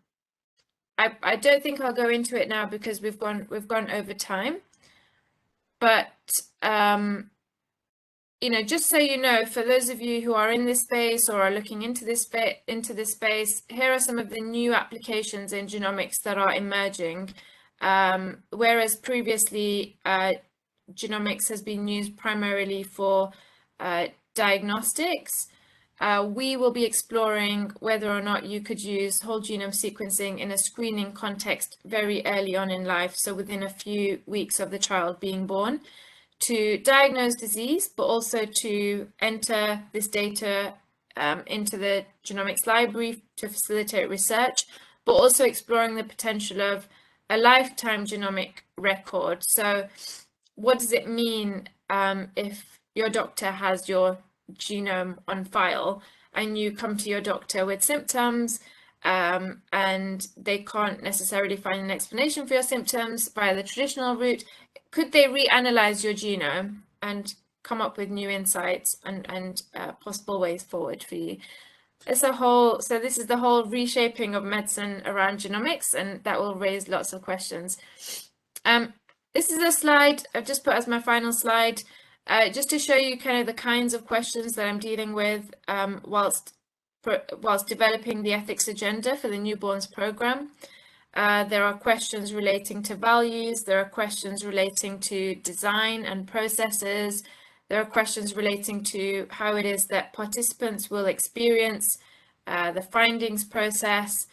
don't think I'll go into it now because we've gone over time. But just so you know, for those of you who are in this space or are looking into this space, here are some of the new applications in genomics that are emerging. Whereas previously genomics has been used primarily for diagnostics, we will be exploring whether or not you could use whole genome sequencing in a screening context very early on in life, so within a few weeks of the child being born, to diagnose disease, but also to enter this data into the Genomics Library to facilitate research, but also exploring the potential of a lifetime genomic record. So what does it mean if your doctor has your genome on file and you come to your doctor with symptoms and they can't necessarily find an explanation for your symptoms via the traditional route? Could they reanalyze your genome and come up with new insights and possible ways forward for you? So this is the whole reshaping of medicine around genomics, and that will raise lots of questions. This is a slide I've just put as my final slide, just to show you kind of the kinds of questions that I'm dealing with whilst developing the ethics agenda for the newborns program. There are questions relating to values, there are questions relating to design and processes, there are questions relating to how it is that participants will experience the findings process,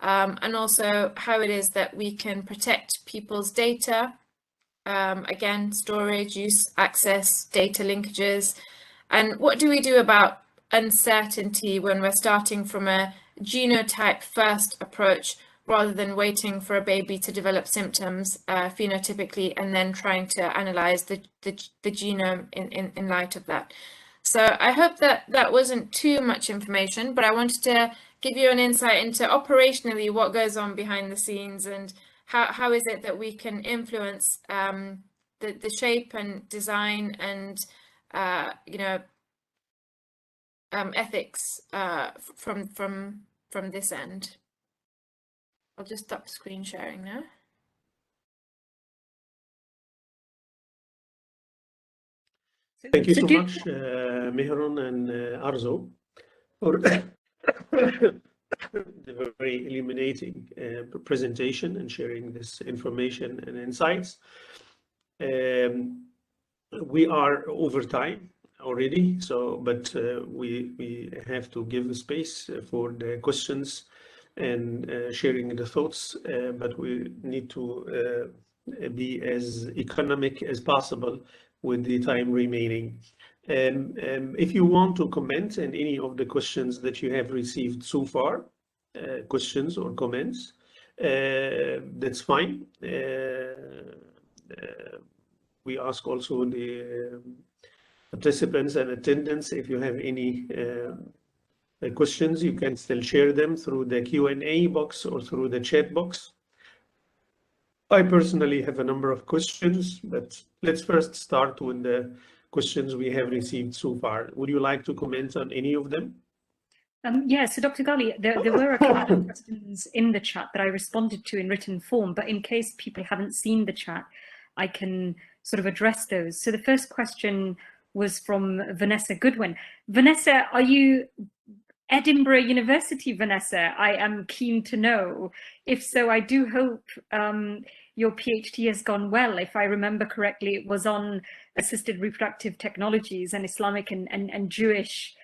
and also how it is that we can protect people's data. Again, storage, use, access, data linkages. And what do we do about uncertainty when we're starting from a genotype first approach rather than waiting for a baby to develop symptoms phenotypically and then trying to analyze the genome in light of that? So I hope that that wasn't too much information, but I wanted to give you an insight into operationally what goes on behind the scenes and how is it that we can influence the shape and design and ethics from this end. I'll just stop screen sharing now. Thank you so much, Mehran and Arzo, for the very illuminating presentation and sharing this information and insights. We are over time already, but we have to give space for the questions and sharing the thoughts, but we need to be as economic as possible with the time remaining. If you want to comment on any of the questions that you have received so far, questions or comments, that's fine. We ask also the participants and attendants, if you have any questions, you can still share them through the Q&A box or through the chat box. I personally have a number of questions, but let's first start with the questions we have received so far. Would you like to comment on any of them? Yeah, so Dr. Ghali, there were a couple of questions in the chat that I responded to in written form, but in case people haven't seen the chat, I can sort of address those. So the first question was from Vanessa Goodwin. Vanessa, are you Edinburgh University, Vanessa? I am keen to know. If so, I do hope your PhD has gone well. If I remember correctly, it was on assisted reproductive technologies and Islamic and Jewish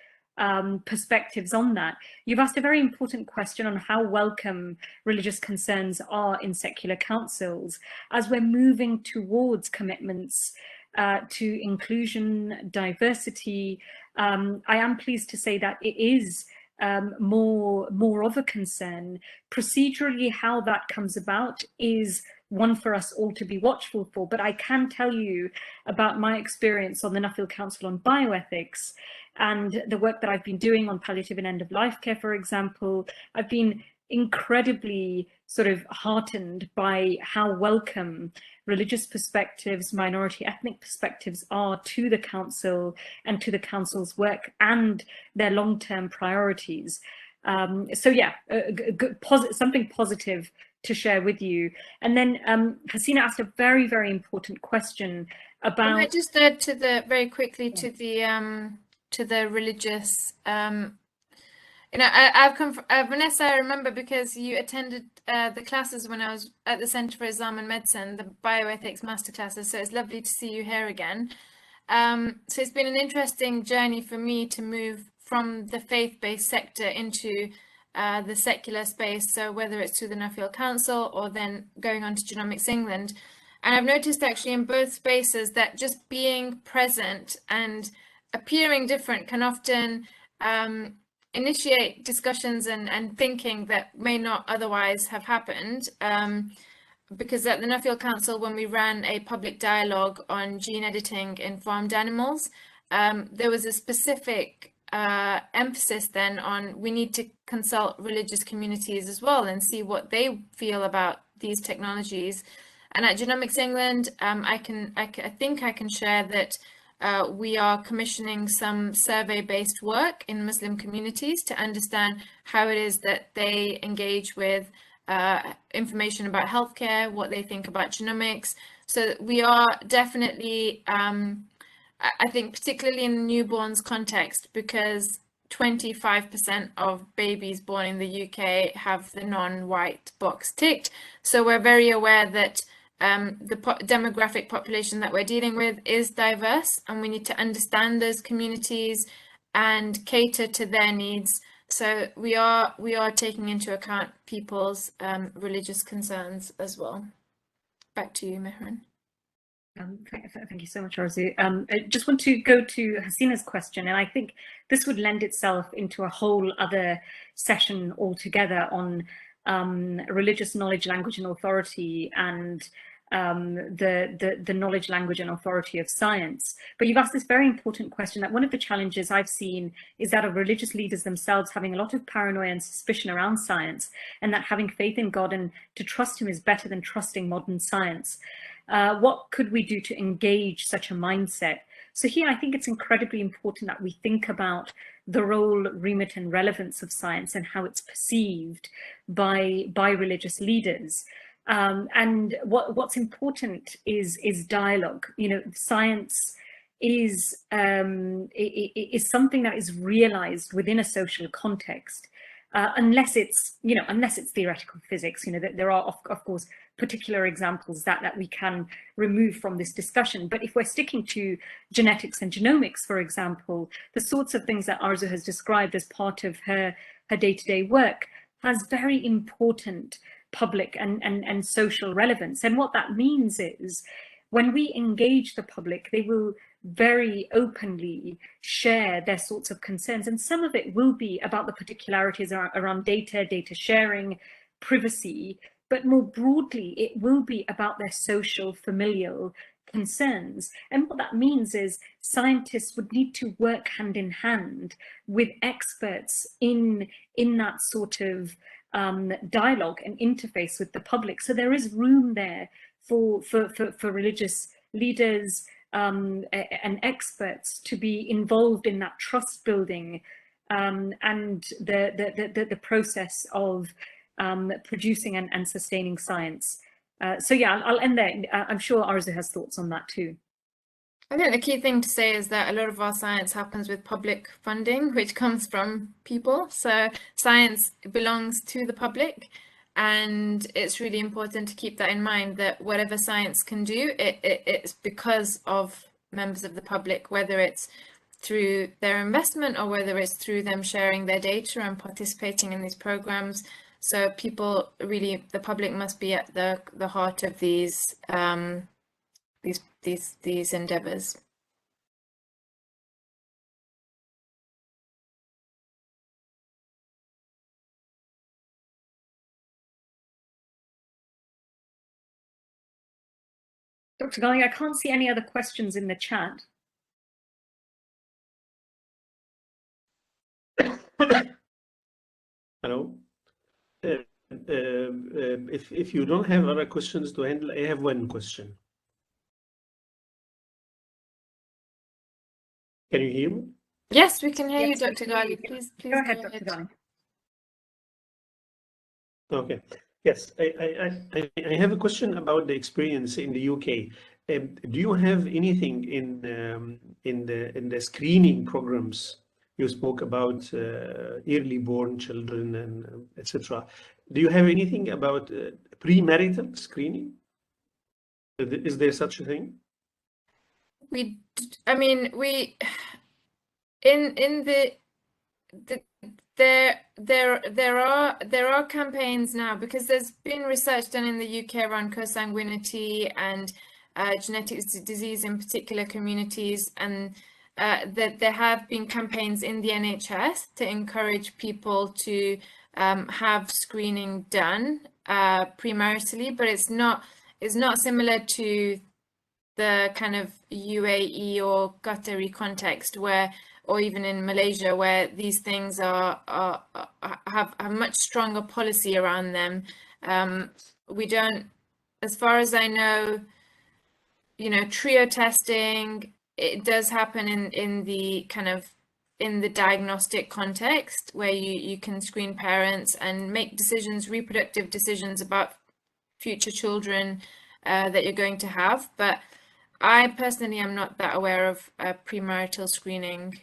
perspectives on that. You've asked a very important question on how welcome religious concerns are in secular councils as we're moving towards commitments to inclusion, diversity. I am pleased to say that it is more of a concern. Procedurally, how that comes about is one for us all to be watchful for, but I can tell you about my experience on the Nuffield Council on Bioethics and the work that I've been doing on palliative and end-of-life care, for example. I've been incredibly sort of heartened by how welcome religious perspectives, minority ethnic perspectives are to the council and to the council's work and their long-term priorities. So yeah, something positive to share with you. And then Hasina asked a very, very important question about— I might just add to very quickly to the religious, Vanessa, I remember because you attended the classes when I was at the Center for Islam and Medicine, the bioethics masterclasses, so it's lovely to see you here again. So it's been an interesting journey for me to move from the faith-based sector into the secular space, so whether it's to the Nuffield Council or then going on to Genomics England. And I've noticed actually in both spaces that just being present and appearing different can often initiate discussions and thinking that may not otherwise have happened. Because at the Nuffield Council, when we ran a public dialogue on gene editing in farmed animals, there was a specific emphasis then on we need to consult religious communities as well and see what they feel about these technologies. And at Genomics England, I think I can share that we are commissioning some survey-based work in Muslim communities to understand how it is that they engage with information about healthcare, what they think about genomics, So we are definitely, I think, particularly in the newborns context, because 25% of babies born in the UK have the non-white box ticked. So we're very aware that the demographic population that we're dealing with is diverse, and we need to understand those communities and cater to their needs. So we are taking into account people's religious concerns as well. Back to you, Mehran. Thank you so much, Arzu. I just want to go to Hasina's question, and I think this would lend itself into a whole other session altogether on religious knowledge, language, and authority, and the knowledge, language, and authority of science. But you've asked this very important question, that one of the challenges I've seen is that of religious leaders themselves having a lot of paranoia and suspicion around science, and that having faith in God and to trust him is better than trusting modern science. What could we do to engage such a mindset? So here, I think it's incredibly important that we think about the role, remit, and relevance of science and how it's perceived by religious leaders. And what's important is dialogue. You know, science is something that is realized within a social context. Unless it's theoretical physics. You know, there are of course particular examples that we can remove from this discussion. But if we're sticking to genetics and genomics, for example, the sorts of things that Arzu has described as part of her day-to-day work has very important public and social relevance. And what that means is, when we engage the public, they will very openly share their sorts of concerns, and some of it will be about the particularities around data sharing, privacy, but more broadly it will be about their social, familial concerns. And what that means is scientists would need to work hand in hand with experts in that sort of dialogue and interface with the public. So there is room there for religious leaders and experts to be involved in that trust building and the process of producing and sustaining science. So yeah, I'll end there. I'm sure Arzu has thoughts on that too. I think the key thing to say is that a lot of our science happens with public funding, which comes from people. So science belongs to the public, and it's really important to keep that in mind, that whatever science can do, it's because of members of the public, whether it's through their investment or whether it's through them sharing their data and participating in these programs. So people really, the public must be at the heart of these endeavors. Dr. Ghali, I can't see any other questions in the chat. Hello. If you don't have other questions to handle, I have one question. Can you hear me? Yes, we can hear you, Dr. Ghali. Please go ahead, Dr. Ghali. Okay. Yes, I have a question about the experience in the UK. Do you have anything in the screening programs? You spoke about early born children and etc. Do you have anything about premarital screening? Is there such a thing? There are campaigns now, because there's been research done in the UK around consanguinity and genetic disease in particular communities, and that there have been campaigns in the NHS to encourage people to have screening done premaritally, but it's not similar to the kind of UAE or Qatari context where, or even in Malaysia, where these things have a much stronger policy around them. We don't, as far as I know, trio testing, it does happen in the kind of in the diagnostic context, where you can screen parents and make decisions, reproductive decisions about future children that you're going to have. But I personally am not that aware of premarital screening.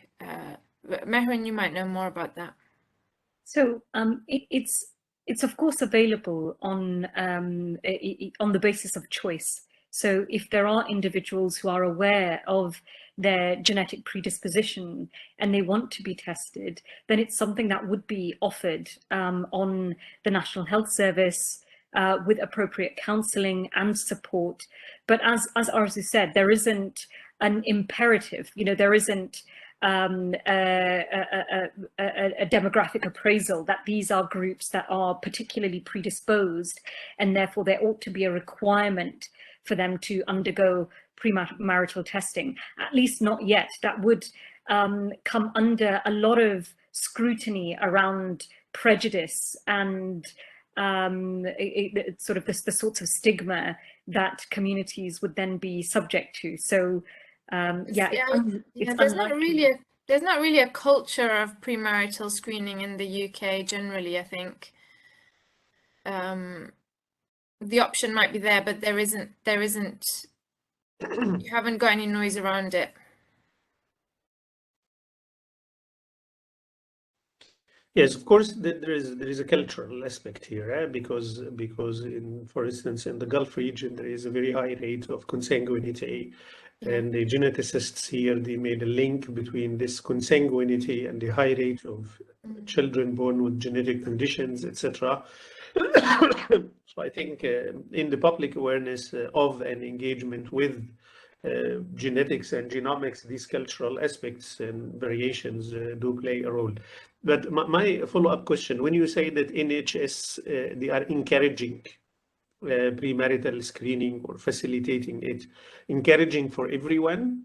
Mehran, you might know more about that. So it's of course available on the basis of choice. So if there are individuals who are aware of their genetic predisposition and they want to be tested, then it's something that would be offered on the National Health Service with appropriate counselling and support. But as Arzu said, there isn't an imperative, there isn't a demographic appraisal that these are groups that are particularly predisposed, and therefore there ought to be a requirement for them to undergo premarital testing, at least not yet. That would come under a lot of scrutiny around prejudice and sort of the sorts of stigma that communities would then be subject to. So there's not really a culture of premarital screening in the UK generally. I think the option might be there, but there isn't. You haven't got any noise around it. Yes, of course, there is a cultural aspect here, because for instance, in the Gulf region, there is a very high rate of consanguinity. And the geneticists here, they made a link between this consanguinity and the high rate of children born with genetic conditions, etc. So I think in the public awareness of and engagement with genetics and genomics, these cultural aspects and variations do play a role. But my follow-up question, when you say that NHS, they are encouraging premarital screening or facilitating it, encouraging for everyone,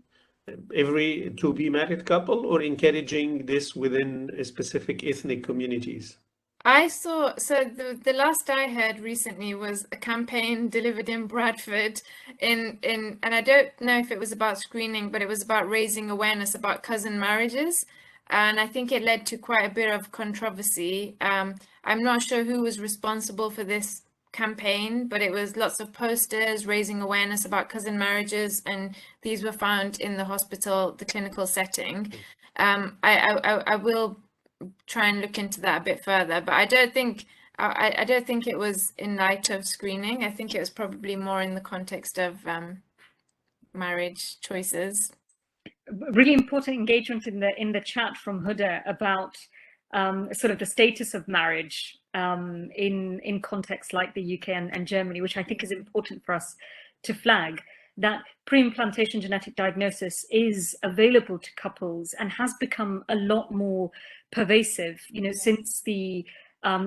every to-be married couple, or encouraging this within specific ethnic communities? I saw, so the last I heard recently was a campaign delivered in Bradford and I don't know if it was about screening, but it was about raising awareness about cousin marriages. And I think it led to quite a bit of controversy. I'm not sure who was responsible for this campaign, but it was lots of posters raising awareness about cousin marriages, and these were found in the hospital, the clinical setting. I will try and look into that a bit further, but I don't think it was in light of screening. I think it was probably more in the context of marriage choices. Really important engagement in the chat from Huda about sort of the status of marriage in contexts like the UK and Germany, which I think is important for us to flag, that pre-implantation genetic diagnosis is available to couples and has become a lot more pervasive, since the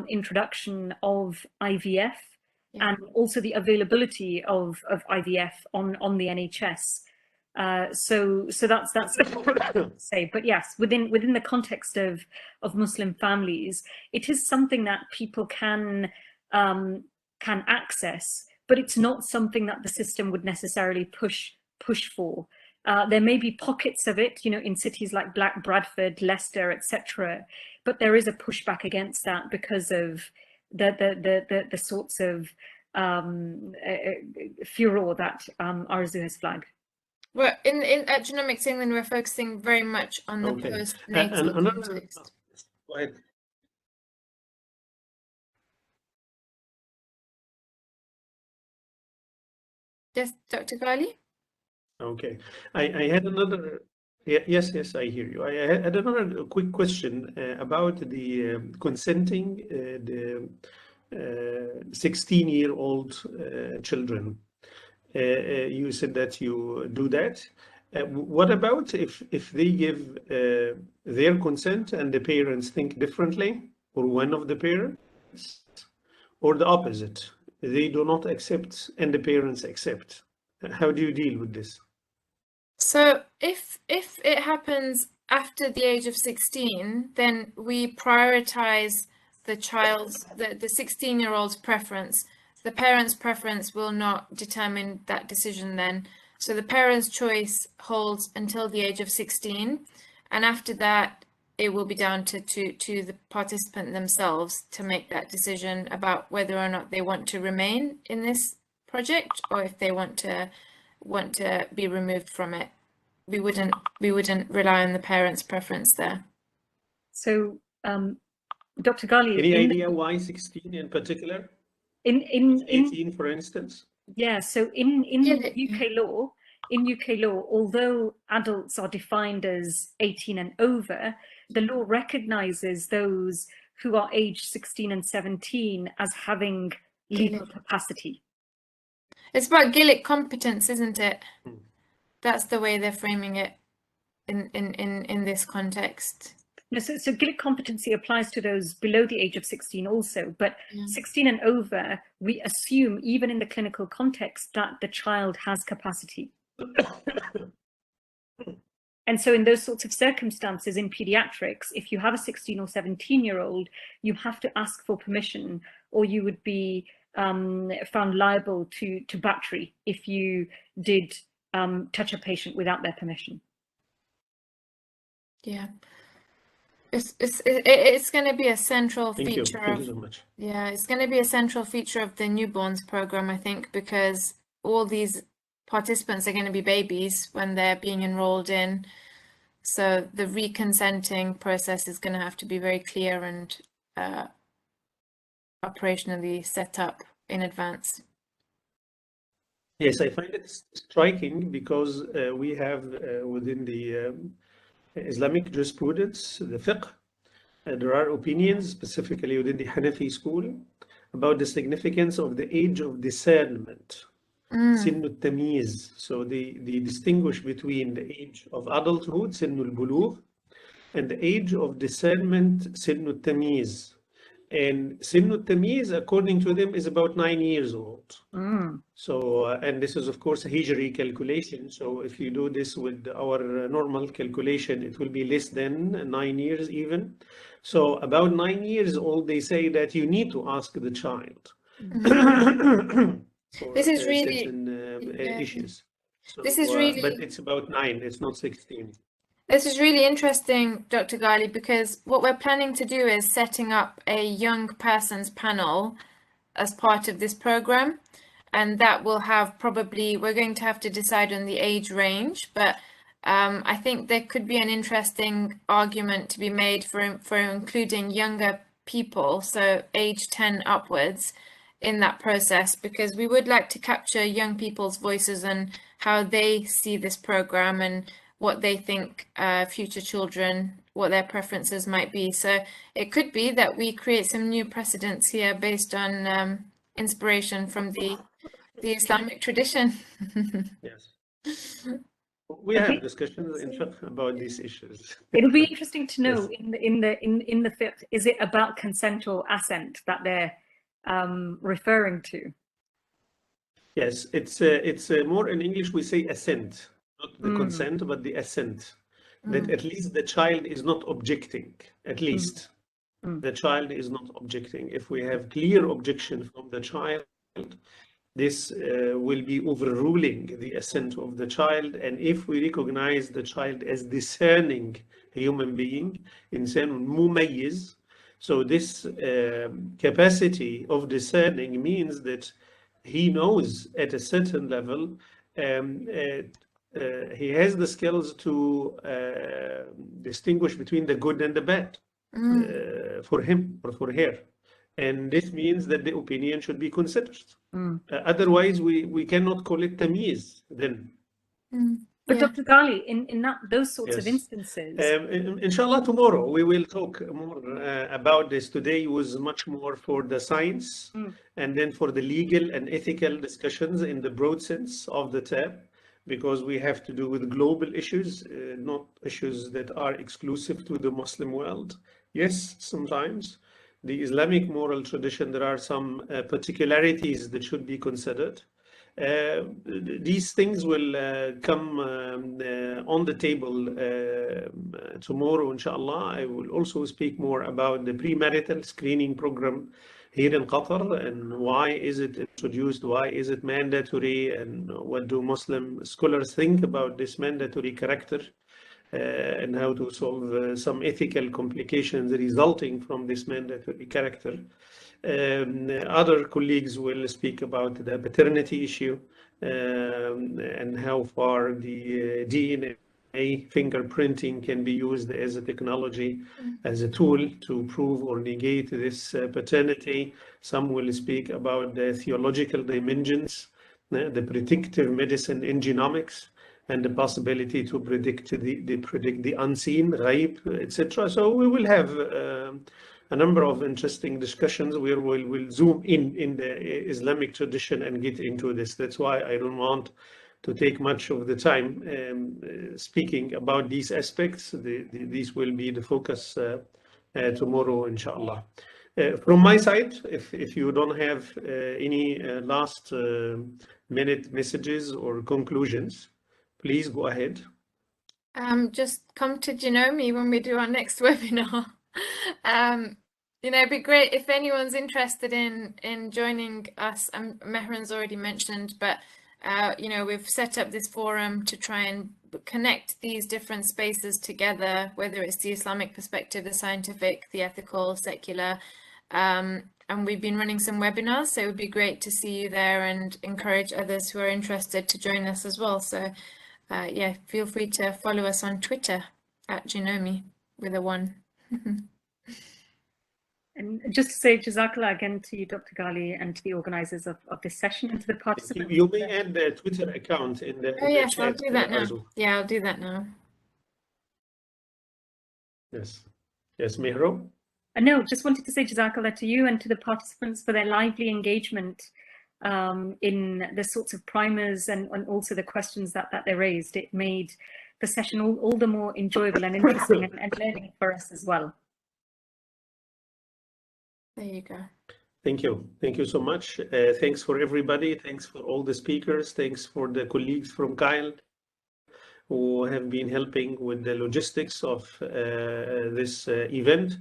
introduction of IVF and also the availability of IVF on the NHS. So that's to say. But yes, within the context of Muslim families, it is something that people can access, but it's not something that the system would necessarily push for. There may be pockets of it, in cities like Bradford, Leicester, etc., but there is a pushback against that because of the sorts of furor that Arzu has flagged. Well, at Genomics England, we're focusing very much on the postnatal context. Go ahead. Yes, Dr. Ghali? Okay. I had another, yes, I hear you. I had another quick question about the consenting the 16-year-old children. You said that you do that. What about if they give their consent and the parents think differently, or one of the parents, or the opposite? They do not accept and the parents accept. How do you deal with this? So if it happens after the age of 16, then we prioritize the child's, the 16-year-old's preference. The parent's preference will not determine that decision then. So the parent's choice holds until the age of 16. And after that, it will be down to the participant themselves to make that decision about whether or not they want to remain in this project, or if they want to be removed from it. We wouldn't rely on the parents' preference there. So, Dr. Ghali, any idea why 16 in particular? In 18, for instance? Yeah. So in UK law, although adults are defined as 18 and over, the law recognizes those who are aged 16 and 17 as having legal capacity. It's about Gillick competence, isn't it? That's the way they're framing it in this context. No, so Gillick competency applies to those below the age of 16 also, but 16 and over, we assume, even in the clinical context, that the child has capacity. And so in those sorts of circumstances in pediatrics, if you have a 16 or 17-year-old, you have to ask for permission, or you would be found liable to battery if you did touch a patient without their permission. Yeah. It's going to be a central feature Thank you so much. Yeah, it's going to be a central feature of the newborns program, I think, because all these participants are going to be babies when they're being enrolled in. So the reconsenting process is going to have to be very clear and operationally set up in advance. Yes, I find it striking because we have within the Islamic jurisprudence, the fiqh, there are opinions, specifically within the Hanafi school, about the significance of the age of discernment, Sinnu Tamiz. So they distinguish between the age of adulthood, Sinnu Bulugh, and the age of discernment, Sinnu Tamiz. And Sinnu Tamiz, according to them, is about 9 years old. So, and this is, of course, a Hijri calculation. So if you do this with our normal calculation, it will be less than 9 years even. So about 9 years old, they say that you need to ask the child. This is really issues. So, this is really, but it's about 9. It's not 16. This is really interesting, Dr. Ghali, because what we're planning to do is setting up a young persons panel as part of this program, and that will have probably, we're going to have to decide on the age range, but I think there could be an interesting argument to be made for including younger people, so age 10 upwards, in that process, because we would like to capture young people's voices and how they see this program and what they think future children, what their preferences might be. So it could be that we create some new precedents here based on inspiration from the Islamic tradition. Yes. We have discussions in fiqh about these issues. It'll be interesting to know in the fiqh, is it about consent or assent that they're referring to? Yes, it's more in English we say assent. Not the consent, but the assent. That at least the child is not objecting. At least the child is not objecting. If we have clear objection from the child, this will be overruling the assent of the child. And if we recognize the child as discerning human being, insan mumayyiz, so this capacity of discerning means that he knows at a certain level, he has the skills to distinguish between the good and the bad for him or for her. And this means that the opinion should be considered. Otherwise, we cannot call it tamyiz then. But Dr. Ghali, in those sorts of instances... Inshallah, tomorrow we will talk more about this. Today was much more for the science and then for the legal and ethical discussions in the broad sense of the term, because we have to do with global issues, not issues that are exclusive to the Muslim world. Yes, sometimes the Islamic moral tradition, there are some particularities that should be considered. These things will come on the table tomorrow, inshallah. I will also speak more about the premarital screening program here in Qatar and why is it introduced, why is it mandatory, and what do Muslim scholars think about this mandatory character, and how to solve some ethical complications resulting from this mandatory character. Other colleagues will speak about the paternity issue and how far the DNA fingerprinting can be used as a technology, as a tool to prove or negate this paternity. Some will speak about the theological dimensions, the predictive medicine in genomics, and the possibility to predict the unseen, ghaib, etc. So we will have a number of interesting discussions where we'll zoom in the Islamic tradition and get into this. That's why I don't want to take much of the time speaking about these aspects. These will be the focus tomorrow, inshallah. From my side, if you don't have any last minute messages or conclusions, please go ahead. Just come to Genome when we do our next webinar. You know, it'd be great if anyone's interested in joining us. Mehran's already mentioned, but you know, we've set up this forum to try and connect these different spaces together, whether it's the Islamic perspective, the scientific, the ethical, secular. And we've been running some webinars, so it would be great to see you there and encourage others who are interested to join us as well. So yeah, feel free to follow us on Twitter at Genome with a 1. And just to say Jazakallah again to you, Dr. Ghali, and to the organizers of this session and to the participants. You may add the Twitter account in the yes, chat. I'll do that now. Also. Yeah, I'll do that now. Yes. Yes, Mehro? No, just wanted to say Jazakallah to you and to the participants for their lively engagement in the sorts of primers and also the questions that they raised. It made the session all the more enjoyable and interesting and learning for us as well. There you go. Thank you. Thank you so much. Thanks for everybody. Thanks for all the speakers. Thanks for the colleagues from CILE who have been helping with the logistics of this event.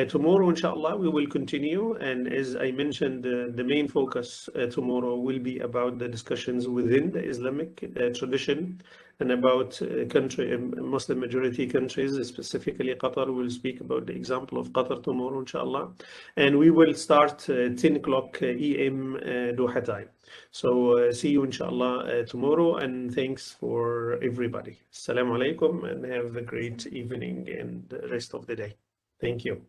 Tomorrow, inshallah, we will continue. And as I mentioned, the main focus tomorrow will be about the discussions within the Islamic tradition and about Muslim majority countries, specifically Qatar. We'll speak about the example of Qatar tomorrow, inshallah. And we will start 10 o'clock EM Doha time. So see you, inshallah, tomorrow. And thanks for everybody. Assalamu alaikum and have a great evening and the rest of the day. Thank you.